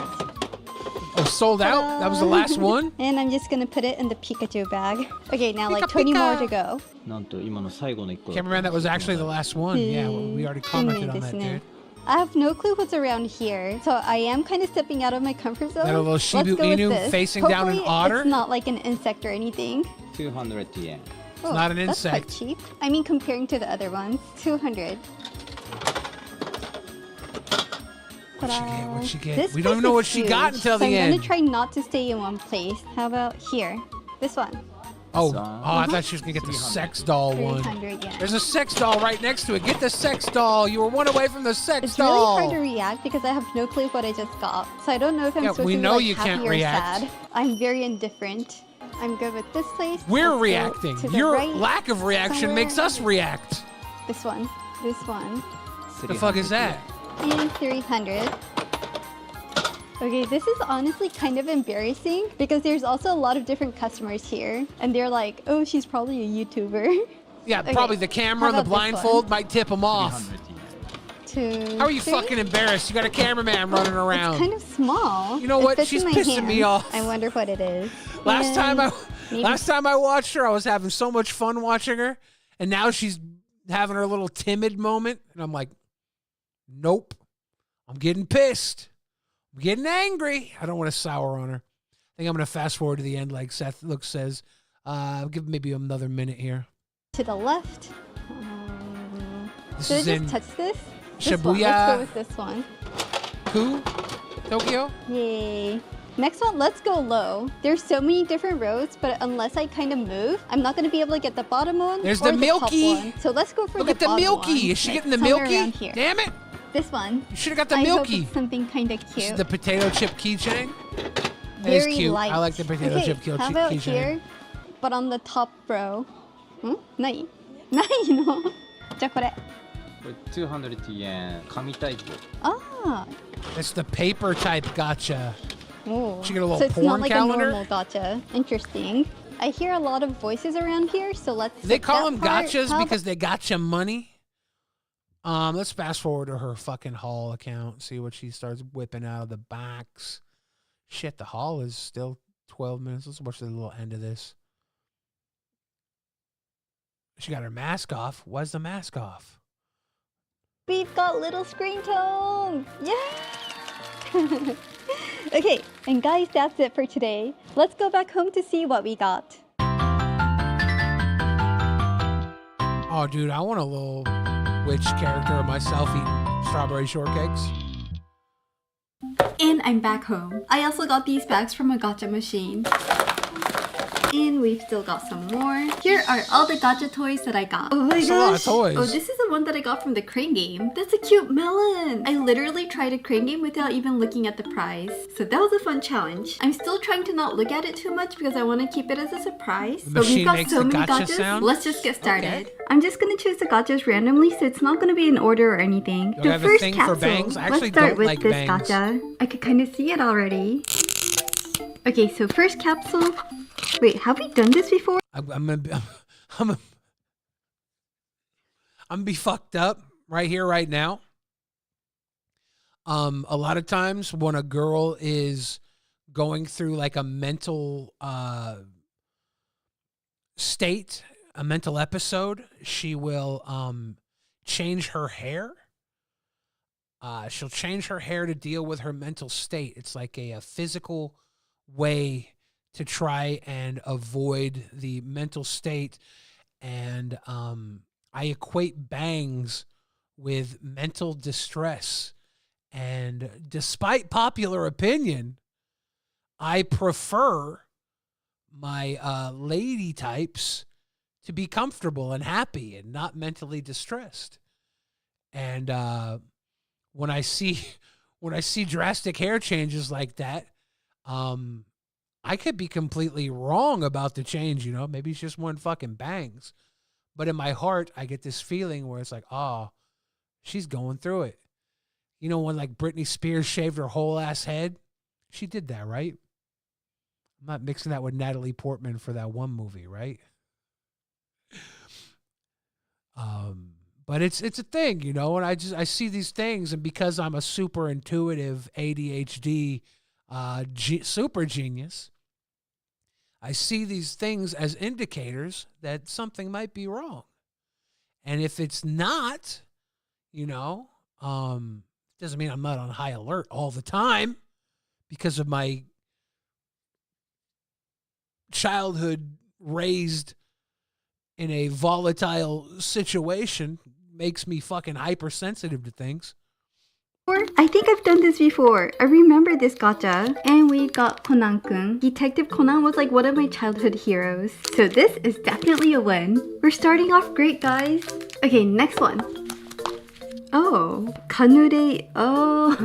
Oh, sold out? That was the last one? And I'm just going to put it in the Pikachu bag. Okay, now like 20 more to go. Cameraman, that was actually the last one. Yeah, we already commented on that, dude. I have no clue what's around here, so I am kind of stepping out of my comfort zone. That a little Shibu Let's go with Inu this. facing down an Hopefully otter? It's not like an insect or anything. 200 yen. It's not an That's insect. quite cheap. I mean, comparing to the other ones, 200. What'd she get? This We don't even place know is what she got huge, until so the I'm end. gonna try not to stay in one place. How about here? This one. I thought she was going to get the sex doll one. 300 yen. There's a sex doll right next to it. Get the sex doll. You were one away from the sex It's doll. really hard to react because I have no clue what I just got. So I don't know if I'm supposed we to be know like you happy can't or react. sad. I'm very indifferent. I'm good with this place. We're Let's go reacting. to the Your right, lack of reaction somewhere. makes us react. This one. This one. The fuck is that? And 300. Okay, this is honestly kind of embarrassing because there's also a lot of different customers here. And they're like, oh, she's probably a YouTuber. Yeah, Okay, probably the camera and how the about this blindfold one? might tip them off. 2, How are you 3? fucking embarrassed? You got a cameraman running around. It's kind of small. You know It what? fits She's in my pissing me hand. off. I wonder what it is. Last time I maybe- watched her, I was having so much fun watching her, and now she's having her little timid moment, and I'm like, nope, I'm getting pissed. I'm getting angry. I don't want to sour on her. I think I'm going to fast forward to the end, like Seth says. I'll give maybe another minute here. To the left. This Should is I in just touch this? This one. Shibuya. Let's go with this one. Ku, Tokyo. Yay. Next one, let's go low. There's so many different roads, but unless I kind of move, I'm not going to be able to get the bottom one There's or the top Milky. one. So let's go for Look the at the bottom Milky. one, Is she like getting the somewhere Milky? around here. Damn it. This one. You should have got the I Milky. hope it's something kind of This cute. is the potato chip keychain. That is Very cute. light. I like the potato Okay, chip how about keychain. here, but on the top row? ないないのじゃあこれ。これ200 yen 紙タイプ。 Ah. It's the paper type gotcha. Oh. She get a little so it's porn not like calendar? a normal gotcha. Interesting. I hear a lot of voices around here, so let's. They skip call that them part. gotchas How because they gotcha money. Let's fast forward to her fucking haul account. See what she starts whipping out of the box. Shit, the haul is still 12 minutes. Let's watch the little end of this. She got her mask off. Why's the mask off? We've got little screen tones! Yeah! Okay, and guys, that's it for today. Let's go back home to see what we got. Oh, dude, I want a little witch character of myself eating strawberry shortcakes. And I'm back home. I also got these bags from a gacha machine. And we've still got some more. Here are all the gacha toys that I got. Oh my That's a lot of gosh. toys. Oh, this is the one that I got from the crane game. That's a cute melon. I literally tried a crane game without even looking at the prize. So that was a fun challenge. I'm still trying to not look at it too much because I want to keep it as a surprise. The But machine we've got makes so the many gacha gachas. sound? Let's just get started. Okay. I'm just going to choose the gachas randomly, so it's not going to be in order or anything. Do I The have a first thing for capsule. bangs? I actually Let's start don't with like this bangs. gacha. I could kind of see it already. Okay, so first capsule. Wait, have we done this before? I'm gonna be fucked up right here, right now. A lot of times when a girl is going through like a mental state, a mental episode, she will change her hair. She'll change her hair to deal with her mental state. It's like a physical way to try and avoid the mental state. And I equate bangs with mental distress. And despite popular opinion, I prefer my lady types to be comfortable and happy and not mentally distressed. And when I see drastic hair changes like that, I could be completely wrong about the change, you know. Maybe it's just one fucking bangs. But in my heart, I get this feeling where it's like, oh, she's going through it. You know, when like Britney Spears shaved her whole ass head? She did that, right? I'm not mixing that with Natalie Portman for that one movie, right? But it's a thing, you know, and I see these things, and because I'm a super intuitive ADHD super genius, I see these things as indicators that something might be wrong. And if it's not, you know, doesn't mean I'm not on high alert all the time because of my childhood raised in a volatile situation makes me fucking hypersensitive to things. I think I've done this before. I remember this gacha, and we got Conan-kun. Detective Conan was like one of my childhood heroes. So this is definitely a win. We're starting off great, guys. Okay, next one. Oh, kanure. Oh.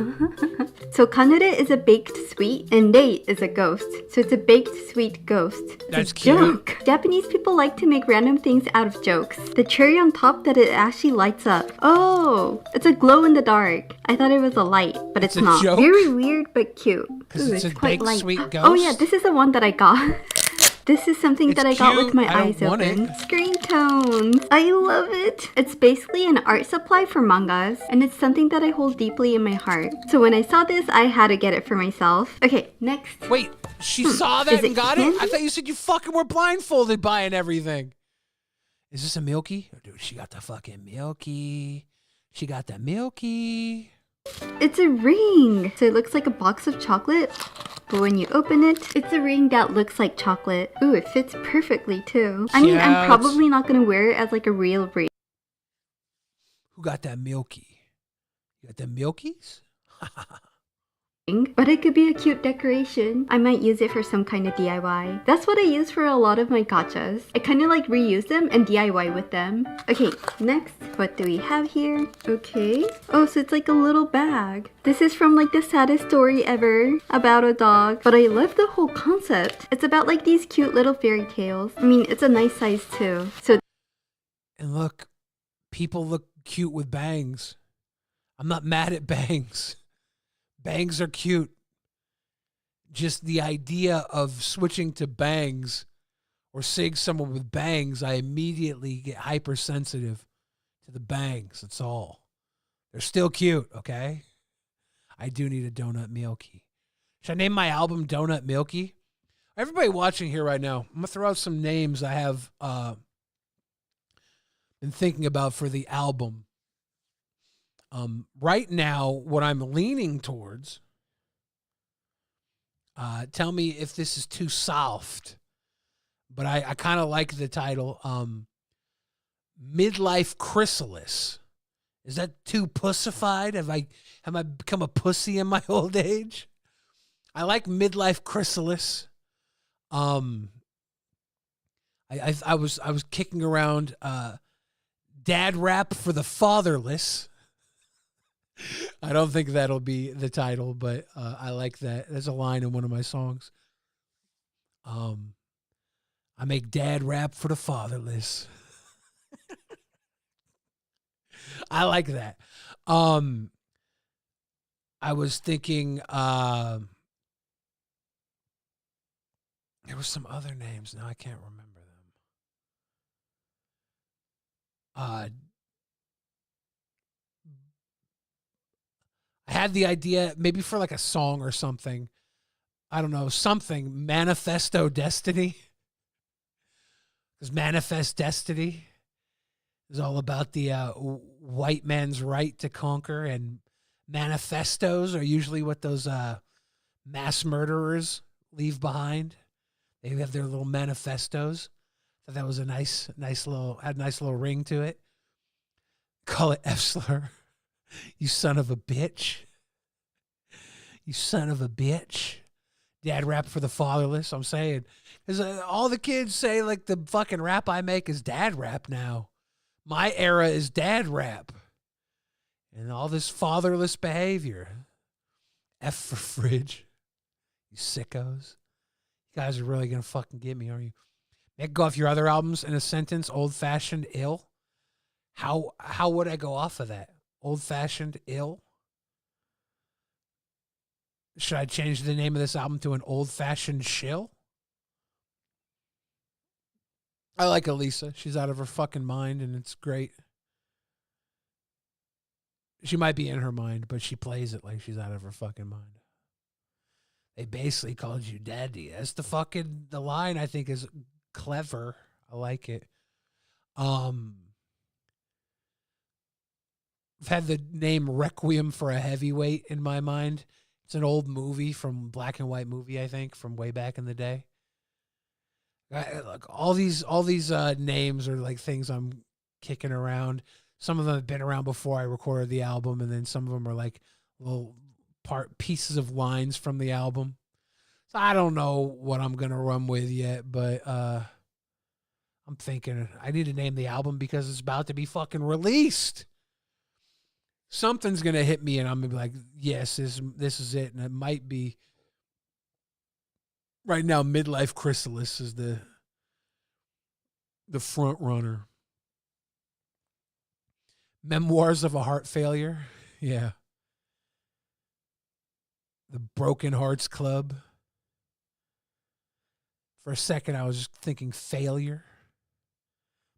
So kanure is a baked sweet, and rei is a ghost. So it's a baked sweet ghost. That's cute. joke. Japanese people like to make random things out of jokes. The cherry on top that it actually lights up. Oh, it's a glow in the dark. I thought it was a light, but it's a not. joke? Very weird, but cute. Because it's a quite baked light. sweet ghost? Oh yeah, this is the one that I got. This is something that I got with cute. my I don't eyes want open. it. Screen tones. I love it. It's basically an art supply for mangas, and it's something that I hold deeply in my heart. So when I saw this, I had to get it for myself. Okay, next. Wait, she saw that Is and got it? candy? I thought you said you fucking were blindfolded buying everything. Is this a Milky? Dude, she got the fucking Milky. She got the Milky. It's a ring. So it looks like a box of chocolate, but when you open it, it's a ring that looks like chocolate. Ooh, it fits perfectly too. I mean, Yeah, I'm probably not gonna wear it as like a real ring. Who got that Milky? You got the Milkies? But it could be a cute decoration. I might use it for some kind of DIY. That's what I use for a lot of my gachas. I kind of like reuse them and DIY with them. Okay, next, what do we have here? Okay. Oh, so it's like a little bag. This is from like the saddest story ever about a dog. But I love the whole concept. It's about like these cute little fairy tales. I mean, it's a nice size too. So. And look, people look cute with bangs. I'm not mad at bangs. Bangs are cute. Just the idea of switching to bangs or seeing someone with bangs, I immediately get hypersensitive to the bangs. That's all. They're still cute, okay? I do need a Donut Milky. Should I name my album Donut Milky? Everybody watching here right now, I'm going to throw out some names I have been thinking about for the album. Right now, what I'm leaning towards, tell me if this is too soft, but I kind of like the title, Midlife Chrysalis. Is that too pussified? Have I become a pussy in my old age? I like Midlife Chrysalis. I was kicking around dad rap for the fatherless. I don't think that'll be the title, but I like that. There's a line in one of my songs. I make dad rap for the fatherless. I like that. I was thinking there were some other names. Now I can't remember them. I had the idea maybe for like a song or something. I don't know, something. Manifesto Destiny. Because Manifest Destiny is all about the white man's right to conquer. And manifestos are usually what those mass murderers leave behind. They have their little manifestos. So that was a nice little ring to it. Call it F slur. You son of a bitch. You son of a bitch. Dad rap for the fatherless. I'm saying, because all the kids say like the fucking rap I make is dad rap now. My era is dad rap. And all this fatherless behavior. F for fridge. You sickos. You guys are really going to fucking get me, aren't you? Nick, go off your other albums in a sentence. Old-fashioned ill. How would I go off of that? Old-fashioned ill? Should I change the name of this album to an old-fashioned shill? I like Elisa. She's out of her fucking mind, and it's great. She might be in her mind, but she plays it like she's out of her fucking mind. They basically called you daddy. That's the line I think is clever. I like it. I've had the name Requiem for a Heavyweight in my mind. It's an old movie from black and white movie, I think, from way back in the day. Look, all these names are like things I'm kicking around. Some of them have been around before I recorded the album, and then some of them are like little pieces of lines from the album. So I don't know what I'm gonna run with yet, but I'm thinking I need to name the album because it's about to be fucking released. Something's gonna hit me, and I'm gonna be like, "Yes, this is it." And it might be right now. Midlife Chrysalis is the front runner. Memoirs of a Heart Failure, yeah. The Broken Hearts Club. For a second, I was just thinking Failure,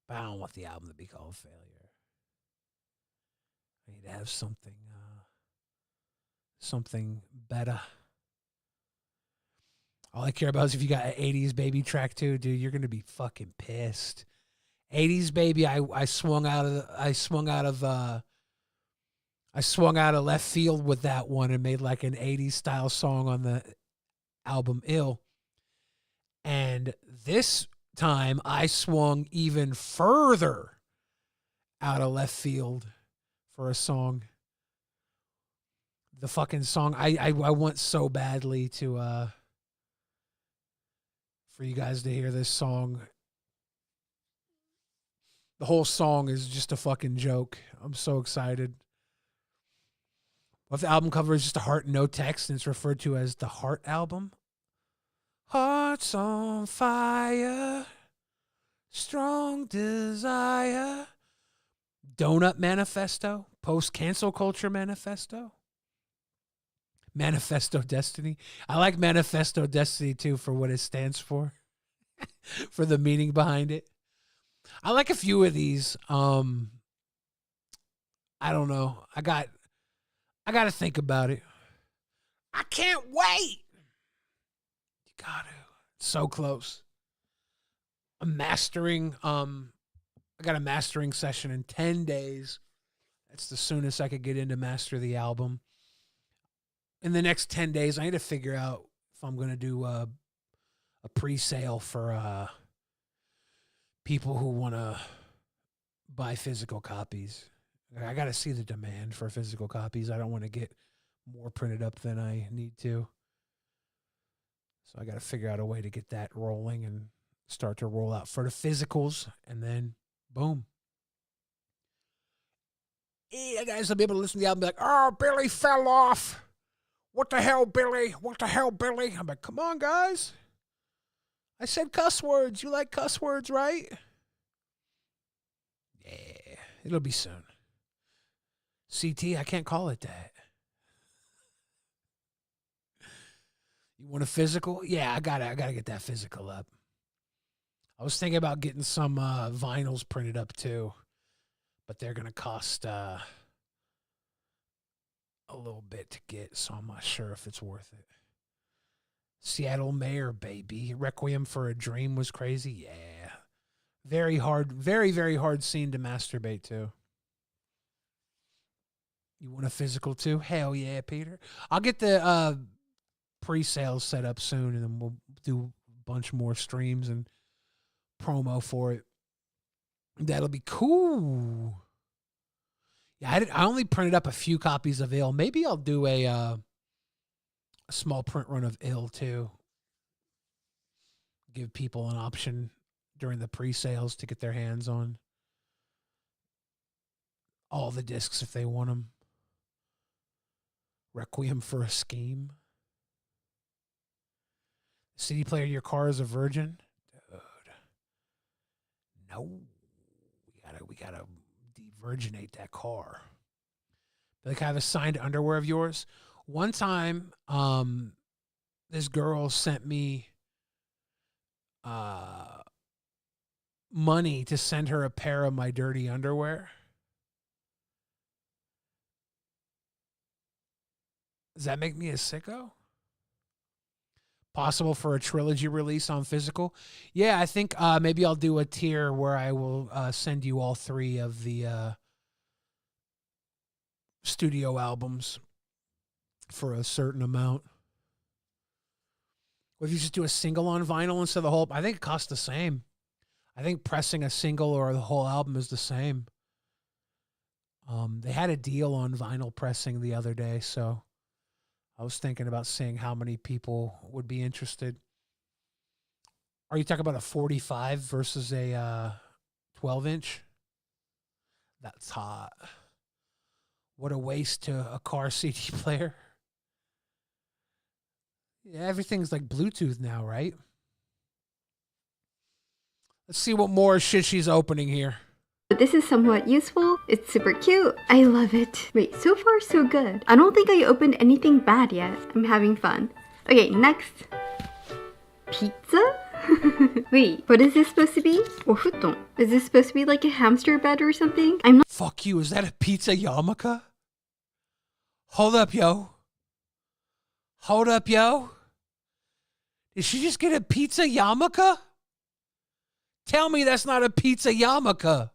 but I don't want the album to be called Failure. I need to have something better. All I care about is if you got an 80s Baby track too, dude, you're gonna be fucking pissed. 80s Baby, I swung out of left field with that one and made like an 80s style song on the album Ill. And this time I swung even further out of left field for a song. The fucking song I want so badly to for you guys to hear this song. The whole song is just a fucking joke. I'm so excited. Well, the album cover is just a heart and no text, and it's referred to as the Heart Album. Hearts on fire, strong desire, Donut Manifesto, post-cancel culture manifesto, Manifesto Destiny. I like Manifesto Destiny too for what it stands for, for the meaning behind it. I like a few of these. I don't know. I got to think about it. I can't wait. You got to. So close. I'm mastering. I got a mastering session in 10 days. That's the soonest I could get in to master the album. In the next 10 days, I need to figure out if I'm going to do a pre-sale for people who want to buy physical copies. I got to see the demand for physical copies. I don't want to get more printed up than I need to. So I got to figure out a way to get that rolling and start to roll out for the physicals. And then, boom. Yeah, guys will be able to listen to the album and be like, oh, Billy fell off. What the hell, Billy? What the hell, Billy? I'm like, come on, guys. I said cuss words. You like cuss words, right? Yeah, it'll be soon. CT, I can't call it that. You want a physical? Yeah, I gotta get that physical up. I was thinking about getting some vinyls printed up too, but they're gonna cost a little bit to get, so I'm not sure if it's worth it. Seattle Mayor, baby. Requiem for a Dream was crazy. Yeah. Very hard, very, very hard scene to masturbate to. You want a physical too? Hell yeah, Peter. I'll get the pre-sales set up soon, and then we'll do a bunch more streams and promo for it. That'll be cool. Yeah, I only printed up a few copies of Ill. Maybe I'll do a small print run of Ill too. Give people an option during the pre-sales to get their hands on all the discs if they want them. Requiem for a Scheme. CD player in your car is a virgin? Dude. No. We gotta de-virginate that car. Like, I have a signed underwear of yours. One time, this girl sent me money to send her a pair of my dirty underwear. Does that make me a sicko? Possible for a trilogy release on physical? Yeah, I think maybe I'll do a tier where I will send you all 3 of the studio albums for a certain amount. What if you just do a single on vinyl instead of the whole? I think it costs the same. I think pressing a single or the whole album is the same. They had a deal on vinyl pressing the other day, so I was thinking about seeing how many people would be interested. Are you talking about a 45 versus a 12-inch? That's hot. What a waste to a car CD player. Yeah, everything's like Bluetooth now, right? Let's see what more shit she's opening here. This is somewhat useful. It's super cute. I love it. Wait, so far so good. I don't think I opened anything bad yet. I'm having fun. Okay, next. Pizza? Wait, what is this supposed to be? Ofuton. Is this supposed to be like a hamster bed or something? I'm not— Fuck you, is that a pizza yarmulke? Hold up, yo. Hold up, yo. Did she just get a pizza yarmulke? Tell me that's not a pizza yarmulke.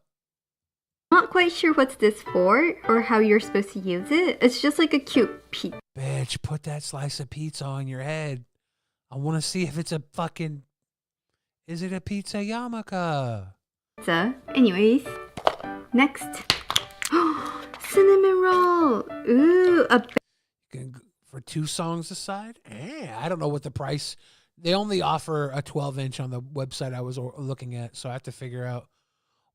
Not quite sure what's this for or how you're supposed to use it. It's just like a cute pizza. Bitch, put that slice of pizza on your head. I want to see if it's a fucking... Is it a pizza yarmulke? Anyways, next. Cinnamon roll. Ooh, for 2 songs aside? I don't know what the price... They only offer a 12-inch on the website I was looking at, so I have to figure out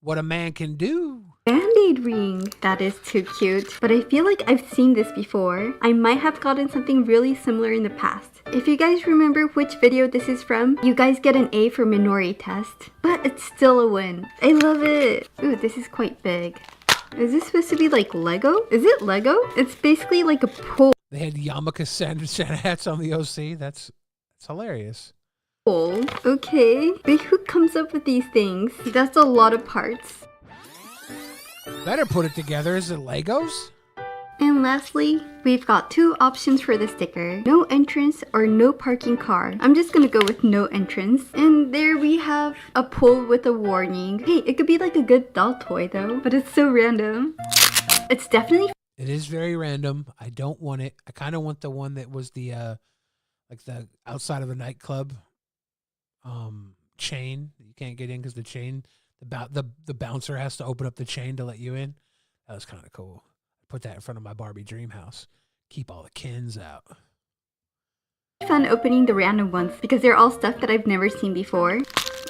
what a man can do. Band-Aid ring. That is too cute. But I feel like I've seen this before. I might have gotten something really similar in the past. If you guys remember which video this is from, you guys get an A for Minori test. But it's still a win. I love it. Ooh, this is quite big. Is this supposed to be like Lego? Is it Lego? It's basically like a pole. They had yarmulke Santa hats on the OC. That's hilarious. Oh, okay. But who comes up with these things? That's a lot of parts. Better put it together. Is it Legos? And lastly, we've got 2 options for the sticker. No entrance or no parking car. I'm just gonna go with no entrance. And there we have a pull with a warning. Hey, it could be like a good doll toy though, but it's so random. It's definitely... It is very random. I don't want it. I kind of want the one that was the, like the outside of a nightclub chain. You can't get in because the chain, the bouncer has to open up the chain to let you in. That was kind of cool. Put that in front of my Barbie dream house. Keep all the kins out. Fun opening the random ones because they're all stuff that I've never seen before.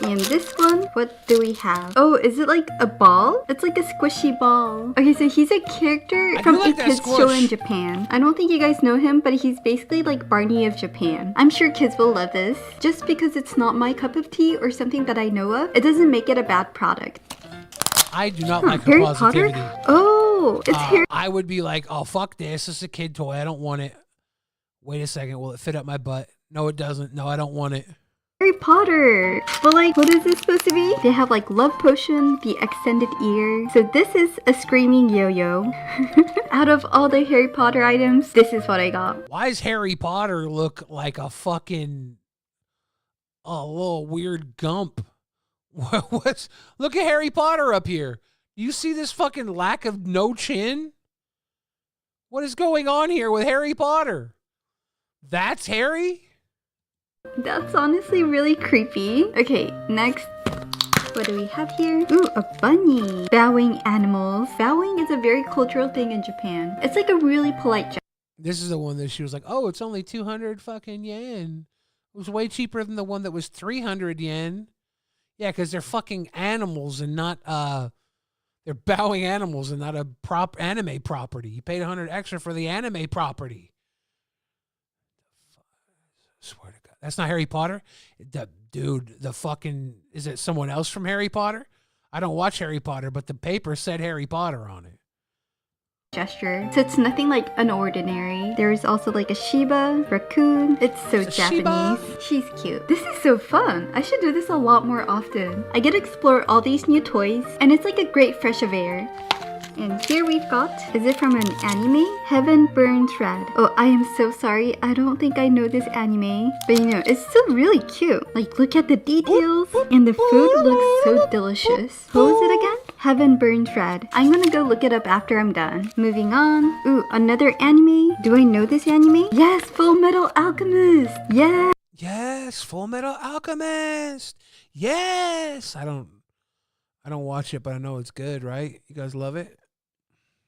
And this one, what do we have? Oh, is it like a ball? It's like a squishy ball. Okay, so he's a character from a kids show in Japan. I don't think you guys know him, but he's basically like Barney of Japan. I'm sure kids will love this. Just because it's not my cup of tea or something that I know of, it doesn't make it a bad product. I do not like her Harry positivity. Potter? Oh, it's Harry. I would be like, oh, fuck this. This is a kid toy. I don't want it. Wait a second. Will it fit up my butt? No, it doesn't. No, I don't want it. Harry Potter. But like, what is this supposed to be? They have like Love Potion, the extended ear. So this is a screaming yo-yo. Out of all the Harry Potter items, this is what I got. Why does Harry Potter look like a fucking little weird gump? What's look at Harry Potter up here. You see this fucking lack of no chin? What is going on here with Harry Potter? That's Harry? That's honestly really creepy. Okay, next. What do we have here? Ooh, a bunny. Bowing animals. Bowing is a very cultural thing in Japan. It's like a really polite gesture. This is the one that she was like, oh, it's only 200 fucking yen. It was way cheaper than the one that was 300 yen. Yeah, because they're fucking animals and not, they're bowing animals and not a anime property. You paid 100 extra for the anime property. I swear to God. That's not Harry Potter? The fucking, is it someone else from Harry Potter? I don't watch Harry Potter, but the paper said Harry Potter on it. Gesture. So it's nothing like unordinary. There's also like a Shiba, raccoon. It's so Japanese. She's cute. This is so fun. I should do this a lot more often. I get to explore all these new toys, and it's like a great fresh of air. And here we've got, is it from an anime? Heaven Burns Red. Oh, I am so sorry. I don't think I know this anime. But you know, it's still really cute. Like, look at the details. And the food looks so delicious. What was it again? Heaven Burns Red. I'm gonna go look it up after I'm done. Moving on. Ooh, another anime. Do I know this anime? Yes, Full Metal Alchemist. Yeah. Yes, Full Metal Alchemist. Yes. I don't watch it, but I know it's good, right? You guys love it?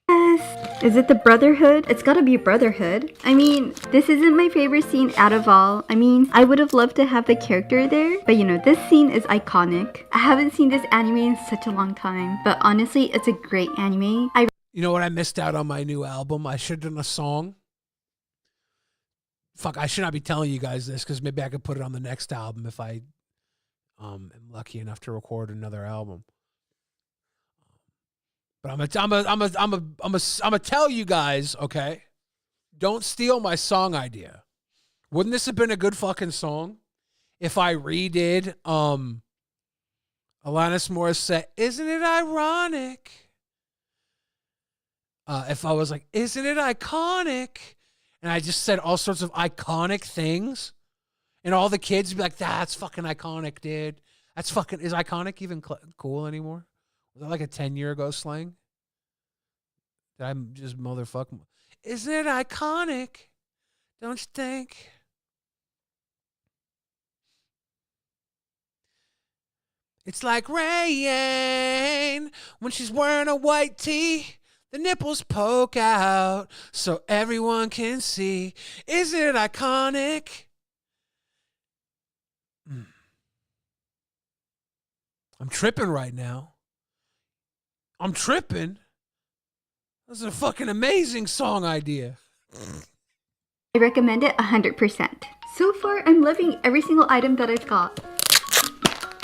Yes. Is it the Brotherhood? It's gotta be Brotherhood. I mean, this isn't my favorite scene out of all. I mean, I would have loved to have the character there, but you know, this scene is iconic. I haven't seen this anime in such a long time, but honestly, it's a great anime. You know what? I missed out on my new album. I should have done a song. Fuck, I should not be telling you guys this because maybe I could put it on the next album if I am lucky enough to record another album. But I'm gonna tell you guys, okay? Don't steal my song idea. Wouldn't this have been a good fucking song if I redid Alanis Morissette, Isn't It Ironic? If I was like, isn't it iconic? And I just said all sorts of iconic things, and all the kids would be like, that's fucking iconic, dude. That's fucking, is iconic even cool anymore? Was that like a 10-year ago slang? Did I just motherfucking... Isn't it iconic? Don't you think? It's like rain when she's wearing a white tee. The nipples poke out so everyone can see. Isn't it iconic? I'm tripping right now. I'm tripping. This is a fucking amazing song idea. I recommend it 100%. So far, I'm loving every single item that I've got.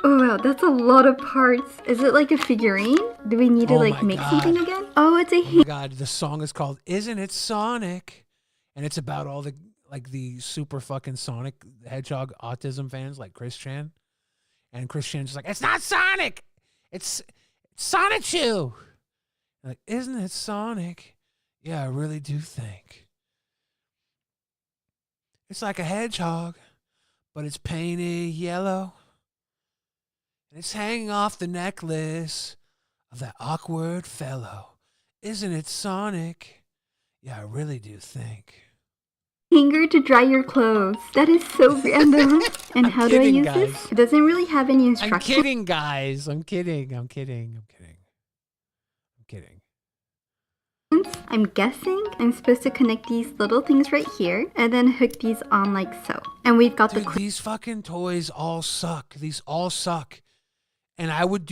Oh wow, that's a lot of parts. Is it like a figurine? Do we need to like make something again? Oh, it's a Oh my God, the song is called Isn't It Sonic? And it's about all the the super fucking Sonic the Hedgehog autism fans like Chris Chan. And Chris Chan's just like, it's not Sonic! It's Sonichu! Like, isn't it Sonic? Yeah, I really do think. It's like a hedgehog, but it's painted yellow. And it's hanging off the necklace of that awkward fellow. Isn't it Sonic? Yeah, I really do think. Hanger to dry your clothes. That is so random. And how do I use this? It doesn't really have any instructions. I'm kidding, guys. I'm kidding. I'm guessing I'm supposed to connect these little things right here and then hook these on like so. And we've got these fucking toys all suck. These all suck. And I would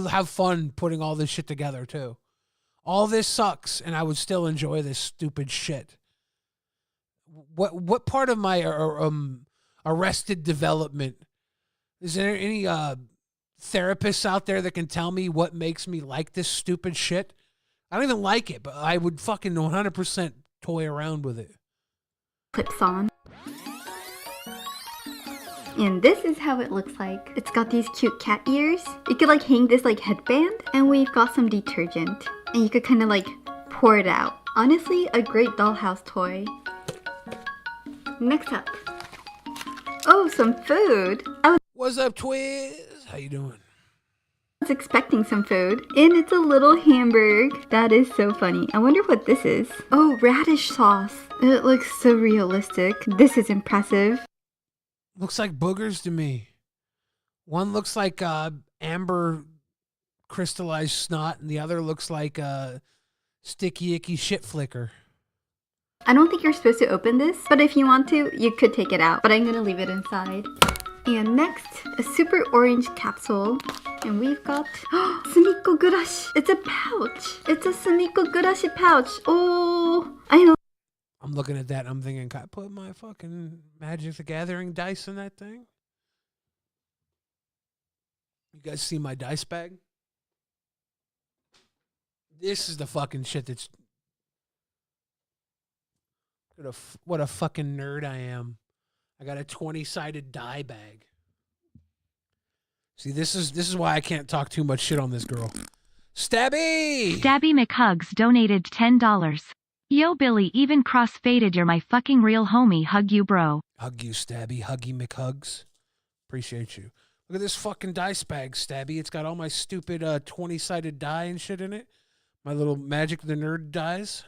have fun putting all this shit together too. All this sucks, and I would still enjoy this stupid shit. What part of my arrested development, is there any therapists out there that can tell me what makes me like this stupid shit? I don't even like it, but I would fucking 100% toy around with it. Clips on. And this is how it looks like. It's got these cute cat ears. You could like hang this like headband, and we've got some detergent. And you could kind of like pour it out. Honestly, a great dollhouse toy. Next up. Oh, some food. What's up, Twiz? How you doing? I was expecting some food. And it's a little hamburger. That is so funny. I wonder what this is. Oh, radish sauce. It looks so realistic. This is impressive. Looks like boogers to me. One looks like amber crystallized snot, and the other looks like a sticky, icky shit flicker. I don't think you're supposed to open this, but if you want to, you could take it out. But I'm gonna leave it inside. And next, a super orange capsule. And we've got sicko gurashi. It's a pouch. It's a sicko gurashi pouch. Oh, I'm looking at that and I'm thinking, can I put my fucking Magic the Gathering dice in that thing? You guys see my dice bag? This is the fucking shit that's... What a fucking nerd I am. I got a 20-sided die bag. See, this is why I can't talk too much shit on this girl. Stabby! Stabby McHugs donated $10. Yo, Billy, even cross-faded, you're my fucking real homie. Hug you, bro. Hug you, Stabby. Huggy McHugs. Appreciate you. Look at this fucking dice bag, Stabby. It's got all my stupid 20-sided die and shit in it. My little Magic the Nerd dies.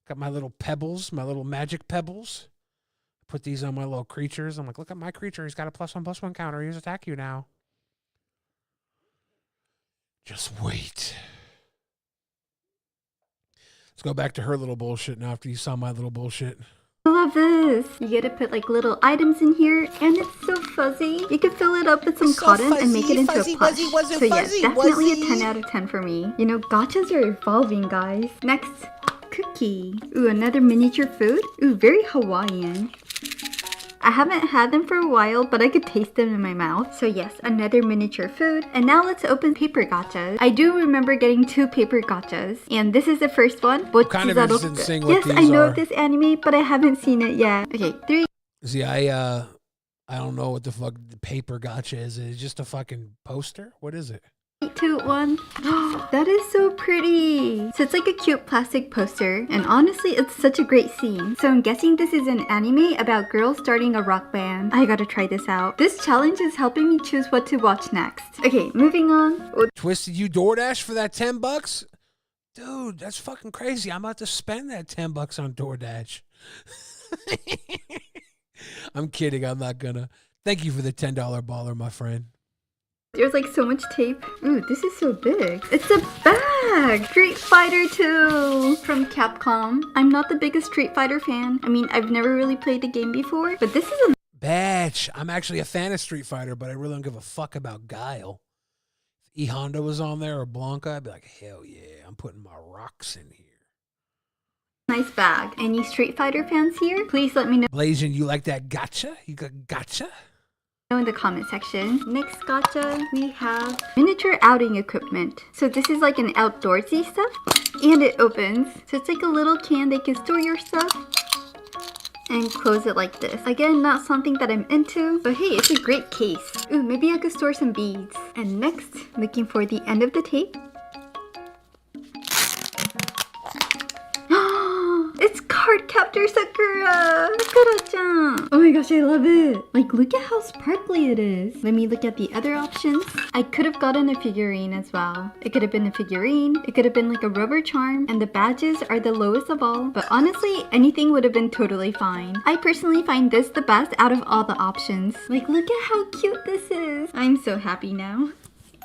Got my little pebbles, my little magic pebbles. Put these on my little creatures. I'm like, look at my creature. He's got a +1/+1 counter. He's attack you now. Just wait. Let's go back to her little bullshit now after you saw my little bullshit. I love this. You get to put like little items in here, and it's so fuzzy. You can fill it up with some cotton and make it into a plush. So yes, definitely a 10 out of 10 for me. You know, gachas are evolving, guys. Next, cookie. Ooh, another miniature food. Ooh, very Hawaiian. I haven't had them for a while, but I could taste them in my mouth. So yes, another miniature food. And now let's open paper gachas. I do remember getting 2 paper gachas. And this is the first one. Kind of interested in seeing what yes, these I know are. of this anime, but I haven't seen it yet. Okay, 3. See, I don't know what the fuck the paper gacha is. Is it just a fucking poster? What is it? 3, 2, 1. That is so pretty. So it's like a cute plastic poster, and honestly, it's such a great scene. So I'm guessing this is an anime about girls starting a rock band. I gotta try this out. This challenge is helping me choose what to watch next. Okay, moving on. Twisted, you DoorDash for that $10? Dude, that's fucking crazy. I'm about to spend that $10 on DoorDash. I'm kidding. I'm not gonna. Thank you for the $10 baller, my friend. There's like so much tape. Ooh, this is so big. It's a bag! Street Fighter 2 from Capcom. I'm not the biggest Street Fighter fan. I mean, I've never really played the game before, but this is a Batch. I'm actually a fan of Street Fighter, but I really don't give a fuck about Guile. If E Honda was on there or Blanca, I'd be like, hell yeah, I'm putting my rocks in here. nice bag. Any Street Fighter fans here? Please let me know Blasian, you like that gacha? You got gacha? in the comment section. Next gacha, we have miniature outing equipment. So this is like an outdoorsy stuff, and it opens. So it's like a little can that you can store your stuff and close it like this. Again, not something that I'm into, but hey, it's a great case. Ooh, maybe I could store some beads. And next, looking for the end of the tape. It's Cardcaptor Sakura! Sakura-chan! Oh my gosh, I love it! Like, look at how sparkly it is. Let me look at the other options. I could have gotten a figurine as well. It could have been a figurine, it could have been like a rubber charm, and the badges are the lowest of all. But honestly, anything would have been totally fine. I personally find this the best out of all the options. Like, look at how cute this is! I'm so happy now.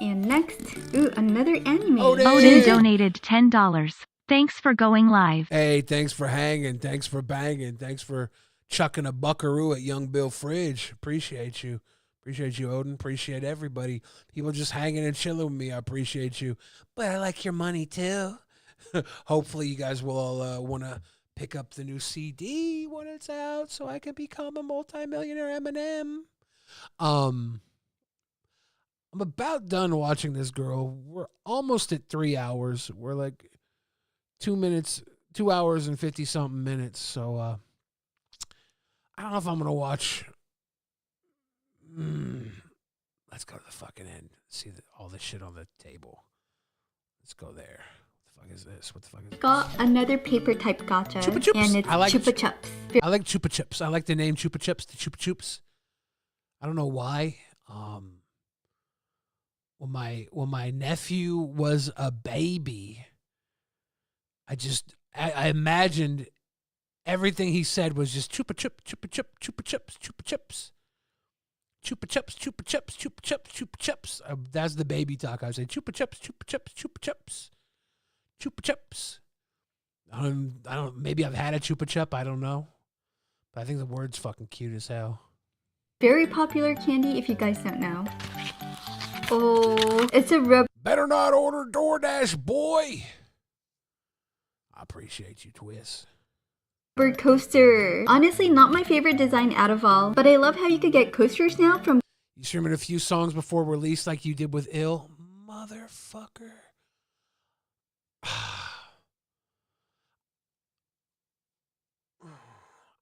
And next, ooh, another anime. Odin donated $10. Thanks for going live. Hey, thanks for hanging. Thanks for banging. Thanks for chucking a buckaroo at Young Bill Fridge. Appreciate you. Appreciate you, Odin. Appreciate everybody. People just hanging and chilling with me. I appreciate you. But I like your money, too. Hopefully, you guys will all want to pick up the new CD when it's out so I can become a multimillionaire Eminem. I'm about done watching this girl. We're almost at 3 hours. We're like 2 hours and 50 something minutes. So I don't know if I'm gonna watch. Let's go to the fucking end. See all this shit on the table. Let's go there. What the fuck is this? What the fuck is this? Got another paper type gacha. Chupa Chups. And it's I like Chupa Chups. I like Chupa Chups. I like the name Chupa Chups. The Chupa Chups. I don't know why. When my nephew was a baby, I imagined everything he said was just chupa chup, chupa chup, chupa chups, chupa chups. Chupa chups, chupa chups, chupa chups, chupa chups. That's the baby talk. I say chupa chups, chupa chups, chupa chups, chupa chups. I don't. Maybe I've had a chupa chup. I don't know, but I think the word's fucking cute as hell. Very popular candy, if you guys don't know. Oh, it's a rubber. Better not order DoorDash, boy. I appreciate you, Twist. Coaster. Honestly, not my favorite design out of all, but I love how you could get coasters now from. You streaming a few songs before release like you did with Ill? Motherfucker.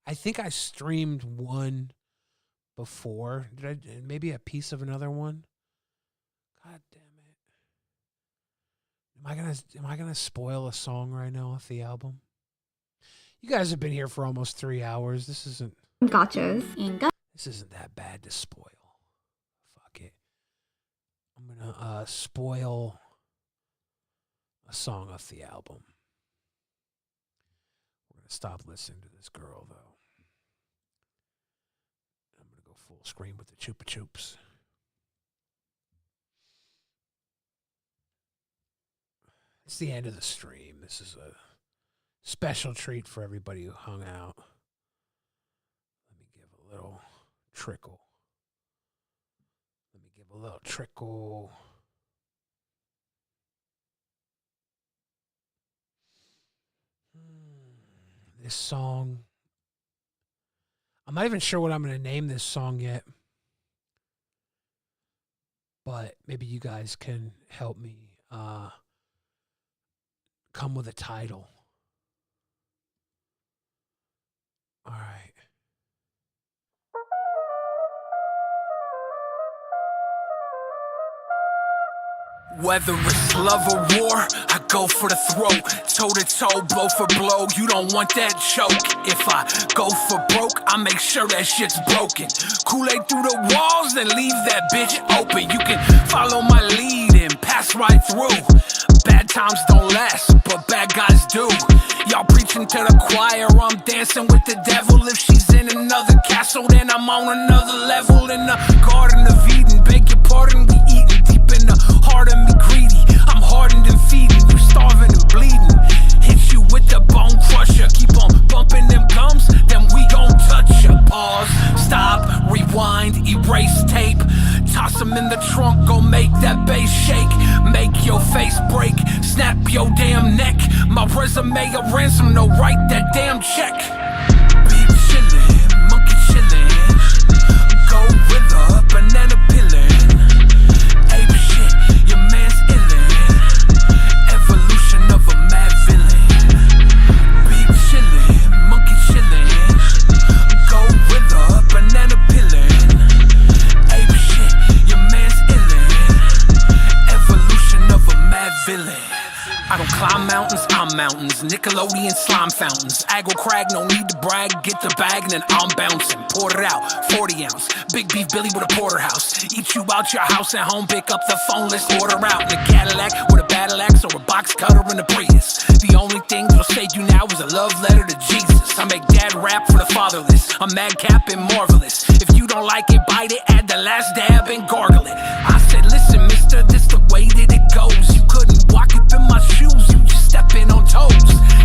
I think I streamed one before. Did I? Maybe a piece of another one? God damn it. Am I gonna spoil a song right now off the album? You guys have been here for almost 3 hours. This isn't Gachas. This isn't that bad to spoil. Fuck it. I'm gonna spoil a song off the album. We're gonna stop listening to this girl though. I'm gonna go full screen with the Chupa Chups. It's the end of the stream. This is a special treat for everybody who hung out. Let me give a little trickle. This song, I'm not even sure what I'm going to name this song yet, but maybe you guys can help me come with a title. All right. Whether it's love or war, I go for the throat. Toe to toe, blow for blow, you don't want that choke. If I go for broke, I make sure that shit's broken. Kool-Aid through the walls, then leave that bitch open. You can follow my lead and pass right through. Bad times don't last, but bad guys do. Y'all preaching to the choir, I'm dancing with the devil. If she's in another castle, then I'm on another level. In the Garden of Eden, beg your pardon, we eating deep in the heart of me greedy. I'm hardened and feeding, you starving and bleeding. Hit you with the bone crusher, keep on bumping them gums, then we gon' touch ya. Pause, stop, rewind, erase tape. Toss them in the trunk, go make that bass shake. Make your face break, snap your damn neck. My resume a ransom, no write that damn check. Be chillin', monkey chillin'. Go with a banana pillin'. Ape shit, your man's illin'. Evolution of a mad villain. Be chillin', monkey chillin'. Go with a banana pillin'. Ape shit, your man's illin'. Evolution of a mad villain. I don't climb mountains, I'm mountains. Nickelodeon slime fountains. Aggle crag, no need to brag. Get the bag and then I'm bouncing. Pour it out, 40 ounce. Big beef Billy with a porterhouse. Eat you out your house at home, pick up the phone, let's order out. In a Cadillac with a battle axe or a box cutter in a Prius. The only thing that'll save you now is a love letter to Jesus. I make dad rap for the fatherless. I'm madcap and marvelous. If you don't like it, bite it, add the last dab and gargle it. I said, listen, mister, this the way that it goes. You couldn't walk up in my shoes, you just stepping on toes.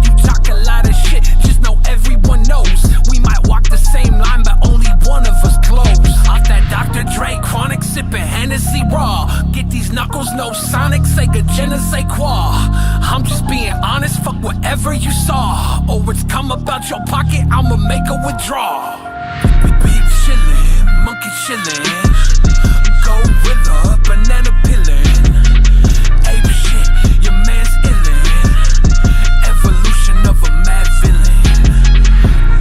You talk a lot of shit, just know everyone knows. We might walk the same line, but only one of us close. Off that Dr. Dre chronic, sipping Hennessy raw. Get these knuckles, no Sonic, Sega, Genesee Qua. I'm just being honest, fuck whatever you saw. Or it's come about your pocket, I'ma make a withdrawal. Be chillin', monkey chillin'. Go with a banana pillin'. Ape shit, your man's illin'. Evolution of a mad villain.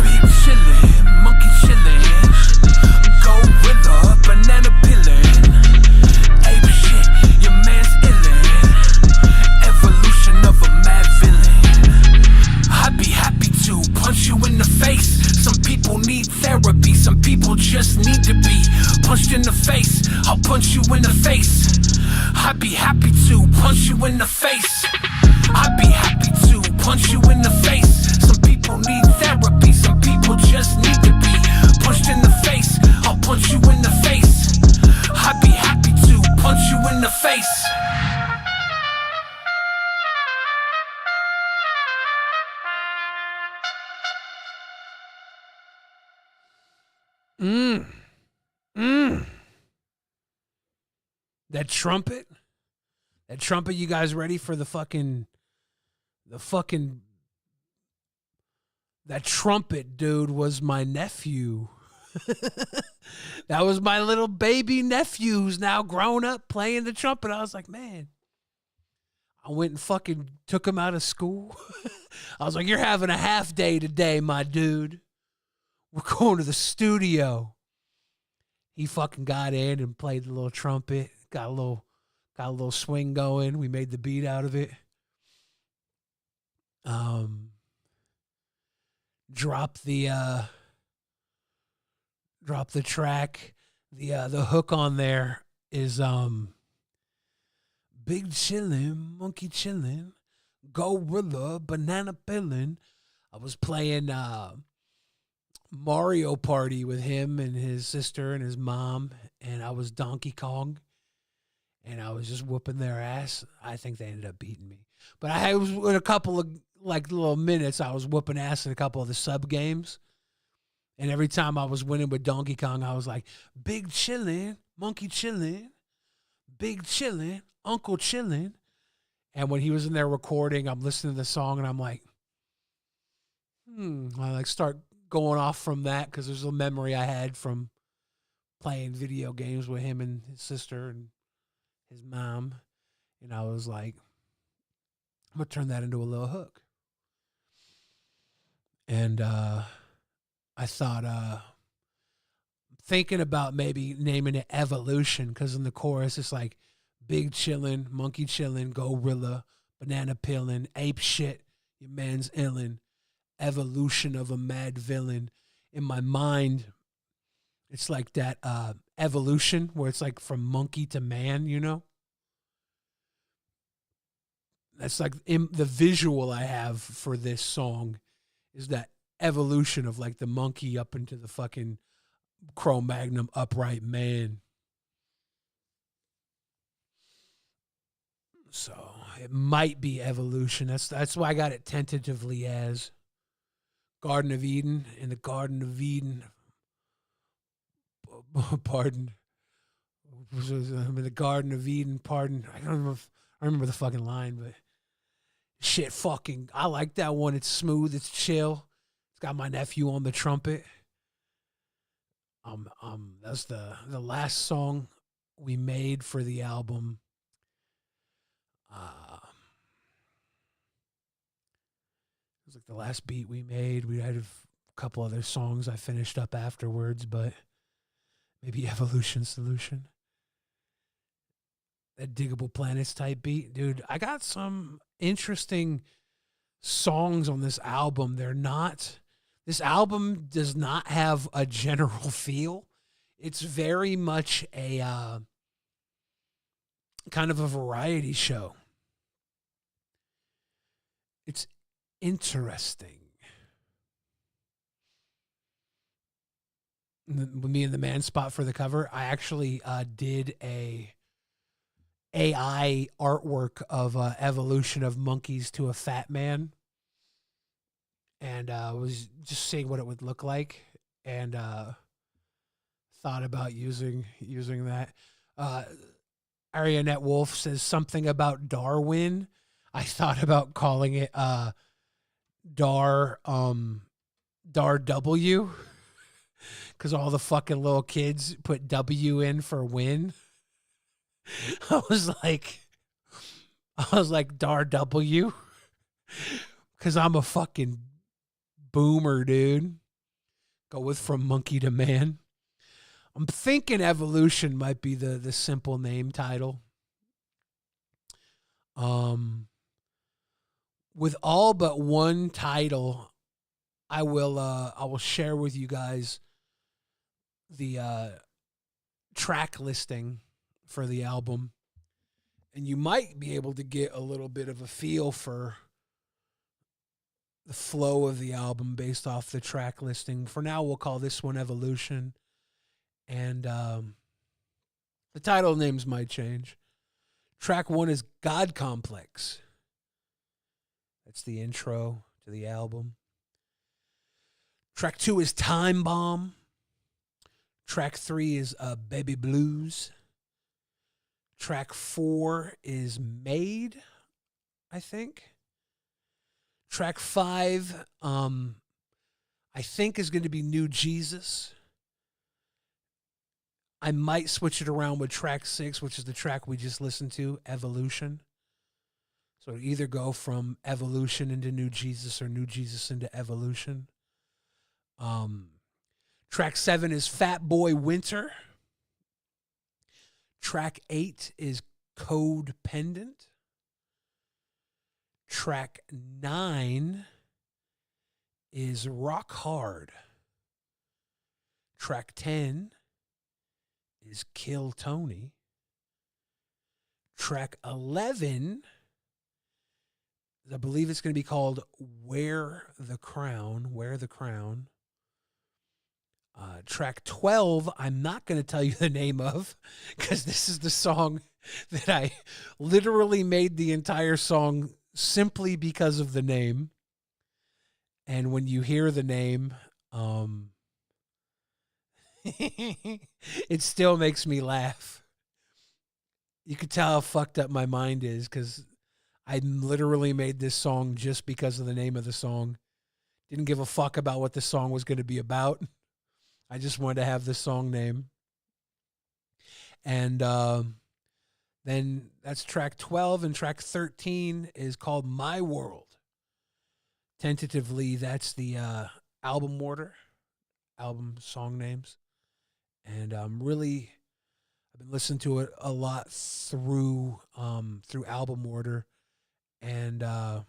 Be chillin', monkey chillin'. Go with a banana pillin'. Ape shit, your man's illin'. Evolution of a mad villain. I'd be happy to punch you in the face. Some people need therapy, some people just need to be punched in the face. I'll punch you in the face. I'd be happy to punch you in the face. I'd be happy to punch you in the face. Some people need therapy, some people just need to be punched in the face. I'll punch you in the face. That trumpet. That trumpet, you guys ready for the fucking that trumpet, dude, was my nephew. That was my little baby nephew who's now grown up playing the trumpet. I was like, man. I went and fucking took him out of school. I was like, you're having a half day today, my dude. We're going to the studio. He fucking got in and played the little trumpet. Got a little swing going. We made the beat out of it. Drop the track. The hook on there is big chillin', monkey chillin', gorilla, banana pillin'. I was playing Mario Party with him and his sister and his mom, and I was Donkey Kong, and I was just whooping their ass. I think they ended up beating me. But I was in a couple of like little minutes, I was whooping ass in a couple of the sub games. And every time I was winning with Donkey Kong, I was like, big chillin', monkey chillin', big chillin', uncle chillin'. And when he was in there recording, I'm listening to the song and I'm like, I like start going off from that because there's a memory I had from playing video games with him and his sister and his mom. And I was like, I'm going to turn that into a little hook. And I thought, thinking about maybe naming it Evolution, because in the chorus it's like big chillin', monkey chillin', gorilla, banana pillin', ape shit, your man's illin', evolution of a mad villain. In my mind, it's like that evolution where it's like from monkey to man, you know? That's like the visual I have for this song is that evolution of like the monkey up into the fucking Cro-Magnon upright man. So it might be evolution. That's why I got it tentatively as Garden of Eden. In the Garden of Eden, pardon. In the Garden of Eden, pardon. I remember the fucking line, but shit, fucking, I like that one. It's smooth. It's chill. It's got my nephew on the trumpet. That's the last song we made for the album. It was like the last beat we made. We had a couple other songs I finished up afterwards, but maybe Evolution Solution. That Diggable Planets type beat. Dude, I got some interesting songs on this album. This album does not have a general feel. It's very much a kind of a variety show. It's interesting. With me in the man spot for the cover, I actually did a AI artwork of evolution of monkeys to a fat man. And was just seeing what it would look like, and thought about using that. Arianette Wolf says something about Darwin. I thought about calling it Dar W, because all the fucking little kids put W in for win. I was like Dar W, because I'm a fucking boomer, dude. Go with from monkey to man. I'm thinking Evolution might be the simple name title. With all but one title, I will share with you guys the track listing for the album, and you might be able to get a little bit of a feel for the flow of the album based off the track listing. For now, we'll call this one Evolution. And the title names might change. Track 1 is God Complex. That's the intro to the album. Track 2 is Time Bomb. Track 3 is Baby Blues. Track 4 is Made, I think. Track 5, I think is going to be New Jesus. I might switch it around with track 6, which is the track we just listened to, Evolution. So either go from Evolution into New Jesus or New Jesus into Evolution. Track 7 is Fat Boy Winter. Track 8 is Codependent. Track 9 is Rock Hard. Track 10 is Kill Tony. Track 11, I believe it's going to be called Wear the Crown. Wear the Crown. Track 12, I'm not going to tell you the name of, because this is the song that I literally made the entire song simply because of the name. And when you hear the name, it still makes me laugh. You could tell how fucked up my mind is, because I literally made this song just because of the name of the song. Didn't give a fuck about what the song was going to be about. I just wanted to have the song name. And then that's track 12, and track 13 is called My World. Tentatively, that's the album order, album song names. And I've been listening to it a lot through album order. And I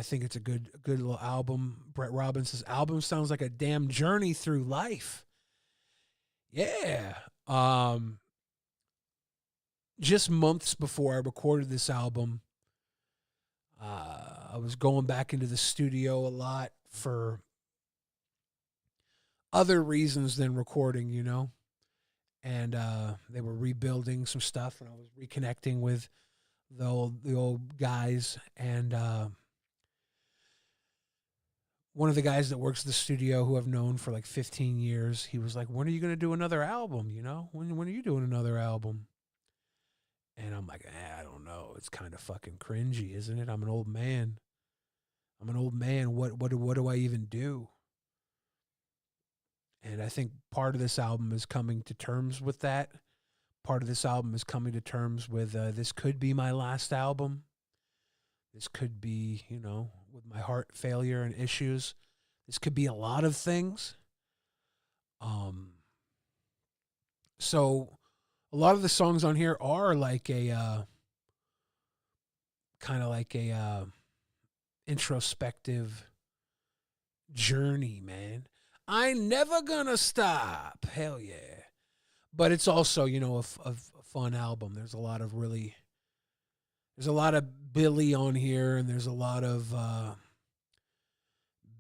think it's a good little album. Brett Robinson's album sounds like a damn journey through life. Yeah. Just months before I recorded this album, I was going back into the studio a lot for other reasons than recording, you know. And they were rebuilding some stuff, and I was reconnecting with the old guys. And one of the guys that works at the studio, who I've known for like 15 years, he was like, "When are you going to do another album? You know, when are you doing another album?" And I'm like, I don't know. It's kind of fucking cringy, isn't it? I'm an old man. What do I even do? And I think part of this album is coming to terms with that. Part of this album is coming to terms with this could be my last album. This could be, you know, with my heart failure and issues. This could be a lot of things. So a lot of the songs on here are like a kind of like a introspective journey, man. I ain't never gonna stop. Hell yeah. But it's also, you know, a fun album. There's a lot of Billy on here, and there's a lot of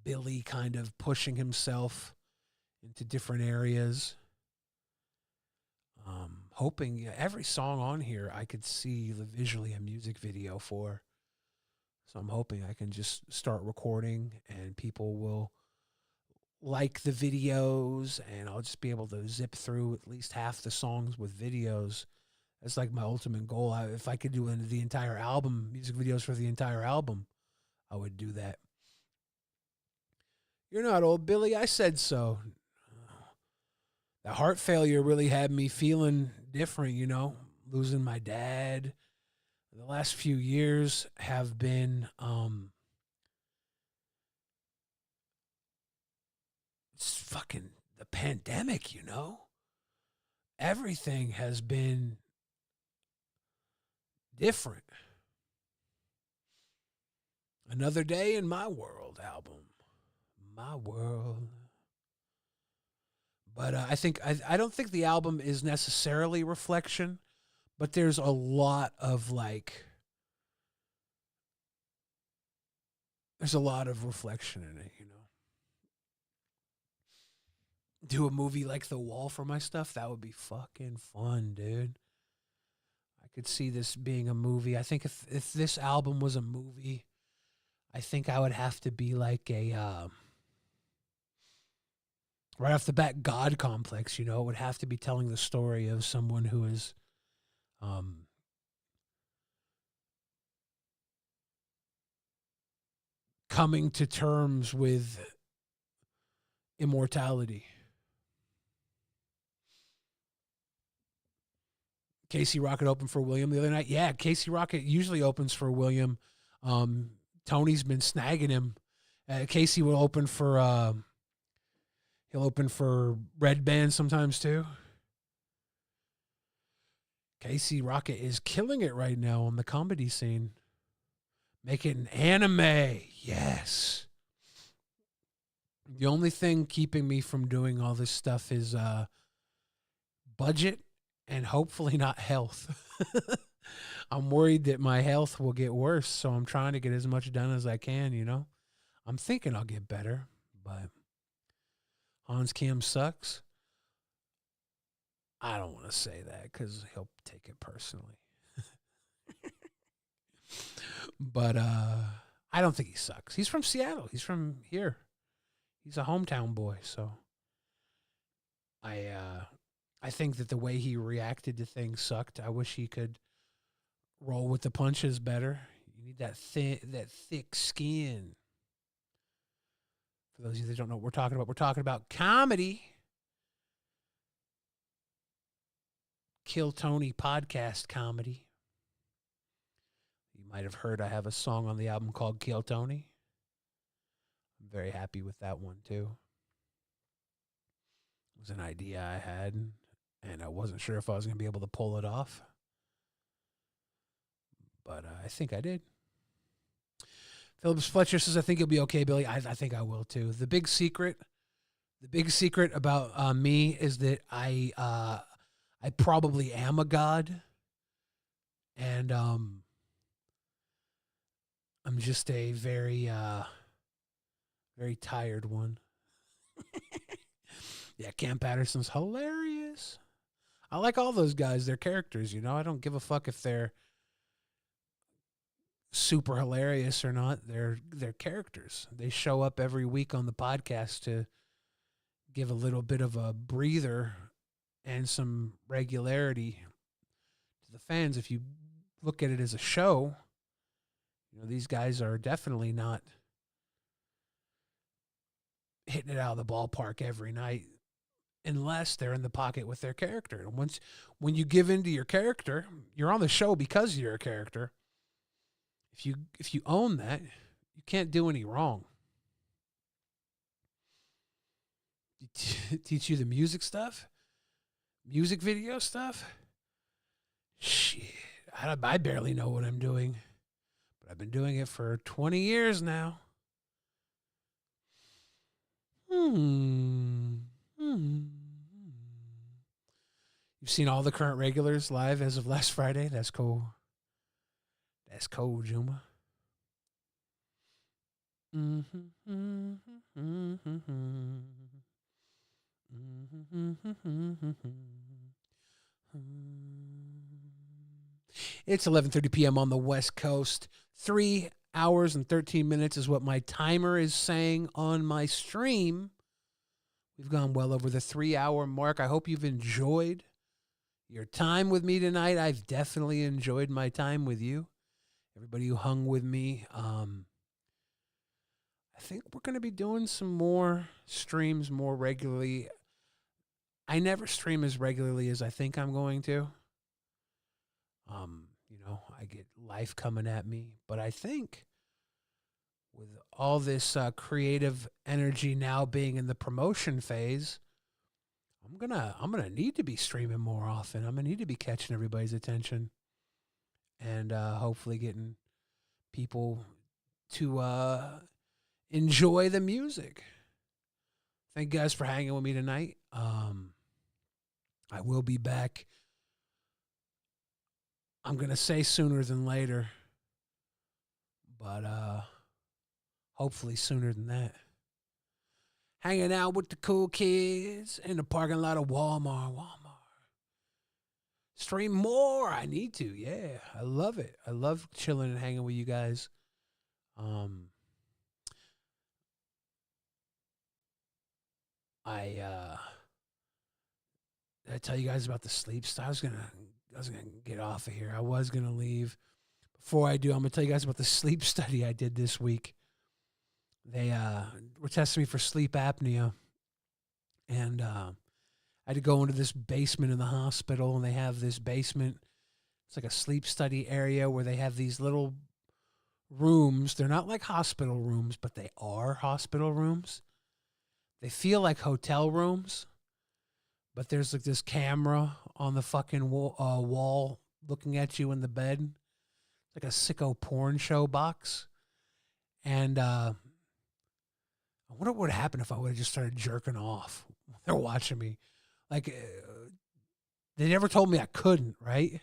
Billy kind of pushing himself into different areas. Hoping every song on here I could see visually a music video for. So I'm hoping I can just start recording and people will like the videos, and I'll just be able to zip through at least half the songs with videos. That's like my ultimate goal. If I could do the entire album, music videos for the entire album, I would do that. You're not old, Billy. I said so. The heart failure really had me feeling different, you know, losing my dad. The last few years have been, it's fucking the pandemic, you know. Everything has been different. Another Day in My World album. My World. But I don't think the album is necessarily reflection, but there's a lot of there's a lot of reflection in it, you know. Do a movie like The Wall for my stuff, that would be fucking fun, dude. I could see this being a movie. I think if this album was a movie, I think I would have to be like a right off the bat, God complex, it would have to be telling the story of someone who is coming to terms with immortality. Casey Rocket opened for William the other night. Yeah, Casey Rocket usually opens for William. Tony's been snagging him. Casey will open for he'll open for Red Band sometimes too. Casey Rocket is killing it right now on the comedy scene. Making anime. Yes. The only thing keeping me from doing all this stuff is budget and hopefully not health. I'm worried that my health will get worse, so I'm trying to get as much done as I can, I'm thinking I'll get better, but Hans Kim sucks. I don't want to say that because he'll take it personally. But I don't think he sucks. He's from Seattle. He's from here. He's a hometown boy, so I think that the way he reacted to things sucked. I wish he could roll with the punches better. You need that thick skin. For those of you that don't know what we're talking about comedy. Kill Tony podcast comedy. You might have heard I have a song on the album called Kill Tony. I'm very happy with that one too. It was an idea I had, and I wasn't sure if I was going to be able to pull it off. But I think I did. Phillips Fletcher says, I think you'll be okay, Billy. I think I will too. The big secret about me is that I probably am a god. And I'm just a very tired one. Yeah, Cam Patterson's hilarious. I like all those guys, their characters, I don't give a fuck if they're super hilarious or not. They're characters. They show up every week on the podcast to give a little bit of a breather and some regularity to the fans. If you look at it as a show, these guys are definitely not hitting it out of the ballpark every night unless they're in the pocket with their character. And when you give into your character, you're on the show because you're a character. If you own that, you can't do any wrong. Teach you the music stuff, music video stuff. Shit, I barely know what I'm doing, but I've been doing it for 20 years now. You've seen all the current regulars live as of last Friday. That's cool. That's cool, Juma. It's 11:30 p.m. on the West Coast. 3 hours and 13 minutes is what my timer is saying on my stream. We've gone well over the 3-hour mark. I hope you've enjoyed your time with me tonight. I've definitely enjoyed my time with you. Everybody who hung with me. I think we're going to be doing some more streams more regularly. I never stream as regularly as I think I'm going to. I get life coming at me, but I think with all this creative energy now being in the promotion phase, I'm gonna need to be streaming more often. I'm gonna need to be catching everybody's attention, and hopefully getting people to enjoy the music. Thank you guys for hanging with me tonight. I will be back. I'm going to say sooner than later, but hopefully sooner than that. Hanging out with the cool kids in the parking lot of Walmart. Stream more. I need to. Yeah, I love it. I love chilling and hanging with you guys. did I tell you guys about the sleep stuff? I was gonna get off of here. I was gonna leave. Before I do, I'm gonna tell you guys about the sleep study I did this week. They were testing me for sleep apnea, and I had to go into this basement in the hospital, and they have this basement. It's like a sleep study area where they have these little rooms. They're not like hospital rooms, but they are hospital rooms. They feel like hotel rooms, but there's like this camera on the fucking wall looking at you in the bed. It's like a sicko porn show box. And I wonder what would happen if I would have just started jerking off. They're watching me. Like, they never told me I couldn't, right?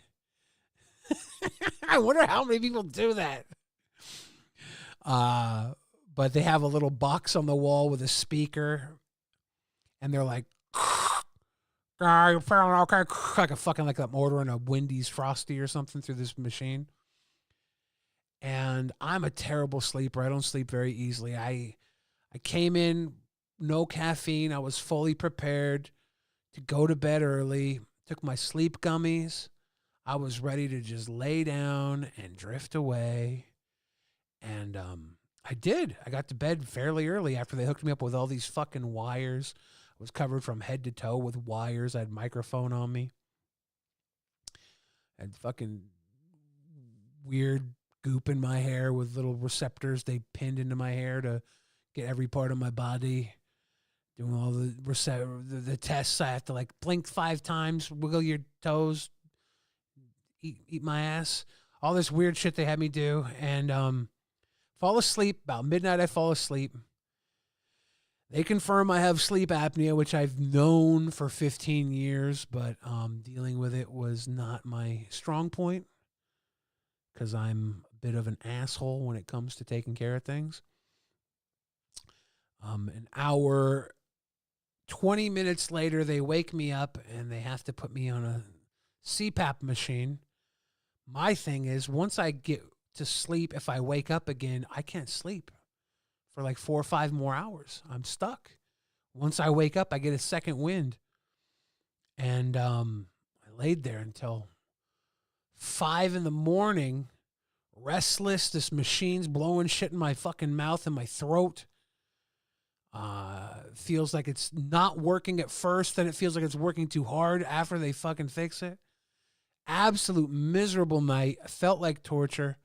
I wonder how many people do that. But they have a little box on the wall with a speaker, and they're like, "You feeling okay?" Like a fucking like I'm ordering a Wendy's Frosty or something through this machine. And I'm a terrible sleeper. I don't sleep very easily. I came in, no caffeine. I was fully prepared to go to bed early. Took my sleep gummies. I was ready to just lay down and drift away. And I did. I got to bed fairly early after they hooked me up with all these fucking wires. I was covered from head to toe with wires. I had a microphone on me. I had fucking weird goop in my hair with little receptors they pinned into my hair to get every part of my body. Doing all the tests. I have to like blink 5 times, wiggle your toes, eat my ass. All this weird shit they had me do. And fall asleep. About midnight, I fall asleep. They confirm I have sleep apnea, which I've known for 15 years, but dealing with it was not my strong point because I'm a bit of an asshole when it comes to taking care of things. An hour, 20 minutes later, they wake me up and they have to put me on a CPAP machine. My thing is, once I get to sleep, if I wake up again, I can't sleep for like 4 or 5 more hours. I'm stuck. Once I wake up, I get a second wind. And I laid there until 5 in the morning, restless. This machine's blowing shit in my fucking mouth and my throat. Feels like it's not working at first, then it feels like it's working too hard after they fucking fix it. Absolute miserable night. Felt like torture.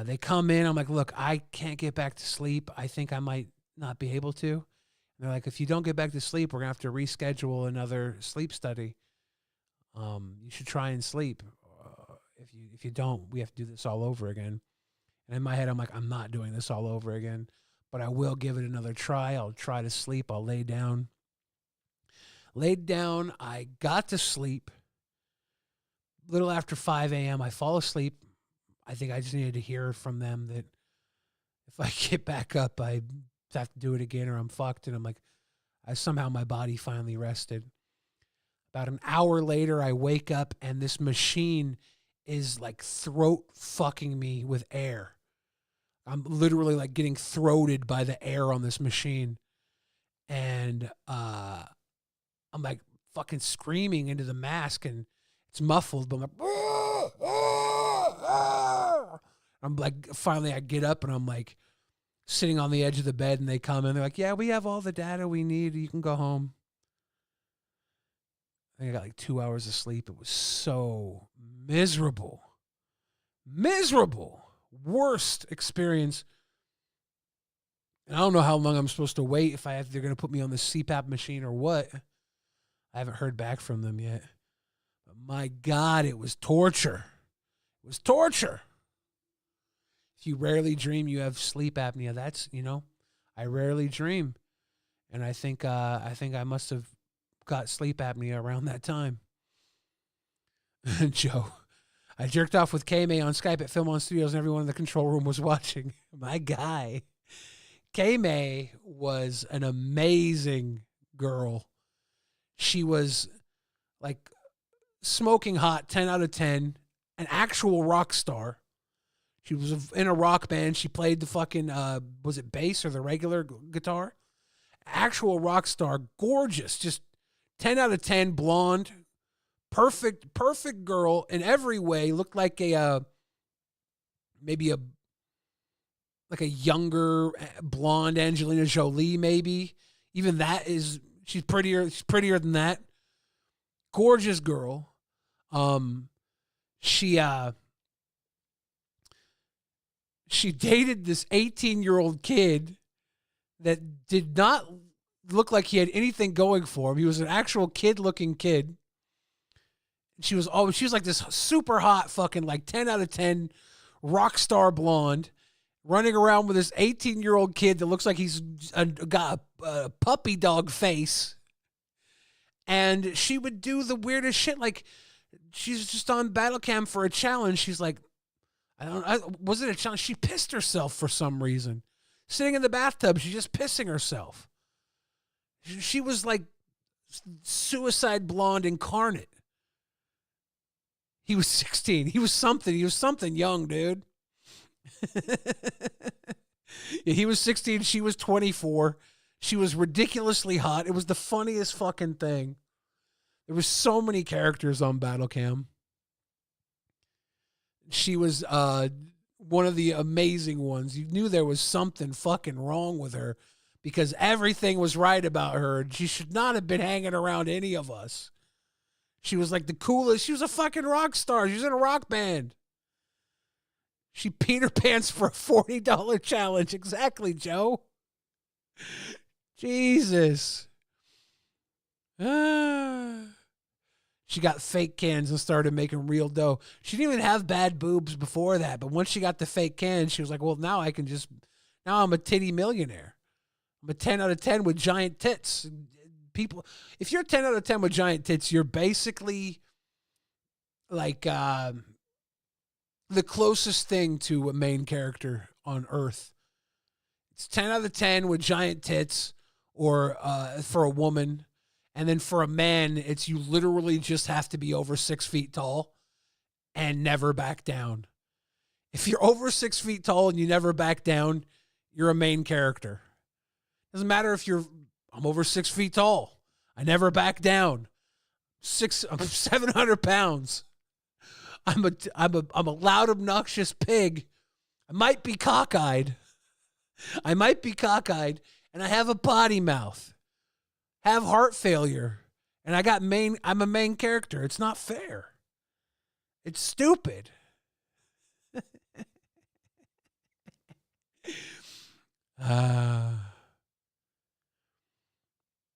They come in. I'm like, look, I can't get back to sleep. I think I might not be able to. And they're like, if you don't get back to sleep, we're going to have to reschedule another sleep study. You should try and sleep. If you don't, we have to do this all over again. And in my head, I'm like, I'm not doing this all over again, but I will give it another try. I'll try to sleep. I'll lay down. Laid down. I got to sleep. A little after 5 a.m., I fall asleep. I think I just needed to hear from them that if I get back up, I have to do it again or I'm fucked. And I'm like, somehow my body finally rested. About an hour later, I wake up and this machine is like throat fucking me with air. I'm literally like getting throated by the air on this machine. And I'm like fucking screaming into the mask and it's muffled, but I'm like, finally I get up and I'm like sitting on the edge of the bed and they come in. They're like, yeah, we have all the data we need. You can go home. I think I got like 2 hours of sleep. It was so miserable. Miserable. Worst experience. And I don't know how long I'm supposed to wait if they're going to put me on the CPAP machine or what. I haven't heard back from them yet. But my God, it was torture. It was torture. If you rarely dream you have sleep apnea, that's, I rarely dream. And I think I must have got sleep apnea around that time. Joe, I jerked off with K-May on Skype at Film On Studios and everyone in the control room was watching. My guy. K-May was an amazing girl. She was like smoking hot, 10 out of 10, an actual rock star. She was in a rock band. She played the fucking, was it bass or the regular guitar? actual rock star, gorgeous, just 10 out of 10, blonde, perfect girl in every way. Looked like maybe a younger blonde Angelina Jolie, maybe. Even that is, she's prettier than that. Gorgeous girl. She dated this 18-year-old kid that did not look like he had anything going for him. He was an actual kid-looking kid. She was like this super hot fucking like 10 out of 10 rock star blonde running around with this 18-year-old kid that looks like he's got a puppy dog face. And she would do the weirdest shit. Like, she's just on battle cam for a challenge. She's like, was it a challenge? She pissed herself for some reason. Sitting in the bathtub, she's just pissing herself. She was like suicide blonde incarnate. He was 16. He was something young, dude. Yeah, he was 16. She was 24. She was ridiculously hot. It was the funniest fucking thing. There were so many characters on battle cam. She was one of the amazing ones. You knew there was something fucking wrong with her because everything was right about her. And she should not have been hanging around any of us. She was like the coolest. She was a fucking rock star. She was in a rock band. She peed her pants for a $40 challenge. Exactly, Joe. Jesus. She got fake cans and started making real dough. She didn't even have bad boobs before that, but once she got the fake cans, she was like, well, now I'm a titty millionaire. I'm a 10 out of 10 with giant tits. People, if you're 10 out of 10 with giant tits, you're basically like the closest thing to a main character on Earth. It's 10 out of 10 with giant tits, or for a woman. And then for a man, it's you literally just have to be over 6 feet tall and never back down. If you're over 6 feet tall and you never back down, you're a main character. Doesn't matter if I'm over 6 feet tall. I never back down. I'm 700 pounds. I'm a loud, obnoxious pig. I might be cockeyed. And I have a potty mouth. Have heart failure. And I'm a main character. It's not fair. It's stupid.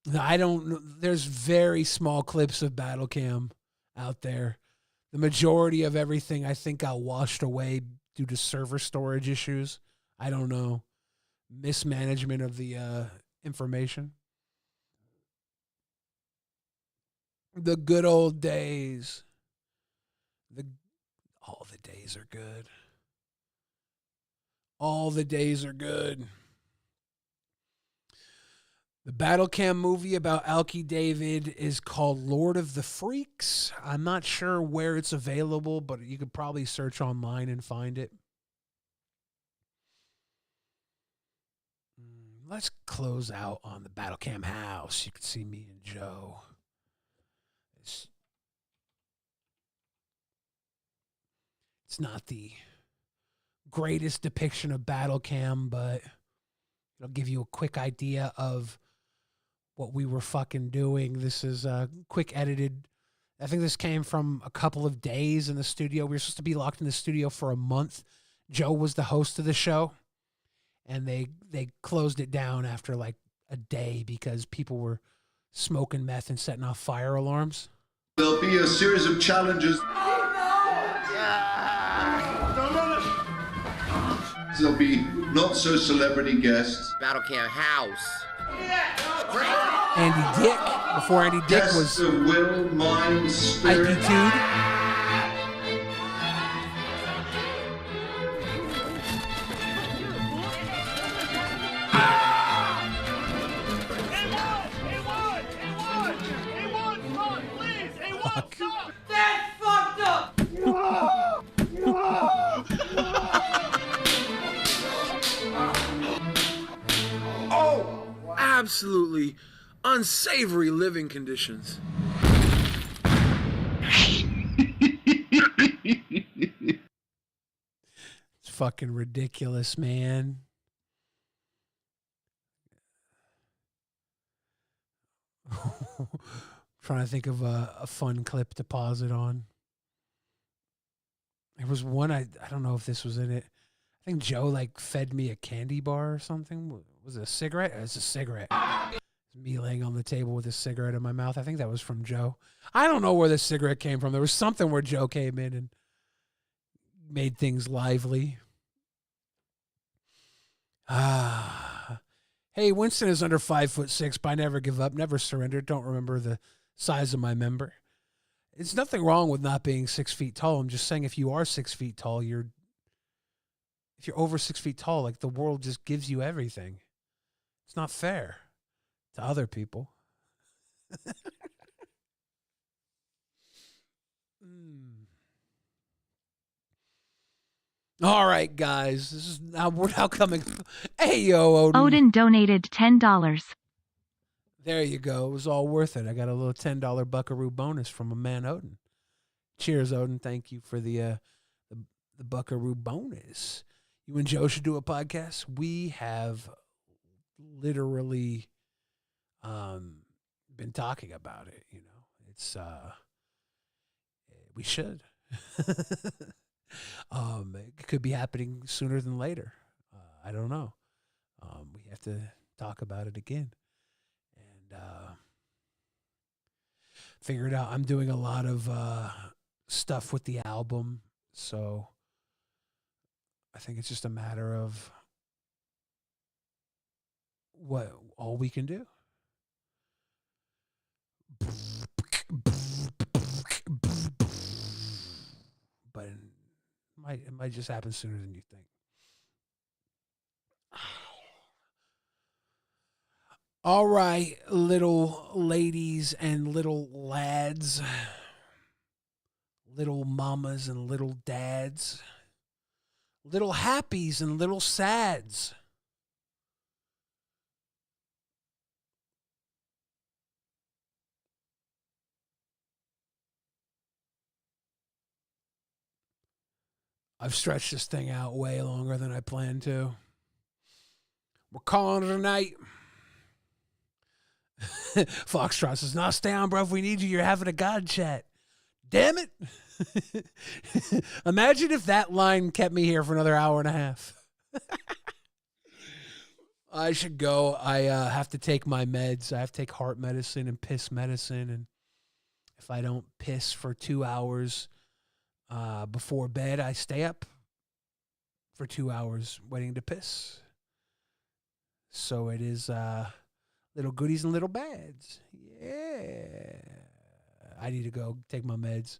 There's very small clips of battle cam out there. The majority of everything I think got washed away due to server storage issues. I don't know. Mismanagement of the information. The good old days. All the days are good. All the days are good. The battle cam movie about Alki David is called Lord of the Freaks. I'm not sure where it's available, but you could probably search online and find it. Let's close out on the battle cam house. You can see me and Joe. It's not the greatest depiction of battle cam, but it'll give you a quick idea of what we were fucking doing. This is quick edited. I think this came from a couple of days in the studio. We were supposed to be locked in the studio for a month. Joe was the host of the show, and they closed it down after like a day because people were smoking meth and setting off fire alarms. There'll be a series of challenges. There'll be not so celebrity guests. Battle Cam House. Andy Dick, before Andy Dick was the will, mind, spirit. IPT'd. That's fucked up! Oh, I'm absolutely unsavory living conditions. It's fucking ridiculous, man. Trying to think of a fun clip to pause it on. There was one, I don't know if this was in it. I think Joe like fed me a candy bar or something. Was it a cigarette? It's a cigarette. Me laying on the table with a cigarette in my mouth. I think that was from Joe. I don't know where the cigarette came from. There was something where Joe came in and made things lively. Hey, Winston is under 5'6", but I never give up, never surrender. Don't remember the size of my member. It's nothing wrong with not being 6 feet tall. I'm just saying if you are 6 feet tall, if you're over 6 feet tall, like the world just gives you everything. It's not fair to other people. All right, guys. We're now coming. Hey, yo, Odin. Odin donated $10. There you go. It was all worth it. I got a little $10 buckaroo bonus from a man, Odin. Cheers, Odin. Thank you for the buckaroo bonus. You and Joe should do a podcast. We have literally been talking about it. You know, it's we should. It could be happening sooner than later. I don't know. We have to talk about it again and figure it out. I'm doing a lot of stuff with the album, so I think it's just a matter of what all we can do. But it might just happen sooner than you think. All right, little ladies and little lads, little mamas and little dads, little happies and little sads. I've stretched this thing out way longer than I planned to. We're calling it a night. Foxtrot says, "No, stay on, bro. If we need you, you're having a God chat." Damn it. Imagine if that line kept me here for another hour and a half. I should go. I have to take my meds. I have to take heart medicine and piss medicine. And if I don't piss for 2 hours before bed, I stay up for 2 hours waiting to piss. So it is little goodies and little bads. Yeah. I need to go take my meds.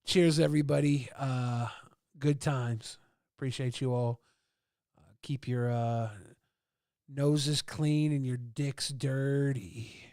Cheers, everybody. Good times. Appreciate you all. Keep your noses clean and your dicks dirty.